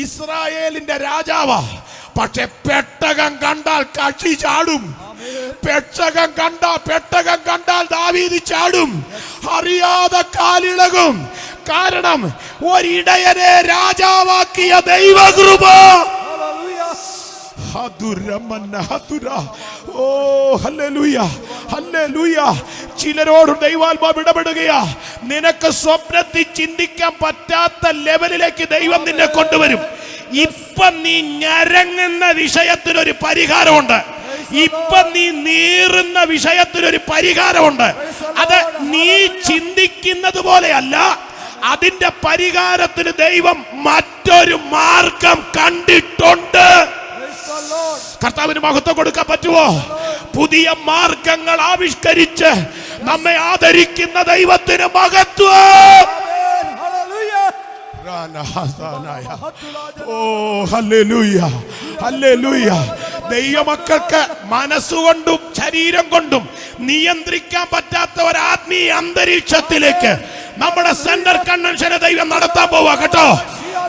ഇസ്രായേലിന്റെ രാജാവാ. പക്ഷെ പെട്ടകം കണ്ടാൽ കക്ഷി ചാടും. പെട്ടകം കണ്ടാൽ ദാവീദ് ചാടും, അറിയാതെ കാലിളകും. കാരണം ഒരിടയനെ രാജാവാക്കിയ ദൈവകൃപ. ഓ ഹല്ലേലൂയ, ഹല്ലേലൂയ. ചിലരോട് ദൈവാത്മാവ് ഇടപെടുകയാ. നിനക്ക് സ്വപ്നത്തിൽ ചിന്തിക്കാൻ പറ്റാത്ത ലെവലിലേക്ക് ദൈവം നിന്നെ കൊണ്ടുവരും. ഇപ്പൊ നീ ഞരങ്ങുന്ന വിഷയത്തിനൊരു പരിഹാരമുണ്ട്. ഇപ്പൊ നീ നീറുന്ന വിഷയത്തിനൊരു പരിഹാരമുണ്ട്. അത് നീ ചിന്തിക്കുന്നത് പോലെയല്ല. അതിന്റെ പരിഹാരത്തിന് ദൈവം മറ്റൊരു മാർഗം കണ്ടിട്ടുണ്ട്. കർത്താവിന് മഹത്വം കൊടുക്കാൻ പറ്റുമോ? പുതിയ മാർഗങ്ങൾ ആവിഷ്കരിച്ച് നമ്മെ ആദരിക്കുന്ന ദൈവത്തിന് മഹത്വം. ഓ ഹല്ലേലൂയ, ഹല്ലേലൂയ. ദൈവമക്കൾക്ക് മനസ്സുകൊണ്ടും ശരീരം കൊണ്ടും നിയന്ത്രിക്കാൻ പറ്റാത്ത ഒരു ആത്മീയ അന്തരീക്ഷത്തിലേക്ക് നമ്മുടെ സെന്റർ കൺവെൻഷനെ ദൈവം നടത്താൻ പോവാ കേട്ടോ.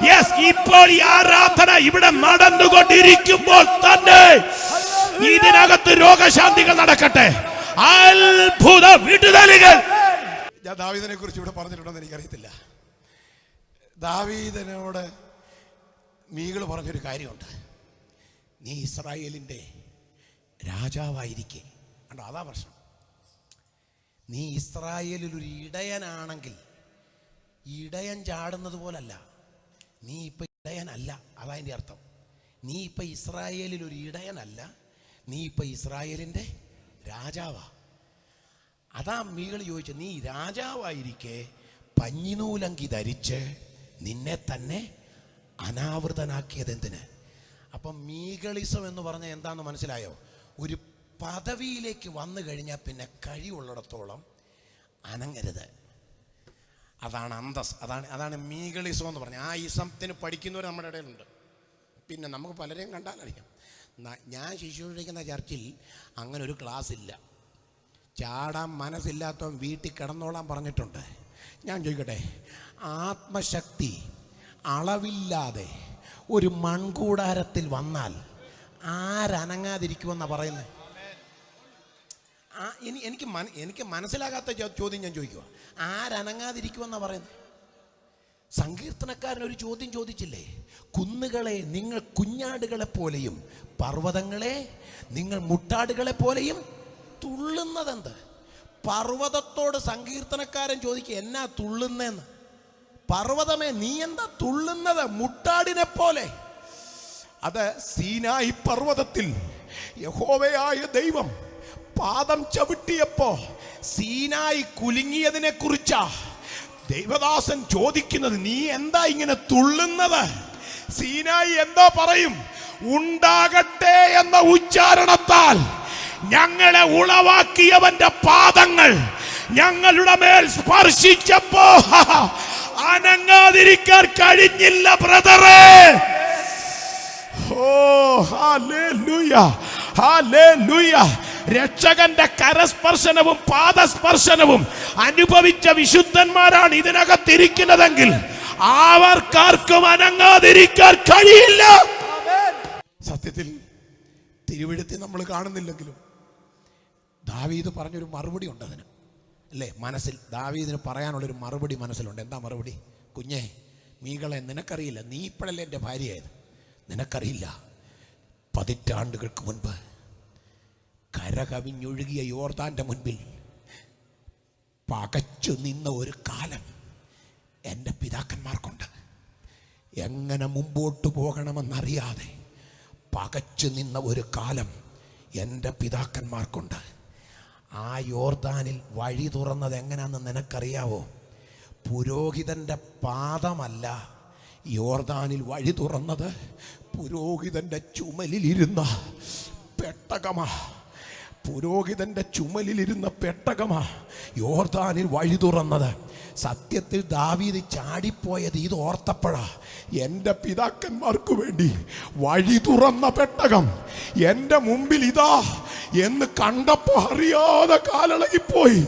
യെസ്, ഇപ്പോൾ ഈ ആരാധന ഇവിടെ നടന്നുകൊണ്ടിരിക്കുമ്പോൾ തന്നെ ഇതിനകത്ത് രോഗശാന്തികൾ നടക്കട്ടെ, അത്ഭുത വിടുതലുകൾ. ഞാൻ ദാവീദിനെ കുറിച്ച് ഇവിടെ പറഞ്ഞിട്ടുണ്ടെന്ന് എനിക്കറിയത്തില്ല. ദാവീദിനോട് മീകൾ പറഞ്ഞൊരു കാര്യമുണ്ട്, നീ ഇസ്രായേലിന്റെ രാജാവായിരിക്കെ. കണ്ടോ, അതാ പ്രശ്നം. നീ ഇസ്രായേലിൽ ഒരു ഇടയനാണെങ്കിൽ ഇടയൻ ചാടുന്നത് പോലല്ല. നീ ഇപ്പൊ ഇടയനല്ല, അതതിൻ്റെ അർത്ഥം. നീ ഇപ്പൊ ഇസ്രായേലിൽ ഒരു ഇടയനല്ല, നീ ഇപ്പൊ ഇസ്രായേലിന്റെ രാജാവാ. അതാ മീകൾ ചോദിച്ചു, നീ രാജാവായിരിക്കെ പഞ്ഞിനൂലങ്കി ധരിച്ച് നിന്നെ തന്നെ അനാവൃതനാക്കിയത് എന്തിന്? അപ്പം മീകളിസം എന്ന് പറഞ്ഞാൽ എന്താന്ന് മനസ്സിലായോ? ഒരു പദവിയിലേക്ക് വന്നു കഴിഞ്ഞാൽ പിന്നെ കഴിവുള്ളിടത്തോളം അനങ്ങരുത്. അതാണ് അന്തസ്. അതാണ് മീകളിസം എന്ന് പറഞ്ഞാൽ. ആ ഇസത്തിന് പഠിക്കുന്നവർ നമ്മുടെ ഇടയിലുണ്ട്. പിന്നെ നമുക്ക് പലരെയും കണ്ടാലറിയാം. ഞാൻ ശുശ്രൂഷിക്കുന്ന ചർച്ചിൽ അങ്ങനെ ഒരു ക്ലാസ് ഇല്ല. ചാടാൻ മനസ്സില്ലാത്തവൻ വീട്ടിൽ കിടന്നോളാൻ പറഞ്ഞിട്ടുണ്ട്. ഞാൻ ചോദിക്കട്ടെ, ആത്മശക്തി അളവില്ലാതെ ഒരു മൺകൂടാരത്തിൽ വന്നാൽ ആരനങ്ങാതിരിക്കുമെന്നാണ് പറയുന്നത്? എനിക്ക് മനസ്സിലാകാത്ത ചോദ്യം ഞാൻ ചോദിക്കുക, ആരനങ്ങാതിരിക്കുമെന്നാണ് പറയുന്നത്? സങ്കീർത്തനക്കാരൻ ഒരു ചോദ്യം ചോദിച്ചില്ലേ, കുന്നുകളെ നിങ്ങൾ കുഞ്ഞാടുകളെ പോലെയും പർവ്വതങ്ങളെ നിങ്ങൾ മുട്ടാടുകളെ പോലെയും തുള്ളുന്നതെന്ത്? പർവ്വതത്തോട് സങ്കീർത്തനക്കാരൻ ചോദിക്കുക, എന്നാ തുള്ളുന്നെന്ന്? പർവ്വതമേ നീ എന്താ തുള്ളുന്നത് മുട്ടാടിനെ പോലെ? അത് സീനായി പർവ്വതത്തിൽ യഹോവയായ ദൈവം പാദം ചവിട്ടിയപ്പോ സീനായി കുലുങ്ങിയതിനെ കുറിച്ചാ ദൈവദാസൻ ചോദിക്കുന്നത്. നീ എന്താ ഇങ്ങനെ തുള്ളുന്നത്? സീനായി എന്താ പറയും? ഉണ്ടാകട്ടെ എന്ന ഉച്ചാരണത്താൽ ഞങ്ങളെ ഉളവാക്കിയവന്റെ പാദങ്ങൾ ഞങ്ങളുടെ മേൽ സ്പർശിച്ചപ്പോ അനങ്ങാതിരിക്കാൻ കഴിഞ്ഞില്ല ബ്രദറേ. ഓ ഹല്ലേലൂയ, ഹല്ലേലൂയ. രക്ഷകന്റെ കരസ്പർശനവും പാദസ്പർശനവും അനുഭവിച്ച വിശുദ്ധന്മാരാണ് ഇതിനകത്തിരിക്കുന്നതെങ്കിൽ അവർക്കാർക്കും അനങ്ങാതിരിക്കാൻ കഴിയില്ല. സത്യത്തിൽ തിരുവെഴുത്തിൽ നമ്മൾ കാണുന്നില്ലെങ്കിലും ദാവീദ് പറഞ്ഞൊരു മറുപടി ഉണ്ട് അതിന്, അല്ലേ? മനസ്സിൽ ദാവീദിന് പറയാനുള്ളൊരു മറുപടി മനസ്സിലുണ്ട്. എന്താ മറുപടി? കുഞ്ഞേ, മീകളെ, നിനക്കറിയില്ല, നീ ഇപ്പോഴല്ലേ എൻ്റെ ഭാര്യയായത്, നിനക്കറിയില്ല. പതിറ്റാണ്ടുകൾക്ക് മുൻപ് കരകവിഞ്ഞൊഴുകിയ യോർദാന്റെ മുൻപിൽ പകച്ചു നിന്ന ഒരു കാലം എൻ്റെ പിതാക്കന്മാർക്കുണ്ട്. എങ്ങനെ മുമ്പോട്ട് പോകണമെന്നറിയാതെ പകച്ചു നിന്ന ഒരു കാലം എൻ്റെ പിതാക്കന്മാർക്കുണ്ട്. ആ യോർദാനിൽ വഴി തുറന്നത് എങ്ങനെയാണെന്ന് നിനക്കറിയാവോ? പുരോഹിതൻ്റെ പാദമല്ല യോർദാനിൽ വഴി തുറന്നത്, പുരോഹിതൻ്റെ ചുമലിലിരുന്ന പെട്ടകമാ. പുരോഹിതന്റെ ചുമലിലിരുന്ന പെട്ടകമാ യോർദാനിൽ വഴി തുറന്നത്. സത്യത്തിൽ ദാവീദ് ചാടിപ്പോയത് ഇത് ഓർത്തപ്പോഴാ. എൻ്റെ പിതാക്കന്മാർക്ക് വേണ്ടി വഴി തുറന്ന പെട്ടകം എൻ്റെ മുമ്പിൽ ഇതാ എന്ന് കണ്ടപ്പോ അറിയാതെ കാലളകിപ്പോയി.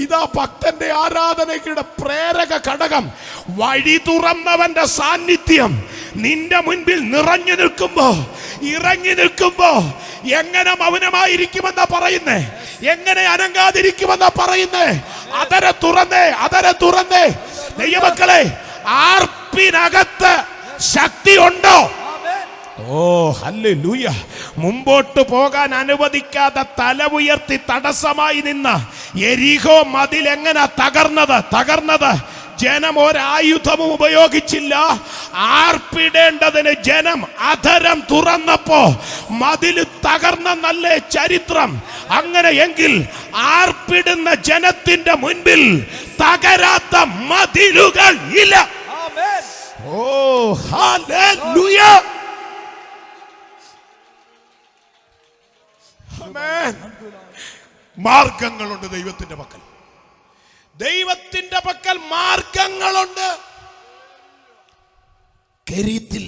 ഇതാ ഭക്തന്റെ ആരാധനയുടെ പ്രേരക ഘടകം. വഴി തുറന്നവന്റെ സാന്നിധ്യം നിന്റെ മുൻപിൽ നിറഞ്ഞു നിൽക്കുമ്പോ, ഇറങ്ങി നിൽക്കുമ്പോ എങ്ങനെ മൗനമായിരിക്കുമെന്നാ പറയുന്നേ? എങ്ങനെ അനങ്ങാതിരിക്കുമെന്നാ പറയുന്നേ? അതര തുറന്നേ. ദൈവമക്കളെ, ആർപ്പിനകത്ത് ശക്തി ഉണ്ടോ? ഓ ഹല്ലേലൂയ. മുമ്പോട്ട് പോകാൻ അനുവദിക്കാതെ തല ഉയർത്തി തടസ്സമായി നിന്ന യെരിഹോ മതിൽ എങ്ങനെ തകർന്നത്? ജനം ഒരായുധവും ഉപയോഗിച്ചില്ല. ആർപ്പിടേണ്ടതിന് ജനം അധരം തുറന്നപ്പോ മതിൽ തകർന്നല്ലേ ചരിത്രം. അങ്ങനെയെങ്കിൽ ആർപ്പിടുന്ന ജനത്തിന്റെ മുൻപിൽ തകരാത്ത മതിലുകൾ ഇല്ല. ഓ ഹല്ലേലൂയ. മാർഗങ്ങളുണ്ട് ദൈവത്തിന്റെ പക്കൽ മാർഗങ്ങളുണ്ട്. കെരീത്തിൽ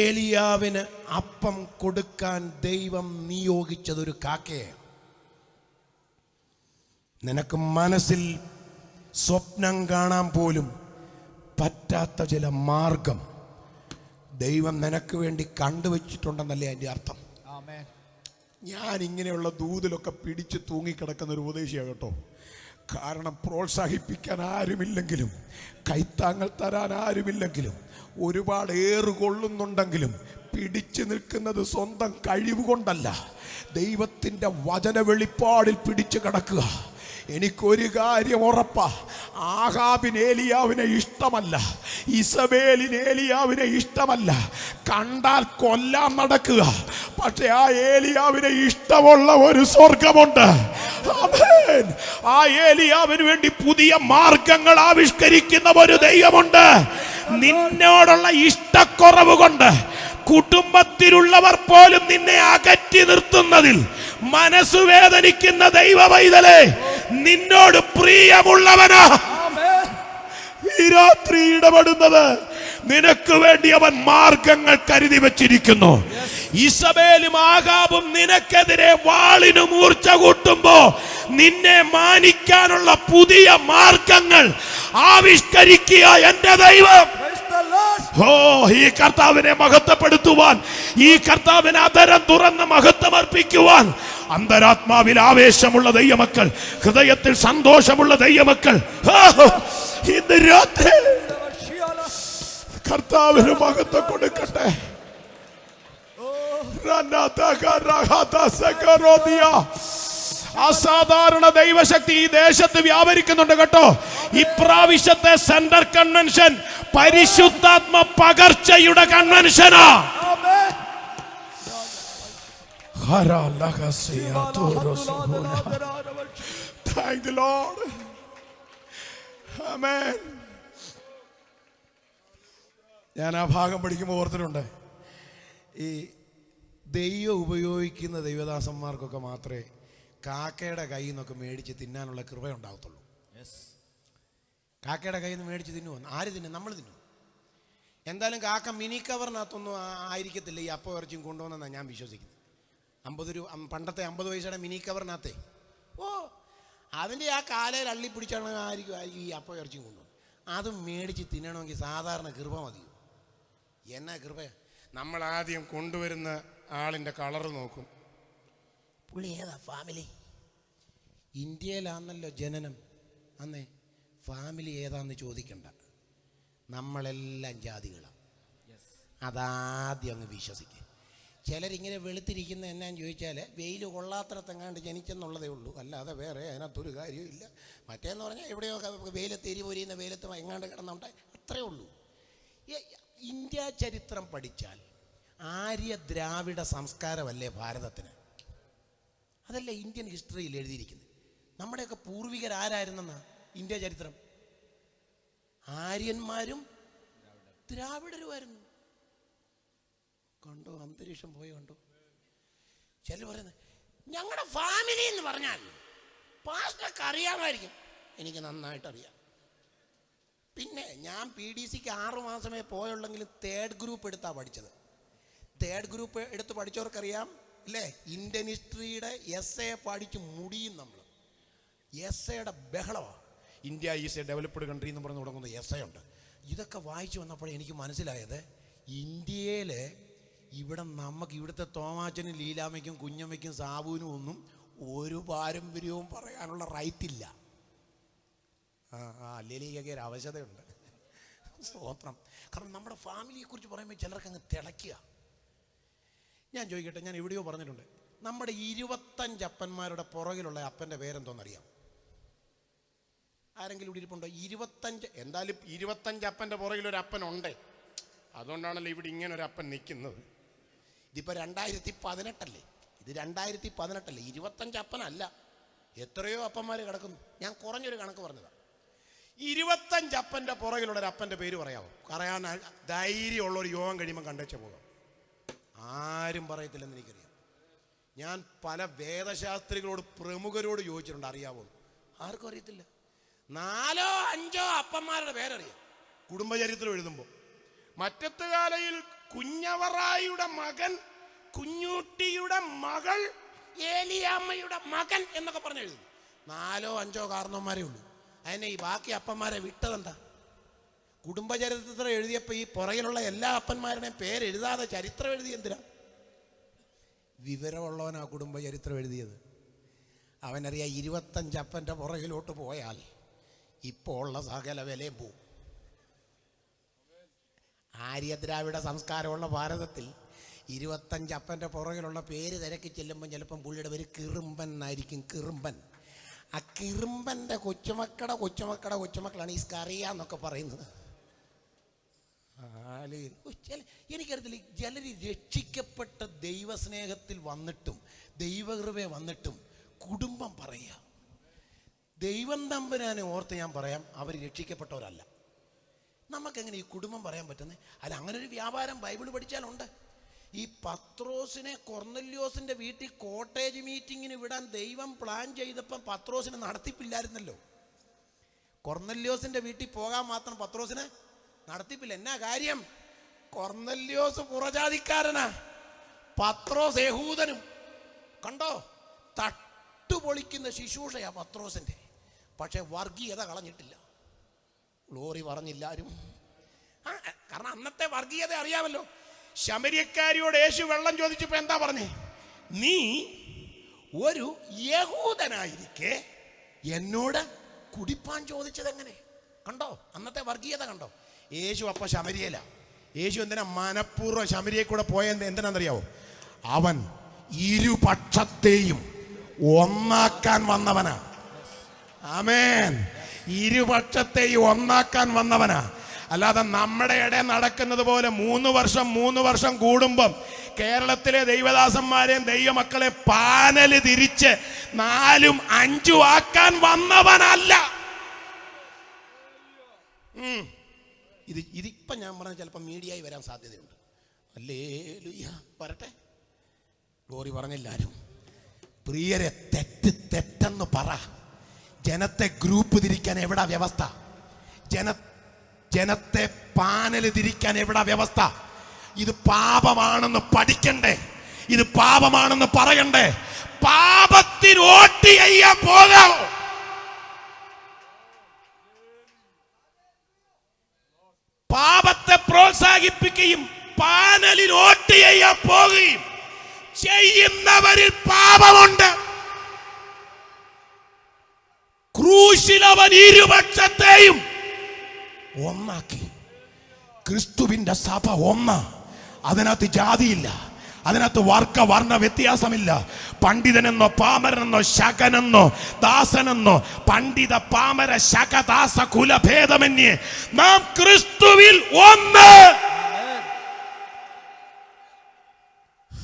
ഏലിയാവിന് അപ്പം കൊടുക്കാൻ ദൈവം നിയോഗിച്ചതൊരു കാക്കയെ. നിനക്ക് മനസ്സിൽ സ്വപ്നം കാണാൻ പോലും പറ്റാത്ത ചില മാർഗം ദൈവം നിനക്ക് വേണ്ടി കണ്ടുവച്ചിട്ടുണ്ടെന്നല്ലേ അതിൻ്റെ അർത്ഥം. ഞാൻ ഇങ്ങനെയുള്ള ദൂതിലൊക്കെ പിടിച്ച് തൂങ്ങിക്കിടക്കുന്ന ഒരു ഉപദേശിയാണ് കേട്ടോ. കാരണം പ്രോത്സാഹിപ്പിക്കാൻ ആരുമില്ലെങ്കിലും, കൈത്താങ്ങൾ തരാൻ ആരുമില്ലെങ്കിലും, ഒരുപാട് ഏറുകൊള്ളുന്നുണ്ടെങ്കിലും പിടിച്ചു നിൽക്കുന്നത് സ്വന്തം കഴിവ് കൊണ്ടല്ല, ദൈവത്തിൻ്റെ വചന വെളിപ്പാടിൽ പിടിച്ചു കിടക്കുക. എനിക്കൊരു കാര്യം ഉറപ്പാ, ആഹാബിന് ഏലിയാവിനെ ഇഷ്ടമല്ല, ഇസബേലിന് ഏലിയാവിനെ ഇഷ്ടമല്ല, കണ്ടാൽ കൊല്ലാൻ നടക്കുക. പക്ഷെ ആ ഏലിയാവിനെ ഇഷ്ടമുള്ള ഒരു സ്വർഗമുണ്ട്. ആ ഏലിയാവിന് വേണ്ടി പുതിയ മാർഗങ്ങൾ ആവിഷ്കരിക്കുന്ന ഒരു ദൈവമുണ്ട്. നിന്നോടുള്ള ഇഷ്ടക്കുറവ് കൊണ്ട് കുടുംബത്തിലുള്ളവർ പോലും നിന്നെ അകറ്റി നിർത്തുന്നതിൽ മനസ്സ് വേദനിക്കുന്ന ദൈവ പൈതലേ, നിന്നോട് പ്രിയമുള്ളവനാ ഈ രാത്രി ഇടപെടുന്നത്. നിനക്ക് വേണ്ടി അവൻ മാർഗങ്ങൾ കരുതി വച്ചിരിക്കുന്നു. ഇസബേലും ആഹാബും നിനക്കെതിരെ വാളിന് മൂർച്ച കൂട്ടുമ്പോ നിന്നെ മാനിക്കാനുള്ള പുതിയ മാർഗങ്ങൾ ആവിഷ്കരിക്കുക എന്റെ ദൈവം. ഓ, ഈ കർത്താവിനെ മഹത്വപ്പെടുത്തുവാൻ, ഈ കർത്താവിനെ അധരം തുറന്ന് മഹത്വമർപ്പിക്കുവാൻ അന്തരാത്മാവിൽ ആവേശമുള്ള ദൈവമക്കൾ, ഹൃദയത്തിൽ സന്തോഷമുള്ള ദൈവമക്കൾ ഇന്ന് രാത്രി കർത്താവിന് മഹത്വം കൊടുക്കട്ടെ. അസാധാരണ ദൈവശക്തി ഈ ദേശത്ത് വ്യാപരിക്കുന്നുണ്ട് കേട്ടോ. ഇപ്രാവശ്യത്തെ സെന്റർ കൺവെൻഷൻ പരിശുദ്ധാത്മ പകർച്ചയുടെ കൺവെൻഷനാ. Thank the Lord. Amen. ഞാൻ ആ ഭാഗം പഠിക്കുമ്പോൾ ഓർത്തിട്ടുണ്ട്, ഈ ദൈവം ഉപയോഗിക്കുന്ന ദൈവദാസന്മാർക്കൊക്കെ മാത്രമേ കാക്കയുടെ കയ്യിൽ നിന്നൊക്കെ മേടിച്ച് തിന്നാനുള്ള കൃപ ഉണ്ടാകത്തുള്ളൂ. കാക്കയുടെ കയ്യിൽ നിന്ന് മേടിച്ച് തിന്നുമോ? ആര് തിന്നും? നമ്മൾ തിന്നും. എന്തായാലും കാക്ക മിനി കവറിനകത്തൊന്നും ആയിരിക്കത്തില്ല ഈ അപ്പം ഇറച്ചിയും കൊണ്ടുവന്നെന്നാണ് ഞാൻ വിശ്വസിക്കുന്നത്. 50 രൂപ പണ്ടത്തെ 50 പൈസയുടെ മിനി കവറിനകത്തെ അതിൻ്റെ ആ കാലയിൽ അള്ളിപ്പിടിച്ചാണ് ആയിരിക്കും ഈ അപ്പം ഇറച്ചിയും കൊണ്ടുവന്നത്. അതും മേടിച്ച് തിന്നണമെങ്കിൽ സാധാരണ കൃപ മതിയോ? എന്നാ കൃപ? നമ്മൾ ആദ്യം കൊണ്ടുവരുന്ന ആളിൻ്റെ കളറ് നോക്കും. പുള്ളി ഏതാ ഫാമിലി? ഇന്ത്യയിലാണല്ലോ ജനനം. അന്നേ ഫാമിലി ഏതാന്ന് ചോദിക്കണ്ട, നമ്മളെല്ലാം ജാതികളാണ്. അതാദ്യം അങ്ങ് വിശ്വസിക്കുക. ചിലരിങ്ങനെ വെളുത്തിരിക്കുന്ന എന്നാന്ന് ചോദിച്ചാൽ വെയിൽ കൊള്ളാത്തടത്തെങ്ങാണ്ട് ജനിച്ചെന്നുള്ളതേ ഉള്ളൂ, അല്ലാതെ വേറെ അതിനകത്തൊരു കാര്യമില്ല. മറ്റേന്ന് പറഞ്ഞാൽ എവിടെയോ വെയിലത്ത് എരിപൊരിയുന്ന വെയിലത്ത് എങ്ങാണ്ട് കിടന്നുണ്ടായി, അത്രേ ഉള്ളൂ. ഇന്ത്യ ചരിത്രം പഠിച്ചാൽ ആര്യ ദ്രാവിഡ സംസ്കാരമല്ലേ ഭാരതത്തിന്? അതല്ലേ ഇന്ത്യൻ ഹിസ്റ്ററിയിൽ എഴുതിയിരിക്കുന്നത്. നമ്മുടെയൊക്കെ പൂർവികരാരായിരുന്നെന്നാ ഇന്ത്യ ചരിത്രം? ആര്യന്മാരും ദ്രാവിഡരുമായിരുന്നു. കണ്ടോ അന്തരീക്ഷം പോയി? കണ്ടോ? ചില പറയുന്നത് ഞങ്ങളുടെ ഫാമിലി എന്ന് പറഞ്ഞാൽ പാസ്റ്റർക്ക് അറിയാമായിരിക്കും. എനിക്ക് നന്നായിട്ട് അറിയാം. പിന്നെ ഞാൻ PDCക്ക് 6 മാസമേ പോയുള്ളെങ്കിലും 3rd ഗ്രൂപ്പ് എടുത്താണ് പഠിച്ചത്. 3rd ഗ്രൂപ്പ് എടുത്ത് പഠിച്ചവർക്കറിയാം അല്ലേ? ഇന്ത്യൻ ഹിസ്റ്ററിയുടെ essay പഠിച്ച് മുടിയും നമ്മൾ. essayയുടെ ബഹളമാണ്. India is A developed country എന്ന് പറഞ്ഞ് തുടങ്ങുന്ന essay ഉണ്ട്. ഇതൊക്കെ വായിച്ചു വന്നപ്പോഴേ എനിക്ക് മനസ്സിലായത്, ഇന്ത്യയിൽ ഇവിടെ നമുക്ക് ഇവിടുത്തെ തോമാച്ചനും ലീലാമ്മയ്ക്കും കുഞ്ഞമ്മയ്ക്കും സാബുവിനും ഒന്നും ഒരു പാരമ്പര്യവും പറയാനുള്ള റൈറ്റില്ല. അല്ലെങ്കിൽ ഒരു ആവശ്യതയുണ്ട്. സ്വോത്രം. കാരണം നമ്മുടെ ഫാമിലിയെക്കുറിച്ച് പറയുമ്പോൾ ചിലർക്ക് അങ്ങ് തിളയ്ക്കുക. ഞാൻ ചോദിക്കട്ടെ, ഞാൻ എവിടെയോ പറഞ്ഞിട്ടുണ്ട്, നമ്മുടെ 25 അപ്പന്മാരുടെ പുറകിലുള്ള അപ്പൻ്റെ പേരെന്തോന്നറിയാം? ആരെങ്കിലും ഇവിടെ ഇരിപ്പുണ്ടോ? 25. എന്തായാലും 25 അപ്പൻ്റെ പുറകിലൊരു അപ്പനുണ്ട്. അതുകൊണ്ടാണല്ലോ ഇവിടെ ഇങ്ങനെ ഒരു അപ്പൻ നിൽക്കുന്നത്. ഇതിപ്പോൾ 2018 അല്ലേ? ഇത് 2018 അല്ലേ? 25 അപ്പനല്ല, എത്രയോ അപ്പന്മാർ കിടക്കുന്നു. ഞാൻ കുറഞ്ഞൊരു കണക്ക് പറഞ്ഞതാണ്. 25 അപ്പൻ്റെ പുറകിലുള്ള ഒരു അപ്പൻ്റെ പേര് പറയാമോ? പറയാൻ ധൈര്യമുള്ള ഒരു യോഗം കഴിയുമ്പോൾ കണ്ടേച്ച പോകാം. ആരും പറയത്തില്ലെന്ന് എനിക്കറിയാം. ഞാൻ പല വേദശാസ്ത്രികളോട് പ്രമുഖരോട് ചോദിച്ചിട്ടുണ്ട്, അറിയാമോ? ആർക്കും അറിയത്തില്ല. 4 5 അപ്പന്മാരുടെ പേരറിയാം കുടുംബചരിത്രം എഴുതുമ്പോൾ. മറ്റത്തുകാലയിൽ കുഞ്ഞവറായിയുടെ മകൻ, കുഞ്ഞൂട്ടിയുടെ മകൾ, ഏലിയാമ്മയുടെ മകൻ എന്നൊക്കെ പറഞ്ഞ് എഴുതും. 4 5 കാരണവന്മാരേ ഉള്ളൂ. അതിനെ ഈ ബാക്കി അപ്പന്മാരെ വിട്ടതെന്താ? കുടുംബചരിത്രം എഴുതിയപ്പോൾ ഈ പുറകിലുള്ള എല്ലാ അപ്പന്മാരുടെയും പേരെഴുതാതെ ചരിത്രം എഴുതി എന്തിനാ? വിവരമുള്ളവനാ കുടുംബചരിത്രം എഴുതിയത്. അവനറിയാം 25 അപ്പൻ്റെ പുറകിലോട്ട് പോയാൽ ഇപ്പോൾ ഉള്ള സകല വിലയും പോവും. ആര്യദ്രാവിഡ സംസ്കാരമുള്ള ഭാരതത്തിൽ 25 അപ്പൻ്റെ പുറകിലുള്ള പേര് തിരക്കി ചെല്ലുമ്പം ചിലപ്പം പുള്ളിയുടെ പേര് കിറുമ്പൻ എന്നായിരിക്കും. കിറുമ്പൻ. ആ കിറുമ്പൻ്റെ കൊച്ചുമക്കളാണ് ഈ സ്കറിയ എന്നൊക്കെ പറയുന്നത്. എനിക്കറിയത്തില്ല, ചിലർ രക്ഷിക്കപ്പെട്ട ദൈവസ്നേഹത്തിൽ വന്നിട്ടും ദൈവകൃപ വന്നിട്ടും കുടുംബം പറയുക. ദൈവം തമ്പുരാനെ ഓർത്ത് ഞാൻ പറയാം, അവർ രക്ഷിക്കപ്പെട്ടവരല്ല. നമുക്കെങ്ങനെ ഈ കുടുംബം പറയാൻ പറ്റുന്നത്? അല്ല, അങ്ങനെ ഒരു വ്യാപാരം ബൈബിൾ പഠിച്ചാലുണ്ട്. ഈ പത്രോസിനെ കൊർന്നല്യോസിൻ്റെ വീട്ടിൽ കോട്ടേജ് മീറ്റിങ്ങിന് വിടാൻ ദൈവം പ്ലാൻ ചെയ്തപ്പം പത്രോസിന് നടത്തിപ്പില്ലായിരുന്നല്ലോ. കൊർന്നല്യോസിൻ്റെ വീട്ടിൽ പോകാൻ മാത്രം പത്രോസിന് നടത്തിപ്പില്ല. എന്നാ കാര്യം? കൊർന്നല്യോസ് പുറജാതിക്കാരനാ, പത്രോസ് യഹൂദനും. കണ്ടോ, തട്ടുപൊളിക്കുന്ന ശുശ്രൂഷയാ പത്രോസിൻ്റെ. പക്ഷെ വർഗീയത കളഞ്ഞിട്ടില്ല. ഗ്ലോറി പറഞ്ഞില്ലാരും. കാരണം അന്നത്തെ വർഗീയത അറിയാമല്ലോ. ശമര്യക്കാരിയോട് യേശു വെള്ളം ചോദിച്ചപ്പോൾ എന്താ പറഞ്ഞേ? നീ ഒരു യഹൂദനായിരിക്കെ എന്നോട് കുടിപ്പാൻ ചോദിച്ചത് എങ്ങനെ? കണ്ടോ അന്നത്തെ വർഗീയത കണ്ടോ? യേശു അപ്പം ശമരിയല. യേശു എന്തിനാ മനഃപൂർവ്വം ശമരിയെ കൂടെ പോയത്? എന്തിനാണെന്നറിയാവോ? അവൻ ഇരുപക്ഷത്തെയും ഒന്നാക്കാൻ വന്നവനാ. ആമേൻ. ഇരുപക്ഷത്തെയും ഒന്നാക്കാൻ വന്നവനാ. അല്ലാതെ നമ്മുടെ ഇടയിൽ നടക്കുന്നത് പോലെ 3 വർഷം കൂടുമ്പം കേരളത്തിലെ ദൈവദാസന്മാരെയും ദൈവമക്കളെ പാനല് തിരിച്ച് 4 5 ആക്കാൻ വന്നവനല്ല. ഇതിപ്പം ഞാൻ പറഞ്ഞ ചിലപ്പോൾ മീഡിയയിൽ വരാൻ സാധ്യതയുണ്ട്. ഹല്ലേലൂയ, വരട്ടെ. ഗ്ലോറി പറഞ്ഞില്ലാരും. പ്രിയരെ, തെറ്റെന്ന് പറ. ജനത്തെ ഗ്രൂപ്പ് തിരിക്കാൻ എവിടാ വ്യവസ്ഥ? ജനത്തെ പാനല് തിരിക്കാൻ എവിടാ വ്യവസ്ഥ? ഇത് പാപമാണെന്ന് പഠിക്കണ്ടേ? ഇത് പാപമാണെന്ന് പറയണ്ടേ? പാപത്തിന് വോട്ട് ചെയ്യാൻ പോകാമോ? പാപത്തെ പ്രോത്സാഹിപ്പിക്കുകയും പാനലിൽ വോട്ട് ചെയ്യാൻ പോകുകയും ചെയ്യുന്നവരിൽ പാപമുണ്ട്. ക്രൂശിൽ അവൻ ഇരുപക്ഷത്തെയും ഒന്നാക്കി. ക്രിസ്തുവിന്റെ സഭ ഒന്നാ. അതിനകത്ത് ജാതിയില്ല, അതിനകത്ത് വർണ്ണ വ്യത്യാസമില്ല. പണ്ഡിതനെന്നോ പാമരനെന്നോ ശകനെന്നോ ദാസനെന്നോ പണ്ഡിത പാമര ശകദാസ കുലഭേദമന്യേ നാം ക്രിസ്തുവിൽ ഒന്ന്.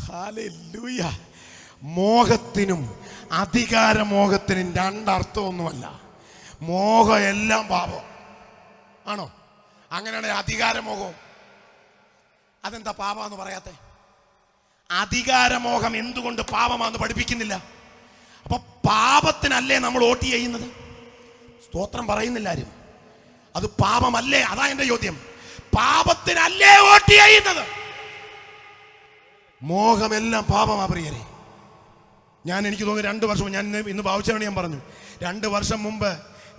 ഹല്ലേലൂയ. മോഹത്തിനും അധികാരമോഹത്തിനും രണ്ടർത്ഥമൊന്നുമല്ല. മോഹം എല്ലാം പാപം ആണോ? അങ്ങനെയാണെങ്കിൽ അധികാരമോഹവും അതെന്താ പാപമെന്ന് പറയാത്തെ? അധികാരമോഹം എന്തുകൊണ്ട് പാപമാണെന്ന് പഠിപ്പിക്കുന്നില്ല? അപ്പൊ പാപത്തിനല്ലേ നമ്മൾ വോട്ട് ചെയ്യുന്നത്? സ്തോത്രം പറയുന്നില്ല ആരും. അത് പാപമല്ലേ? അതാ എന്റെ ചോദ്യം. പാപത്തിനല്ലേ വോട്ട് ചെയ്യുന്നത്? മോഹമെല്ലാം പാപമാ പ്രിയരെ. എനിക്ക് തോന്നുന്നു 2 വർഷം, ഞാൻ ഇന്ന് ഭാവിച്ചാണ് ഞാൻ പറഞ്ഞു, 2 വർഷം മുമ്പ്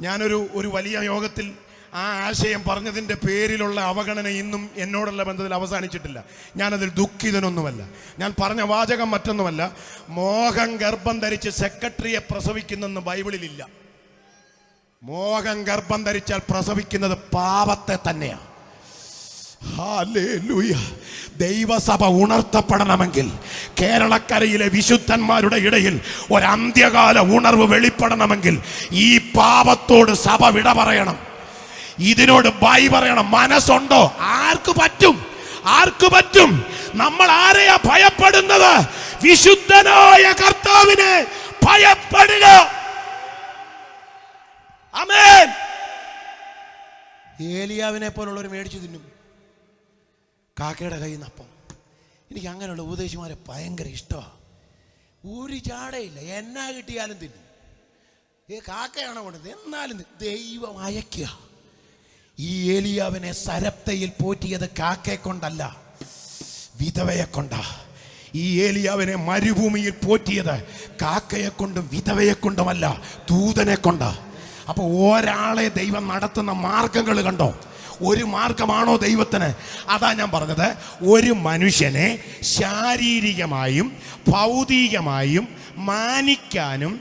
ഞാനൊരു വലിയ യോഗത്തിൽ ആ ആശയം പറഞ്ഞതിൻ്റെ പേരിലുള്ള അവഗണന ഇന്നും എന്നോടുള്ള ബന്ധത്തിൽ അവസാനിച്ചിട്ടില്ല. ഞാനതിൽ ദുഃഖിതനൊന്നുമല്ല. ഞാൻ പറഞ്ഞ വാചകം മറ്റൊന്നുമല്ല. മോഹം ഗർഭം ധരിച്ച് സെക്രട്ടറിയെ പ്രസവിക്കുന്നെന്ന് ബൈബിളിലില്ല. മോഹം ഗർഭം ധരിച്ചാൽ പ്രസവിക്കുന്നത് പാപത്തെ തന്നെയാണ്. ഹല്ലേലൂയ. ദൈവസഭ ഉണർത്തപ്പെടണമെങ്കിൽ, കേരളക്കരയിലെ വിശുദ്ധന്മാരുടെ ഇടയിൽ ഒരു അന്ത്യകാല ഉണർവ് വെളിപ്പെടണമെങ്കിൽ ഈ പാപത്തോട് സഭ വിട പറയണം. ഇതിനോട് ബൈ പറയണം. മനസ്സുണ്ടോ? ആർക്ക് പറ്റും? ആർക്ക് പറ്റും? നമ്മൾ ആരെയാ ഭയപ്പെടുന്നത്? വിശുദ്ധനായ കർത്താവിനെ ഭയപ്പെടുക. ആമേൻ. ഏലിയാവിനെ പോലുള്ളവർ മേടിച്ചു തിന്നും കാക്കയുടെ കയ്യിൽ നിന്ന് അപ്പം. എനിക്ക് അങ്ങനെയുള്ള ഉപദേശിമാരെ ഭയങ്കര ഇഷ്ടമാണ്. ഒരു ചാടയില്ല, എന്നാ കിട്ടിയാലും തിന്നും. കാക്കയാണോ കൊണ്ടത്? എന്നാലും ദൈവം അയക്കുക. ഈ ഏലിയാവിനെ സരപ്തയിൽ പോറ്റിയത് കാക്കയെ കൊണ്ടല്ല, വിധവയെ കൊണ്ടാ. ഈ ഏലിയാവിനെ മരുഭൂമിയിൽ പോറ്റിയത് കാക്കയെ കൊണ്ടും വിധവയെ കൊണ്ടുമല്ല, ദൂതനെ കൊണ്ടാ. അപ്പൊ ഒരാളെ ദൈവം നടത്തുന്ന മാർഗങ്ങൾ കണ്ടോ? ഒരു മാർഗമാണോ ദൈവത്തിന്? അതാ ഞാൻ പറഞ്ഞത്. ഒരു മനുഷ്യനെ ശാരീരികമായും ഭൗതികമായും മാനിക്കാനും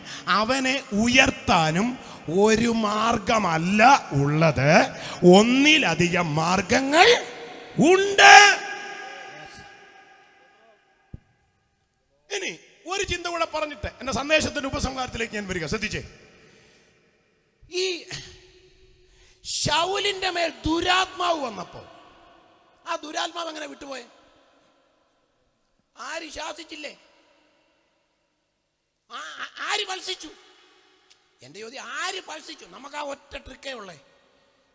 അവനെ ഉയർത്താനും ഒരു മാർഗമല്ല ഉള്ളത്, ഒന്നിലധികം മാർഗങ്ങൾ ഉണ്ട്. ഇനി ഒരു ചിന്ത കൂടെ പറഞ്ഞിട്ട് എന്റെ സന്ദേശത്തിന്റെ ഉപസംഹാരത്തിലേക്ക് ഞാൻ വരിക. ശ്രദ്ധിച്ചേ. ഈ ശൗലിന്റെ മേൽ ദുരാത്മാവ് വന്നപ്പോ ആ ദുരാത്മാവ് എങ്ങനെ വിട്ടുപോയെ? ആര് ശാസിച്ചില്ലേ? ആര് പൾസിച്ചു? എന്റെ ചോദ്യം, ആര് പൾസിച്ചു? നമുക്ക് ആ ഒറ്റ ട്രിക്കേ ഉള്ളേ.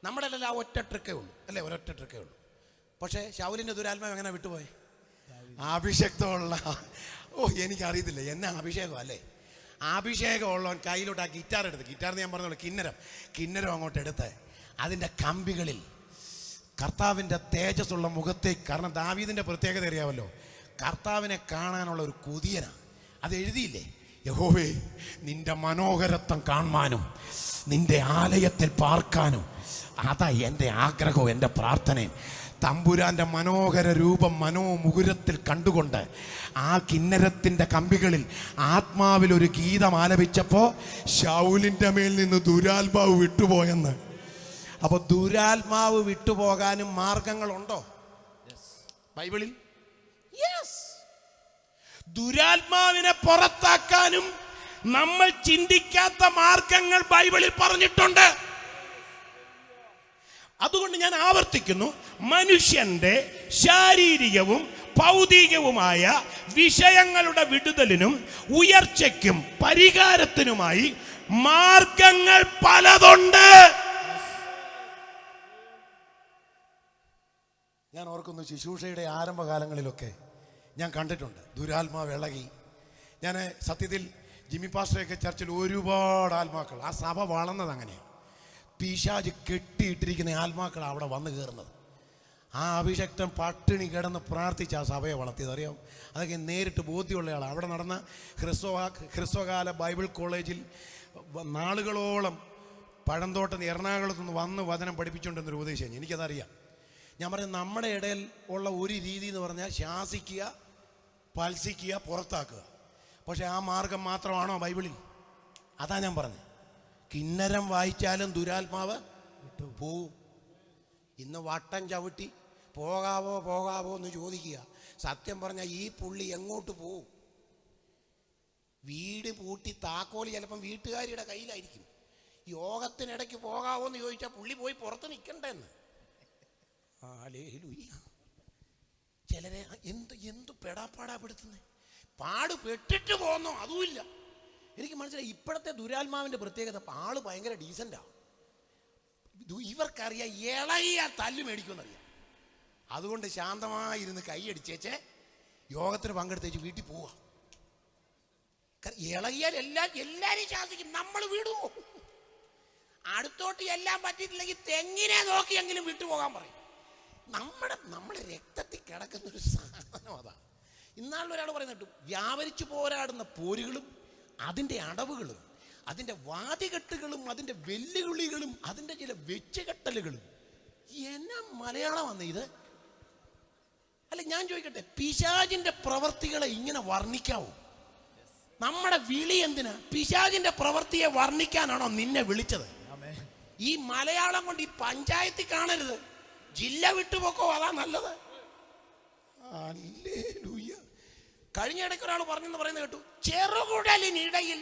നമ്മുടെ ആ ഒറ്റ ട്രിക്കേ ഉള്ളൂ, അല്ലേ? ഒരൊറ്റ ട്രിക്കേ ഉള്ളൂ. പക്ഷേ ശൗലിന്റെ ദുരാത്മാവ് എങ്ങനെ വിട്ടുപോയെ? അഭിഷേകമുള്ള, എനിക്കറിയത്തില്ല എന്നാ അഭിഷേകം, അല്ലേ? അഭിഷേകമുള്ളവൻ കയ്യിലോട്ട് ആ ഗിറ്റാർ എടുത്ത്, ഗിറ്റാറിന് ഞാൻ പറഞ്ഞോളൂ, കിന്നരം അങ്ങോട്ട് എടുത്ത് അതിൻ്റെ കമ്പികളിൽ കർത്താവിൻ്റെ തേജസ്സുള്ള മുഖത്തേക്ക്, കാരണം ദാവീദിൻ്റെ പ്രത്യേകത അറിയാമല്ലോ, കർത്താവിനെ കാണാനുള്ള ഒരു കൊതിയനാണ്. അത് എഴുതിയില്ലേ? യഹോവേ, നിന്റെ മനോഹരത്വം കാണാനും നിന്റെ ആലയത്തിൽ പാർക്കാനും. അതാ എൻ്റെ ആഗ്രഹവും എൻ്റെ പ്രാർത്ഥനയും. തമ്പുരാൻ്റെ മനോഹര രൂപം മനോമുകുരത്തിൽ കണ്ടുകൊണ്ട് ആ കിന്നരത്തിൻ്റെ കമ്പികളിൽ ആത്മാവിൽ ഒരു ഗീതം ആലപിച്ചപ്പോൾ ശൗലിൻ്റെ മേൽ നിന്ന് ദുരാത്മാവ് വിട്ടുപോയെന്ന്. അപ്പൊ ദുരാത്മാവ് വിട്ടുപോകാനും മാർഗങ്ങളുണ്ടോ ബൈബിളിൽ? യെസ്. ദുരാത്മാവിനെ പുറത്താക്കാനും നമ്മൾ ചിന്തിക്കാത്ത മാർഗങ്ങൾ ബൈബിളിൽ പറഞ്ഞിട്ടുണ്ട്. അതുകൊണ്ട് ഞാൻ ആവർത്തിക്കുന്നു, മനുഷ്യന്റെ ശാരീരികവും ഭൗതികവുമായ വിഷയങ്ങളുടെ വിടുതലിനും ഉയർച്ചയ്ക്കും പരിഹാരത്തിനുമായി മാർഗങ്ങൾ പലതുണ്ട്. ഞാൻ ഓർക്കുന്നു, ശുശ്രൂഷയുടെ ആരംഭകാലങ്ങളിലൊക്കെ ഞാൻ കണ്ടിട്ടുണ്ട് ദുരാത്മാവ് ഇളകി. ഞാൻ സത്യത്തിൽ ജിമ്മി പാസ്റ്ററൊക്കെ ചർച്ചിൽ ഒരുപാട് ആത്മാക്കൾ, ആ സഭ വളർന്നത് അങ്ങനെയാണ്. പിശാച് കെട്ടിയിട്ടിരിക്കുന്ന ആത്മാക്കൾ അവിടെ വന്നു കയറുന്നത്. ആ അഭിഷക്തൻ പട്ടിണി കിടന്ന് പ്രാർത്ഥിച്ച് ആ സഭയെ വളർത്തിയത് അറിയാം. അതൊക്കെ നേരിട്ട് ബോധ്യമുള്ള ആളാണ്. അവിടെ നടന്ന ഹ്രസ്വകാല ബൈബിൾ കോളേജിൽ നാളുകളോളം പഴന്തോട്ടം എറണാകുളത്ത് നിന്ന് വന്ന് വചനം പഠിപ്പിച്ചുകൊണ്ടിരുന്നൊരു ഉപദേശം എനിക്കതറിയാം. ഞാൻ പറഞ്ഞത്, നമ്മുടെ ഇടയിൽ ഉള്ള ഒരു രീതി എന്ന് പറഞ്ഞാൽ ശാസിക്കുക, പൽസിക്കുക, പുറത്താക്കുക. പക്ഷെ ആ മാർഗം മാത്രമാണോ ബൈബിളിൽ? അതാ ഞാൻ പറഞ്ഞത്. കിന്നരം വായിച്ചാലും ദുരാത്മാവ് പോവും. ഇന്ന് വട്ടം ചവിട്ടി പോകാവോ എന്ന് ചോദിക്കുക. സത്യം പറഞ്ഞാൽ ഈ പുള്ളി എങ്ങോട്ട് പോവും? വീട് പൂട്ടി താക്കോല് ചിലപ്പം വീട്ടുകാരിയുടെ കയ്യിലായിരിക്കും. യോഗത്തിനിടയ്ക്ക് പോകാവോ എന്ന് ചോദിച്ചാൽ പുള്ളി പോയി പുറത്ത് നിൽക്കണ്ടെന്ന്. ചിലരെ എന്ത് പെടാപ്പാടാപ്പെടുത്തുന്നേ, പാടുപെട്ടിട്ട് പോന്നോ അതുമില്ല. എനിക്ക് മനസ്സിലായി ഇപ്പോഴത്തെ ദുരാത്മാവിൻ്റെ പ്രത്യേകത. ആള് ഭയങ്കര ഡീസൻ്റാ. ഇവർക്കറിയാം ഇളകിയ തല്ല് മേടിക്കുമെന്നറിയാം. അതുകൊണ്ട് ശാന്തമായിരുന്ന് കൈയടിച്ചേച്ച് യോഗത്തിന് പങ്കെടുത്തേച്ച് വീട്ടിൽ പോവുക. ഇളകിയാൽ എല്ലാരും ശാസിക്കും, നമ്മൾ വിടുവോ? അടുത്തോട്ട് എല്ലാം പറ്റിയിട്ടില്ലെങ്കിൽ തെങ്ങിനെ നോക്കിയെങ്കിലും വിട്ടുപോകാൻ പറയും. നമ്മുടെ രക്തത്തിൽ കിടക്കുന്നൊരു സാധനം അതാ. ഇന്നാളിൽ ഒരാൾ പറയുന്നത് കേട്ടു, വ്യാപരിച്ചു പോരാടുന്ന പോരുകളും അതിൻ്റെ അടവുകളും അതിൻ്റെ വാതികെട്ടുകളും അതിൻ്റെ വെല്ലുവിളികളും അതിൻ്റെ ചില വെച്ചുകെട്ടലുകളും. എന്നാ മലയാളം വന്ന ഇത്? അല്ല, ഞാൻ ചോദിക്കട്ടെ, പിശാചിന്റെ പ്രവർത്തികളെ ഇങ്ങനെ വർണ്ണിക്കാവോ? നമ്മുടെ വിളി എന്തിനാ? പിശാചിന്റെ പ്രവൃത്തിയെ വർണ്ണിക്കാനാണോ നിന്നെ വിളിച്ചത്? ഈ മലയാളം കൊണ്ട് ഈ പഞ്ചായത്തിൽ കാണരുത്, ജില്ല വിട്ടുപോക്കോ, അതാ നല്ലത്. കഴിഞ്ഞ ഇടയ്ക്ക് ഒരാൾ പറഞ്ഞെന്ന് പറയുന്നത് കേട്ടു, ചെറുകുഴലിനിടയിൽ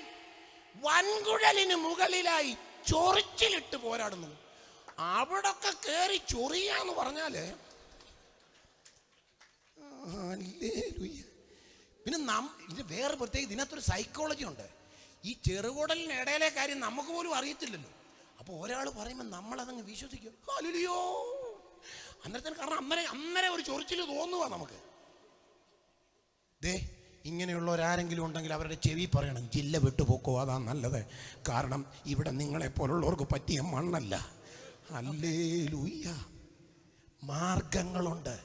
വൻകുഴലിന് മുകളിലായി ചൊറിച്ചിലിട്ട് പോരാടുന്നു. അവിടൊക്കെ കയറി ചൊറിയാന്ന് പറഞ്ഞാല് പിന്നെ ഇത് വേറെ പ്രത്യേകിച്ച് ഇതിനകത്തൊരു സൈക്കോളജി ഉണ്ട്. ഈ ചെറുകുടലിനിടയിലെ കാര്യം നമുക്ക് പോലും അറിയത്തില്ലല്ലോ. അപ്പോൾ ഒരാൾ പറയുമ്പോൾ നമ്മളതങ്ങ് വിശ്വസിക്കും. അല്ലയോ അന്നേരത്തിന്, കാരണം അന്നേരം ഒരു ചൊറിച്ചിൽ തോന്നുക നമുക്ക്. ദേ, ഇങ്ങനെയുള്ളവരാരെങ്കിലും ഉണ്ടെങ്കിൽ അവരുടെ ചെവി പറയണം, ജില്ല വിട്ടുപോക്കോ, അതാ നല്ലത്. കാരണം ഇവിടെ നിങ്ങളെപ്പോലുള്ളവർക്ക് പറ്റിയ മണ്ണല്ല. ഹല്ലേലൂയ. മാർഗങ്ങളുണ്ട്.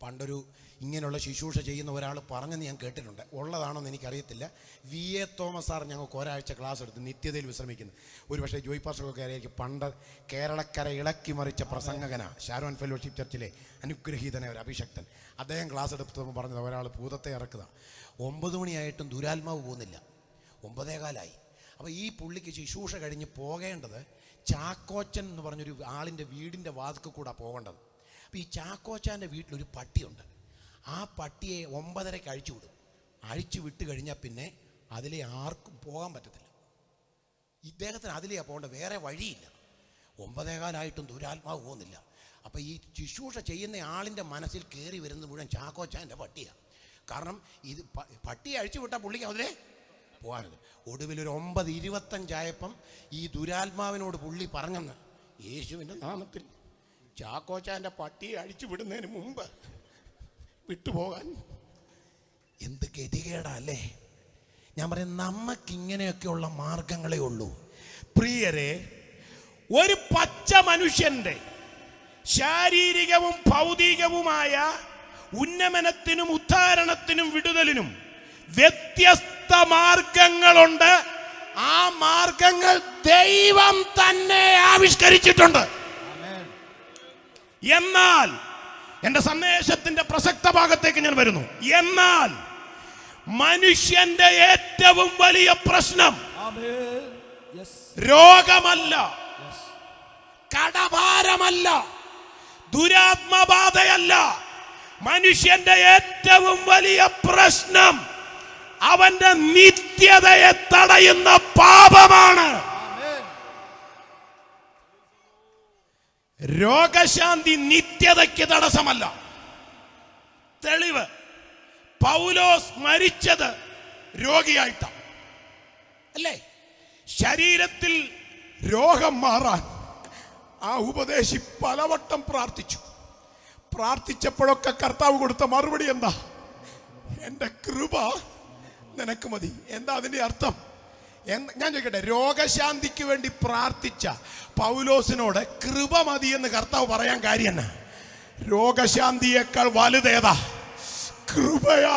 പണ്ടൊരു ഇങ്ങനെയുള്ള ശുശ്രൂഷ ചെയ്യുന്ന ഒരാൾ പറഞ്ഞെന്ന് ഞാൻ കേട്ടിട്ടുണ്ട്. ഉള്ളതാണോന്ന് എനിക്കറിയത്തില്ല. VA തോമസ് സാർ ഞങ്ങൾക്ക് ഒരാഴ്ച ക്ലാസ് എടുത്ത് നിത്യതയിൽ വിശ്രമിക്കുന്നു. ഒരുപക്ഷെ ജോയ് പാസ്റ്ററൊക്കെ അറിയായിരിക്കും. പണ്ട് കേരളക്കര ഇളക്കി മറിച്ച പ്രസംഗകനാ, ഷാരോൺ ഫെലോഷിപ്പ് ചർച്ചിലെ അനുഗ്രഹീതനായ ഒരു അഭിഷക്തൻ. അദ്ദേഹം ക്ലാസ് എടുത്തപ്പോൾ പറഞ്ഞത്, ഒരാൾ ഭൂതത്തെ ഇറക്കുക, 9 മണിയായിട്ടും ദുരാത്മാവ് പോകുന്നില്ല, 9:15. അപ്പോൾ ഈ പുള്ളിക്ക് ശുശ്രൂഷ കഴിഞ്ഞ് പോകേണ്ടത് ചാക്കോച്ചൻ എന്ന് പറഞ്ഞൊരു ആളിൻ്റെ വീടിൻ്റെ വാതിൽക്ക് കൂടെ പോകേണ്ടത്. അപ്പോൾ ഈ ചാക്കോച്ചാൻ്റെ വീട്ടിലൊരു പട്ടിയുണ്ട്. ആ പട്ടിയെ 9:30 അഴിച്ചു വിടും. അഴിച്ചു വിട്ട് കഴിഞ്ഞാൽ പിന്നെ അതിലെ ആർക്കും പോകാൻ പറ്റത്തില്ല. ഇദ്ദേഹത്തിന് അതിലെയാ പോകേണ്ട, വേറെ വഴിയില്ല. 9:15 ദുരാത്മാവ് പോകുന്നില്ല. അപ്പോൾ ഈ ശുശ്രൂഷ ചെയ്യുന്ന ആളിൻ്റെ മനസ്സിൽ കയറി വരുന്നത് മുഴുവൻ ചാക്കോച്ചാൻ്റെ പട്ടിയാണ്. കാരണം ഇത് പട്ടിയെ അഴിച്ചു വിട്ടാൽ പുള്ളിക്ക് അതിലെ പോകാനത്. ഒടുവിലൊരു 9:25 ഈ ദുരാത്മാവിനോട് പുള്ളി പറഞ്ഞെന്ന്, യേശുവിൻ്റെ നാമത്തിൽ ചാക്കോച്ചാൻ്റെ പട്ടിയെ അഴിച്ചു വിടുന്നതിന് മുമ്പ് വിട്ടുപോകാൻ. എന്ത് ഗതികേടാ അല്ലേ? ഞാൻ പറയും, നമുക്കിങ്ങനെയൊക്കെയുള്ള മാർഗങ്ങളേ ഉള്ളൂ. പ്രിയരെ, ഒരു പച്ച മനുഷ്യന്റെ ശാരീരികവും ഭൗതികവുമായ ഉന്നമനത്തിനും ഉദ്ധാരണത്തിനും വിടുതലിനും വ്യത്യസ്ത മാർഗങ്ങളുണ്ട്. ആ മാർഗങ്ങൾ ദൈവം തന്നെ ആവിഷ്കരിച്ചിട്ടുണ്ട്. എന്നാൽ എന്റെ സന്ദേശത്തിന്റെ പ്രസക്ത ഭാഗത്തേക്ക് ഞാൻ വരുന്നു. എന്നാൽ മനുഷ്യന്റെ ഏറ്റവും വലിയ പ്രശ്നം രോഗമല്ല, കടഭാരമല്ല, ദുരാത്മബാധയല്ല. മനുഷ്യന്റെ ഏറ്റവും വലിയ പ്രശ്നം അവന്റെ നിത്യതയെ തടയുന്ന പാപമാണ്. രോഗശാന്തി നിത്യതയ്ക്ക് തടസ്സമല്ല. തെളിവ്, പൗലോസ് മരിച്ചത് രോഗിയായിട്ടാണ് അല്ലേ? ശരീരത്തിൽ രോഗം മാറാൻ ആ ഉപദേശി പലവട്ടം പ്രാർത്ഥിച്ചപ്പോഴൊക്കെ കർത്താവ് കൊടുത്ത മറുപടി എന്താ? എൻ്റെ കൃപ നിനക്ക് മതി. എന്താ അതിൻ്റെ അർത്ഥം? ഞാൻ ചോദിക്കട്ടെ, രോഗശാന്തിക്ക് വേണ്ടി പ്രാർത്ഥിച്ച പൗലോസിനോട് കൃപ മതി എന്ന് കർത്താവ് പറയാൻ കാര്യം എന്നാ? രോഗശാന്തിയേക്കാൾ വലുതേതാ? കൃപയാ.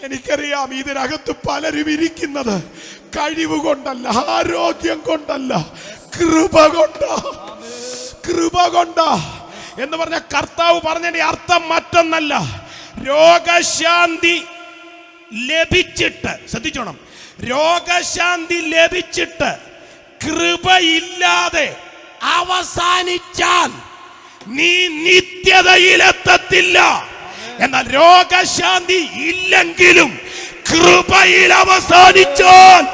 എനിക്കറിയാം, ഇതിനകത്ത് പലരും ഇരിക്കുന്നത് കഴിവ് കൊണ്ടല്ല, ആരോഗ്യം കൊണ്ടല്ല, കൃപ കൊണ്ടാ. കൃപ കൊണ്ടാ എന്ന് പറഞ്ഞ കർത്താവ് പറഞ്ഞതിന്റെ അർത്ഥം മറ്റൊന്നല്ല. രോഗശാന്തി ലഭിച്ചിട്ട്, ശ്രദ്ധിച്ചോണം, രോഗശാന്തി ലഭിച്ചിട്ട് കൃപയില്ലാതെ അവസാനിച്ചാൽ നീ നിത്യതയിലെത്തത്തില്ല. എന്നാൽ രോഗശാന്തി ഇല്ലെങ്കിലും കൃപയിൽ അവസാനിച്ചാൽ,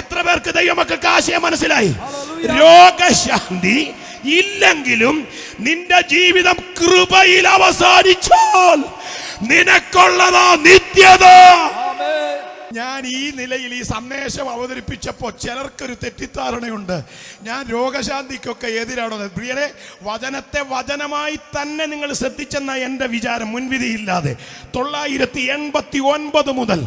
എത്ര പേർക്ക് ദൈവമക്കൾക്ക് ആശയം മനസ്സിലായി? രോഗശാന്തി ഇല്ലെങ്കിലും നിന്റെ ജീവിതം കൃപയിൽ അവസാനിച്ചാൽ നിനക്കുള്ളതാ നിത്യത. ഞാൻ ഈ നിലയിൽ ഈ സന്ദേശം അവതരിപ്പിച്ചപ്പോൾ ചിലർക്കൊരു തെറ്റിദ്ധാരണയുണ്ട്, ഞാൻ രോഗശാന്തിക്കൊക്കെ എതിരാണോ. പ്രിയരെ, വചനത്തെ വചനമായി തന്നെ നിങ്ങൾ ശ്രദ്ധിച്ചെന്ന എൻ്റെ വിചാരം, മുൻവിധിയില്ലാതെ. 989 മുതൽ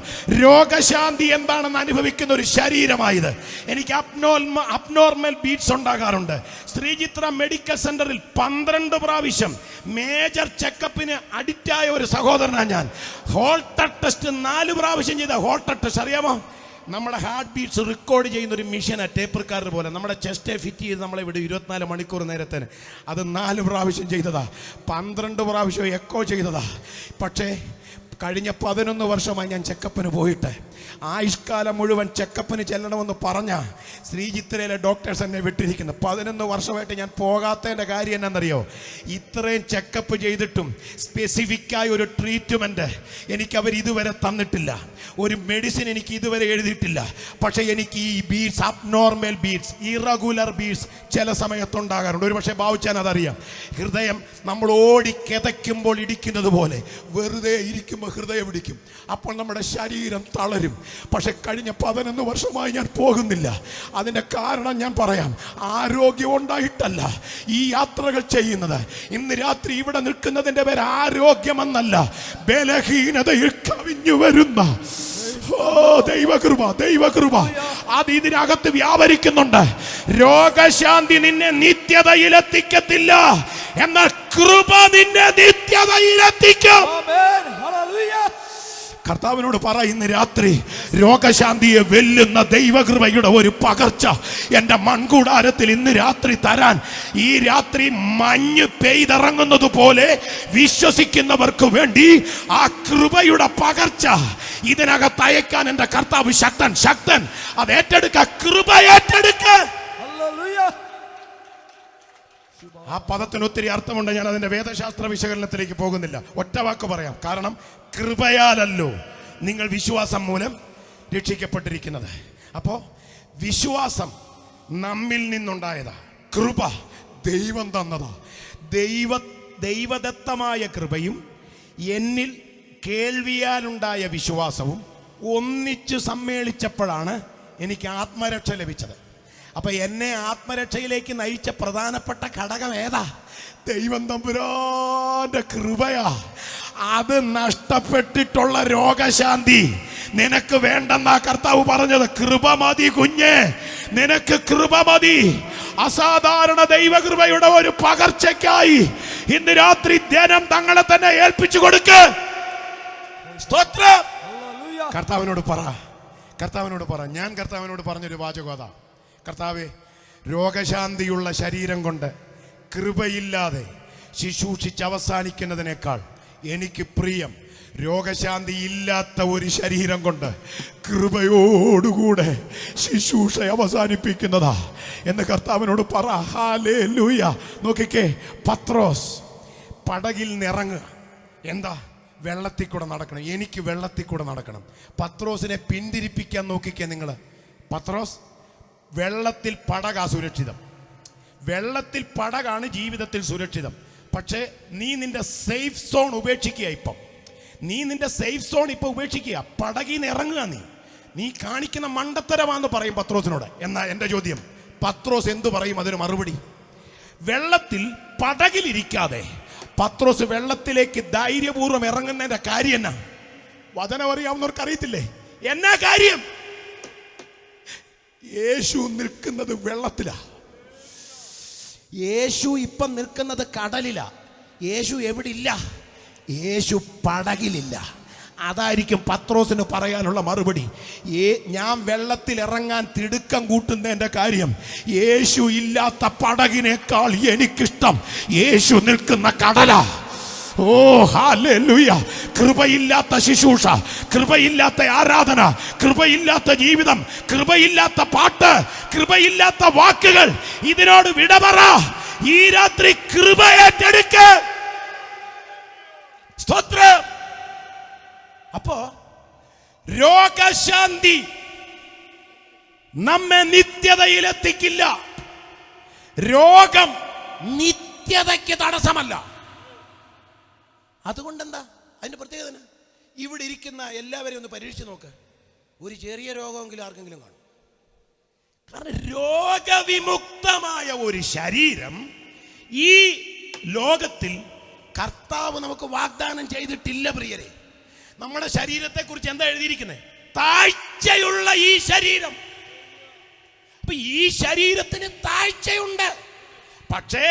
രോഗശാന്തി എന്താണെന്ന് അനുഭവിക്കുന്ന ഒരു ശരീരമായത്. എനിക്ക് അബ്നോർമൽ ബീറ്റ്സ് ഉണ്ടാകാറുണ്ട്. ശ്രീചിത്ര മെഡിക്കൽ സെന്ററിൽ 12 പ്രാവശ്യം മേജർ ചെക്കപ്പിന് അഡിക്റ്റായ ഒരു സഹോദരനാണ് ഞാൻ. ഹോൾട്ടർ ടെസ്റ്റ് 4 പ്രാവശ്യം ചെയ്ത ഹോൾട്ടർ ടെസ്റ്റ് അറിയാമോ? നമ്മുടെ ഹാർട്ട് ബീറ്റ്സ് റെക്കോർഡ് ചെയ്യുന്ന ഒരു മിഷനാണ്, ടേപ്പ് റെക്കോർഡർ പോലെ. നമ്മുടെ ചെസ്റ്റെ ഫിറ്റ് ചെയ്ത് നമ്മളെ ഇവിടെ 24 മണിക്കൂർ നേരത്തിന് അത് 4 പ്രാവശ്യം ചെയ്തതാ, 12 പ്രാവശ്യം എക്കോ ചെയ്തതാ. പക്ഷേ കഴിഞ്ഞ 11 വർഷമായി ഞാൻ ചെക്കപ്പിന് പോയിട്ട്, ആയുഷ്കാലം മുഴുവൻ ചെക്കപ്പിന് ചെല്ലണമെന്ന് പറഞ്ഞ ശ്രീചിത്രയിലെ ഡോക്ടേഴ്സ് എന്നെ വിട്ടിരിക്കുന്നു. 11 വർഷമായിട്ട് ഞാൻ പോകാത്തതിൻ്റെ കാര്യം എന്നാണെന്നറിയോ? ഇത്രയും ചെക്കപ്പ് ചെയ്തിട്ടും സ്പെസിഫിക്കായ ഒരു ട്രീറ്റ്മെൻറ്റ് എനിക്ക് അവർ ഇതുവരെ തന്നിട്ടില്ല, ഒരു മെഡിസിൻ എനിക്ക് ഇതുവരെ എഴുതിയിട്ടില്ല. പക്ഷേ എനിക്ക് ഈ beats, abnormal beats, irregular beats ചില സമയത്തുണ്ടാകാറുണ്ട്. ഒരു പക്ഷേ ഭാവിച്ചാൻ അതറിയാം. ഹൃദയം നമ്മൾ ഓടി കിതയ്ക്കുമ്പോൾ ഇടിക്കുന്നത് പോലെ വെറുതെ ഇരിക്കുമ്പോൾ ഹൃദയം ഇടിക്കും. അപ്പോൾ നമ്മുടെ ശരീരം തളരും. പക്ഷെ കഴിഞ്ഞ 11 വർഷമായി ഞാൻ പോകുന്നില്ല. അതിൻ്റെ കാരണം ഞാൻ പറയാം. ആരോഗ്യം ഉണ്ടായിട്ടല്ല ഈ യാത്രകൾ ചെയ്യുന്നത്. ഇന്ന് രാത്രി ഇവിടെ നിൽക്കുന്നതിൻ്റെ പേര് ആരോഗ്യമെന്നല്ല, ബലഹീനതയിൽ കവിഞ്ഞു വരുന്ന ദൈവകൃപ, ദൈവകൃപ അത് ഇതിനകത്ത് വ്യാപരിക്കുന്നുണ്ട്. രോഗശാന്തി നിന്നെ നിത്യതയിലെത്തിക്കത്തില്ല, എന്നാൽ കൃപ നിന്നെ നിത്യതയിലെത്തിക്കും. കർത്താവിനോട് പറ, ഇന്ന് രാത്രി രോഗശാന്തിയെ വെല്ലുന്ന ദൈവകൃപയുടെ ഒരു പകർച്ച എൻ്റെ മൺകൂടാരത്തിൽ ഇന്ന് രാത്രി തരാൻ, ഈ രാത്രി മഞ്ഞ് പെയ്തിറങ്ങുന്നത് പോലെ വിശ്വസിക്കുന്നവർക്ക് വേണ്ടി ആ കൃപയുടെ പകർച്ച ഇതിനകത്ത് അയക്കാൻ എൻ്റെ കർത്താവ് ശക്തൻ. ശക്തൻ അത് ഏറ്റെടുക്ക, കൃപ ഏറ്റെടുക്ക. ആ പദത്തിന് ഒത്തിരി അർത്ഥമുണ്ട്. ഞാൻ അതിൻ്റെ വേദശാസ്ത്ര വിശകലനത്തിലേക്ക് പോകുന്നില്ല. ഒറ്റ വാക്ക് പറയാം. കാരണം കൃപയാലല്ലോ നിങ്ങൾ വിശ്വാസം മൂലം രക്ഷിക്കപ്പെട്ടിരിക്കുന്നത്. അപ്പോൾ വിശ്വാസം നമ്മിൽ നിന്നുണ്ടായതാ, കൃപ ദൈവം തന്നതാ. ദൈവദത്തമായ കൃപയും എന്നിൽ കേൾവിയാലുണ്ടായ വിശ്വാസവും ഒന്നിച്ചു സമ്മേളിച്ചപ്പോഴാണ് എനിക്ക് ആത്മരക്ഷ ലഭിച്ചത്. അപ്പൊ എന്നെ ആത്മരക്ഷയിലേക്ക് നയിച്ച പ്രധാനപ്പെട്ട ഘടകം ഏതാ? ദൈവം തമ്പുരാന്റെ കൃപയാ. അത് നഷ്ടപ്പെട്ടിട്ടുള്ള രോഗശാന്തി നിനക്ക് വേണ്ടെന്നാ കർത്താവ് പറഞ്ഞത്. കൃപ മതി കുഞ്ഞേ, നിനക്ക് കൃപ മതി. അസാധാരണ ദൈവകൃപയുടെ ഒരു പകർച്ചയ്ക്കായി ഇന്ന് രാത്രി ധ്യാനം തങ്ങളെ തന്നെ ഏൽപ്പിച്ചു കൊടുക്ക്. സ്തോത്രം. കർത്താവിനോട് പറ, കർത്താവിനോട് പറ. ഞാൻ കർത്താവിനോട് പറഞ്ഞൊരു വാചകം അതാ, കർത്താവേ, രോഗശാന്തിയുള്ള ശരീരം കൊണ്ട് കൃപയില്ലാതെ ശുശ്രൂഷിച്ച് അവസാനിക്കുന്നതിനേക്കാൾ എനിക്ക് പ്രിയം രോഗശാന്തി ഇല്ലാത്ത ഒരു ശരീരം കൊണ്ട് കൃപയോടുകൂടെ ശുശ്രൂഷ അവസാനിപ്പിക്കുന്നതാ എന്ന് കർത്താവിനോട് പറ. ഹല്ലേലൂയ. നോക്കിക്കേ, പത്രോസ് പടകിൽ നിറങ്ങുക. എന്താ? വെള്ളത്തിൽ കൂടെ നടക്കണം. എനിക്ക് വെള്ളത്തിൽ കൂടെ നടക്കണം. പത്രോസിനെ പിന്തിരിപ്പിക്കാൻ നോക്കിക്കേ നിങ്ങൾ. പത്രോസ്, വെള്ളത്തിൽ പടകാ സുരക്ഷിതം. വെള്ളത്തിൽ പടകാണ് ജീവിതത്തിൽ സുരക്ഷിതം. പക്ഷേ നീ നിന്റെ സേഫ് സോൺ ഉപേക്ഷിക്കുക. ഇപ്പം നീ നിന്റെ സേഫ് സോൺ ഇപ്പൊ ഉപേക്ഷിക്കുക. പടകിൽ നിന്ന് ഇറങ്ങുക. നീ കാണിക്കുന്ന മണ്ടത്തരമാണെന്ന് പറയും പത്രോസിനോട്. എന്നാ എൻ്റെ ചോദ്യം, പത്രോസ് എന്തു പറയും അതിന് മറുപടി? വെള്ളത്തിൽ പടകിലിരിക്കാതെ പത്രോസ് വെള്ളത്തിലേക്ക് ധൈര്യപൂർവ്വം ഇറങ്ങുന്നതിന്റെ കാര്യം എന്നാ? വചനം അറിയാവുന്നവർക്ക് അറിയത്തില്ലേ എന്നാ കാര്യം? യേശു നിൽക്കുന്നത് വെള്ളത്തിലാ. യേശു ഇപ്പം നിൽക്കുന്നത് കടലിലാ. യേശു എവിടെ ഇല്ല? യേശു പടകിലില്ല. അതായിരിക്കും പത്രോസിന് പറയാനുള്ള മറുപടി. ഞാൻ വെള്ളത്തിൽ ഇറങ്ങാൻ തിടുക്കം കൂട്ടുന്നതിൻ്റെ കാര്യം, യേശു ഇല്ലാത്ത പടകിനേക്കാൾ എനിക്കിഷ്ടം യേശു നിൽക്കുന്ന കടലാ. ഓ ഹല്ലേലൂയ. കൃപയില്ലാത്ത ശുശ്രൂഷ, കൃപയില്ലാത്ത ആരാധന, കൃപയില്ലാത്ത ജീവിതം, കൃപയില്ലാത്ത പാട്ട്, കൃപയില്ലാത്ത വാക്കുകൾ, ഇതിനോട് വിട പറ. ഈ രാത്രി കൃപ ഏറ്റെടുക്ക. സ്തോത്രം. അപ്പോ രോഗശാന്തി നമ്മെ നിത്യതയിലെത്തിക്കില്ല. രോഗം നിത്യതയ്ക്ക് തടസ്സമല്ല. അതുകൊണ്ടെന്താ അതിന്റെ പ്രത്യേകത? ഇവിടെ ഇരിക്കുന്ന എല്ലാവരെയും ഒന്ന് പരീക്ഷിച്ച് നോക്ക്. ഒരു ചെറിയ രോഗമെങ്കിലും ആർക്കെങ്കിലും കാണും. കാരണം രോഗവിമുക്തമായ ഒരു ശരീരം ഈ ലോകത്തിൽ കർത്താവ് നമുക്ക് വാഗ്ദാനം ചെയ്തിട്ടില്ല പ്രിയരെ. നമ്മുടെ ശരീരത്തെ കുറിച്ച് എന്താ എഴുതിയിരിക്കുന്നത്? താഴ്ചയുള്ള ഈ ശരീരം. അപ്പൊ ഈ ശരീരത്തിന് താഴ്ചയുണ്ട്. പക്ഷേ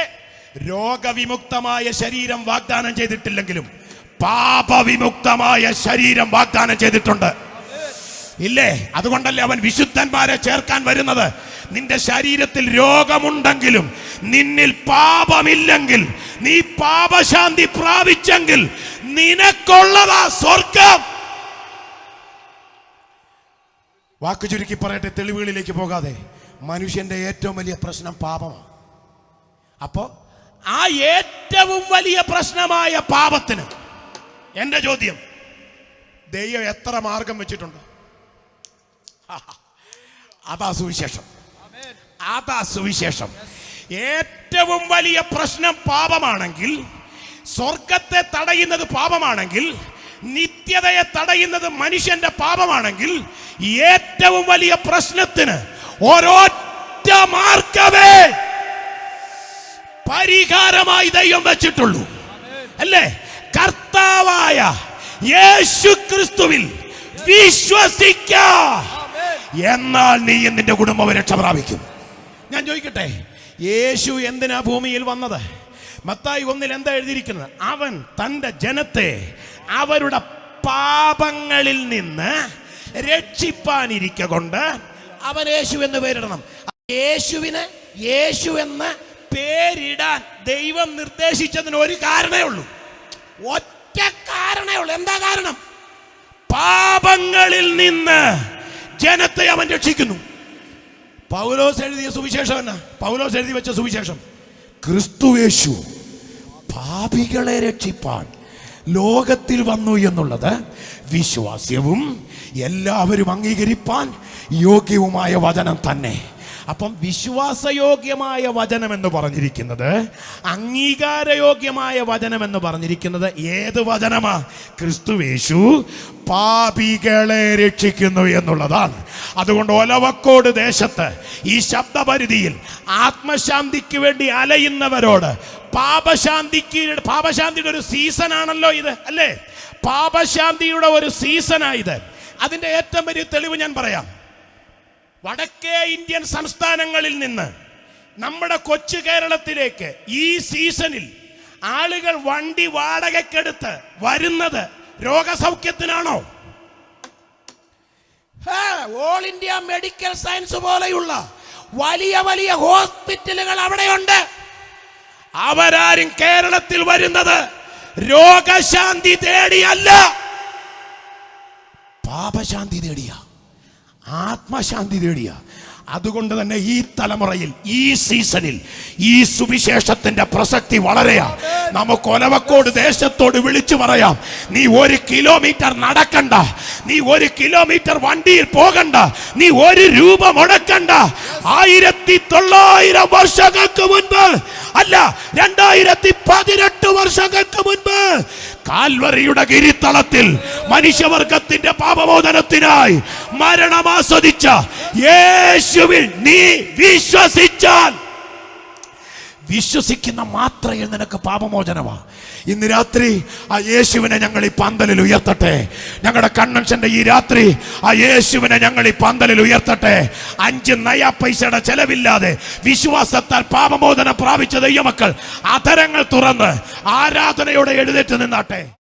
രോഗവിമുക്തമായ ശരീരം വാഗ്ദാനം ചെയ്തിട്ടില്ലെങ്കിലും പാപവിമുക്തമായ ശരീരം വാഗ്ദാനം ചെയ്തിട്ടുണ്ട്. ഇല്ലേ? അതുകൊണ്ടല്ലേ അവൻ വിശുദ്ധന്മാരെ ചേർക്കാൻ വരുന്നത്. നിന്റെ ശരീരത്തിൽ രോഗമുണ്ടെങ്കിലും നിന്നിൽ പാപമില്ലെങ്കിൽ, നീ പാപശാന്തി പ്രാപിച്ചെങ്കിൽ നിനക്കുള്ളതാ സ്വർഗം. വാക്ക് ചുരുക്കി പറയട്ടെ, തെളിവുകളിലേക്ക് പോകാതെ, മനുഷ്യന്റെ ഏറ്റവും വലിയ പ്രശ്നം പാപമാണ്. അപ്പോ ആ ഏറ്റവും വലിയ പ്രശ്നമായ പാപത്തിന് എന്റെ ചോദ്യം, ദൈവം എത്ര മാർഗം വെച്ചിട്ടുണ്ട്? അതാ സുവിശേഷം. അതാ സുവിശേഷം. ഏറ്റവും വലിയ പ്രശ്നം പാപമാണെങ്കിൽ, സ്വർഗത്തെ തടയുന്നത് പാപമാണെങ്കിൽ, നിത്യതയെ തടയുന്നത് മനുഷ്യന്റെ പാപമാണെങ്കിൽ, ഏറ്റവും വലിയ പ്രശ്നത്തിന് ഒരൊറ്റ മാർഗമേ പരിഹാരമായി ദൈവം വെച്ചിട്ടുള്ളൂ. അല്ലേ? കർത്താവായ യേശു ക്രിസ്തുവിൽ വിശ്വസിക്ക, എന്നാൽ നീ നിന്റെ കുടുംബം രക്ഷ പ്രാപിക്കും. ഞാൻ ചോദിക്കട്ടെ, യേശു എന്തിനാ ഭൂമിയിൽ വന്നത്? മത്തായി 1 എന്താ എഴുതിയിരിക്കുന്നത്? അവൻ തന്റെ ജനത്തെ അവരുടെ പാപങ്ങളിൽ നിന്ന് രക്ഷിപ്പാനിരിക്ക കൊണ്ട് അവൻ യേശു എന്ന് പേരിടണം. യേശുവിന് യേശു എന്ന് പേരിടാൻ ദൈവം നിർദ്ദേശിച്ചതിന് ഒരു കാരണമേ ഉള്ളൂ. ഒറ്റ കാരണമേ ഉള്ളൂ. എന്താ കാരണം? പാപങ്ങളിൽ നിന്ന് ജനത്തെ അവൻ രക്ഷിക്കുന്നു. പൗലോസ് എഴുതിയ സുവിശേഷം എന്നാ? പൗലോസ് എഴുതി വെച്ച സുവിശേഷം, ക്രിസ്തുയേശു പാപികളെ രക്ഷിപ്പാൻ ലോകത്തിൽ വന്നു എന്നുള്ളത് വിശ്വാസ്യവും എല്ലാവരും അംഗീകരിപ്പാൻ യോഗ്യവുമായ വചനം തന്നെ. അപ്പം വിശ്വാസയോഗ്യമായ വചനം എന്ന് പറഞ്ഞിരിക്കുന്നത്, അംഗീകാരയോഗ്യമായ വചനം എന്ന് പറഞ്ഞിരിക്കുന്നത് ഏത് വചനമാ? ക്രിസ്തുയേശു പാപികളെ രക്ഷിക്കുന്നു എന്നുള്ളതാണ്. അതുകൊണ്ട് ഒലവക്കോട് ദേശത്ത് ഈ ശബ്ദപരിധിയിൽ ആത്മശാന്തിക്ക് വേണ്ടി അലയുന്നവരോട്, പാപശാന്തിയുടെ ഒരു സീസൺ ആണല്ലോ ഇത്, അല്ലേ? പാപശാന്തിയുടെ ഒരു സീസണായത്. അതിന്റെ ഏറ്റവും വലിയ തെളിവ് ഞാൻ പറയാം. വടക്കേ ഇന്ത്യൻ സംസ്ഥാനങ്ങളിൽ നിന്ന് നമ്മുടെ കൊച്ചു കേരളത്തിലേക്ക് ഈ സീസണിൽ ആളുകൾ വണ്ടി വാടകയ്ക്കെടുത്ത് വരുന്നത് രോഗസൗഖ്യത്തിനാണോ? ഓൾ ഇന്ത്യ മെഡിക്കൽ സയൻസ് പോലെയുള്ള വലിയ വലിയ ഹോസ്പിറ്റലുകൾ അവിടെയുണ്ട്. അവരാരും കേരളത്തിൽ വരുന്നത് രോഗശാന്തി തേടിയല്ല, പാപശാന്തി തേടിയ, ആത്മശാന്തി തേടിയ. അതുകൊണ്ട് തന്നെ ഈ തലമുറയിൽ, ഈ സീസണിൽ ഈ സുവിശേഷത്തിന്റെ പ്രസക്തി വളരെയാ. നമുക്ക് ഒലവക്കോട് ദേശത്തോട് വിളിച്ചു പറയാം, നീ 1 കിലോമീറ്റർ നടക്കണ്ട, നീ 1 കിലോമീറ്റർ വണ്ടിയിൽ പോകണ്ട, നീ 1 രൂപ മുടക്കണ്ട. 1900 വർഷങ്ങൾക്ക് മുൻപ്, അല്ല 2018 വർഷങ്ങൾക്ക് മുൻപ് കാൽവറിയുടെ ഗിരിത്തളത്തിൽ മനുഷ്യവർഗത്തിന്റെ പാപമോചനത്തിനായി മരണം ആസ്വദിച്ച യേശുവിൽ നീ വിശ്വസിച്ചാൽ, വിശ്വസിക്കുന്ന മാത്രയിൽ നിനക്ക് പാപമോചനമാ. ഇന്ന് രാത്രി ആ യേശുവിനെ ഞങ്ങൾ ഈ പന്തലിൽ ഉയർത്തട്ടെ. ഞങ്ങളുടെ കൺവെൻഷന്റെ ഈ രാത്രി ആ യേശുവിനെ ഞങ്ങൾ ഈ പന്തലിൽ ഉയർത്തട്ടെ. 5 നയാ പൈസയുടെ ചെലവില്ലാതെ വിശ്വാസത്താൽ പാപമോചനം പ്രാപിച്ച ദൈവമക്കൾ അധരങ്ങൾ തുറന്ന് ആരാധനയോടെ എഴുന്നേറ്റ് നിന്നാട്ടെ.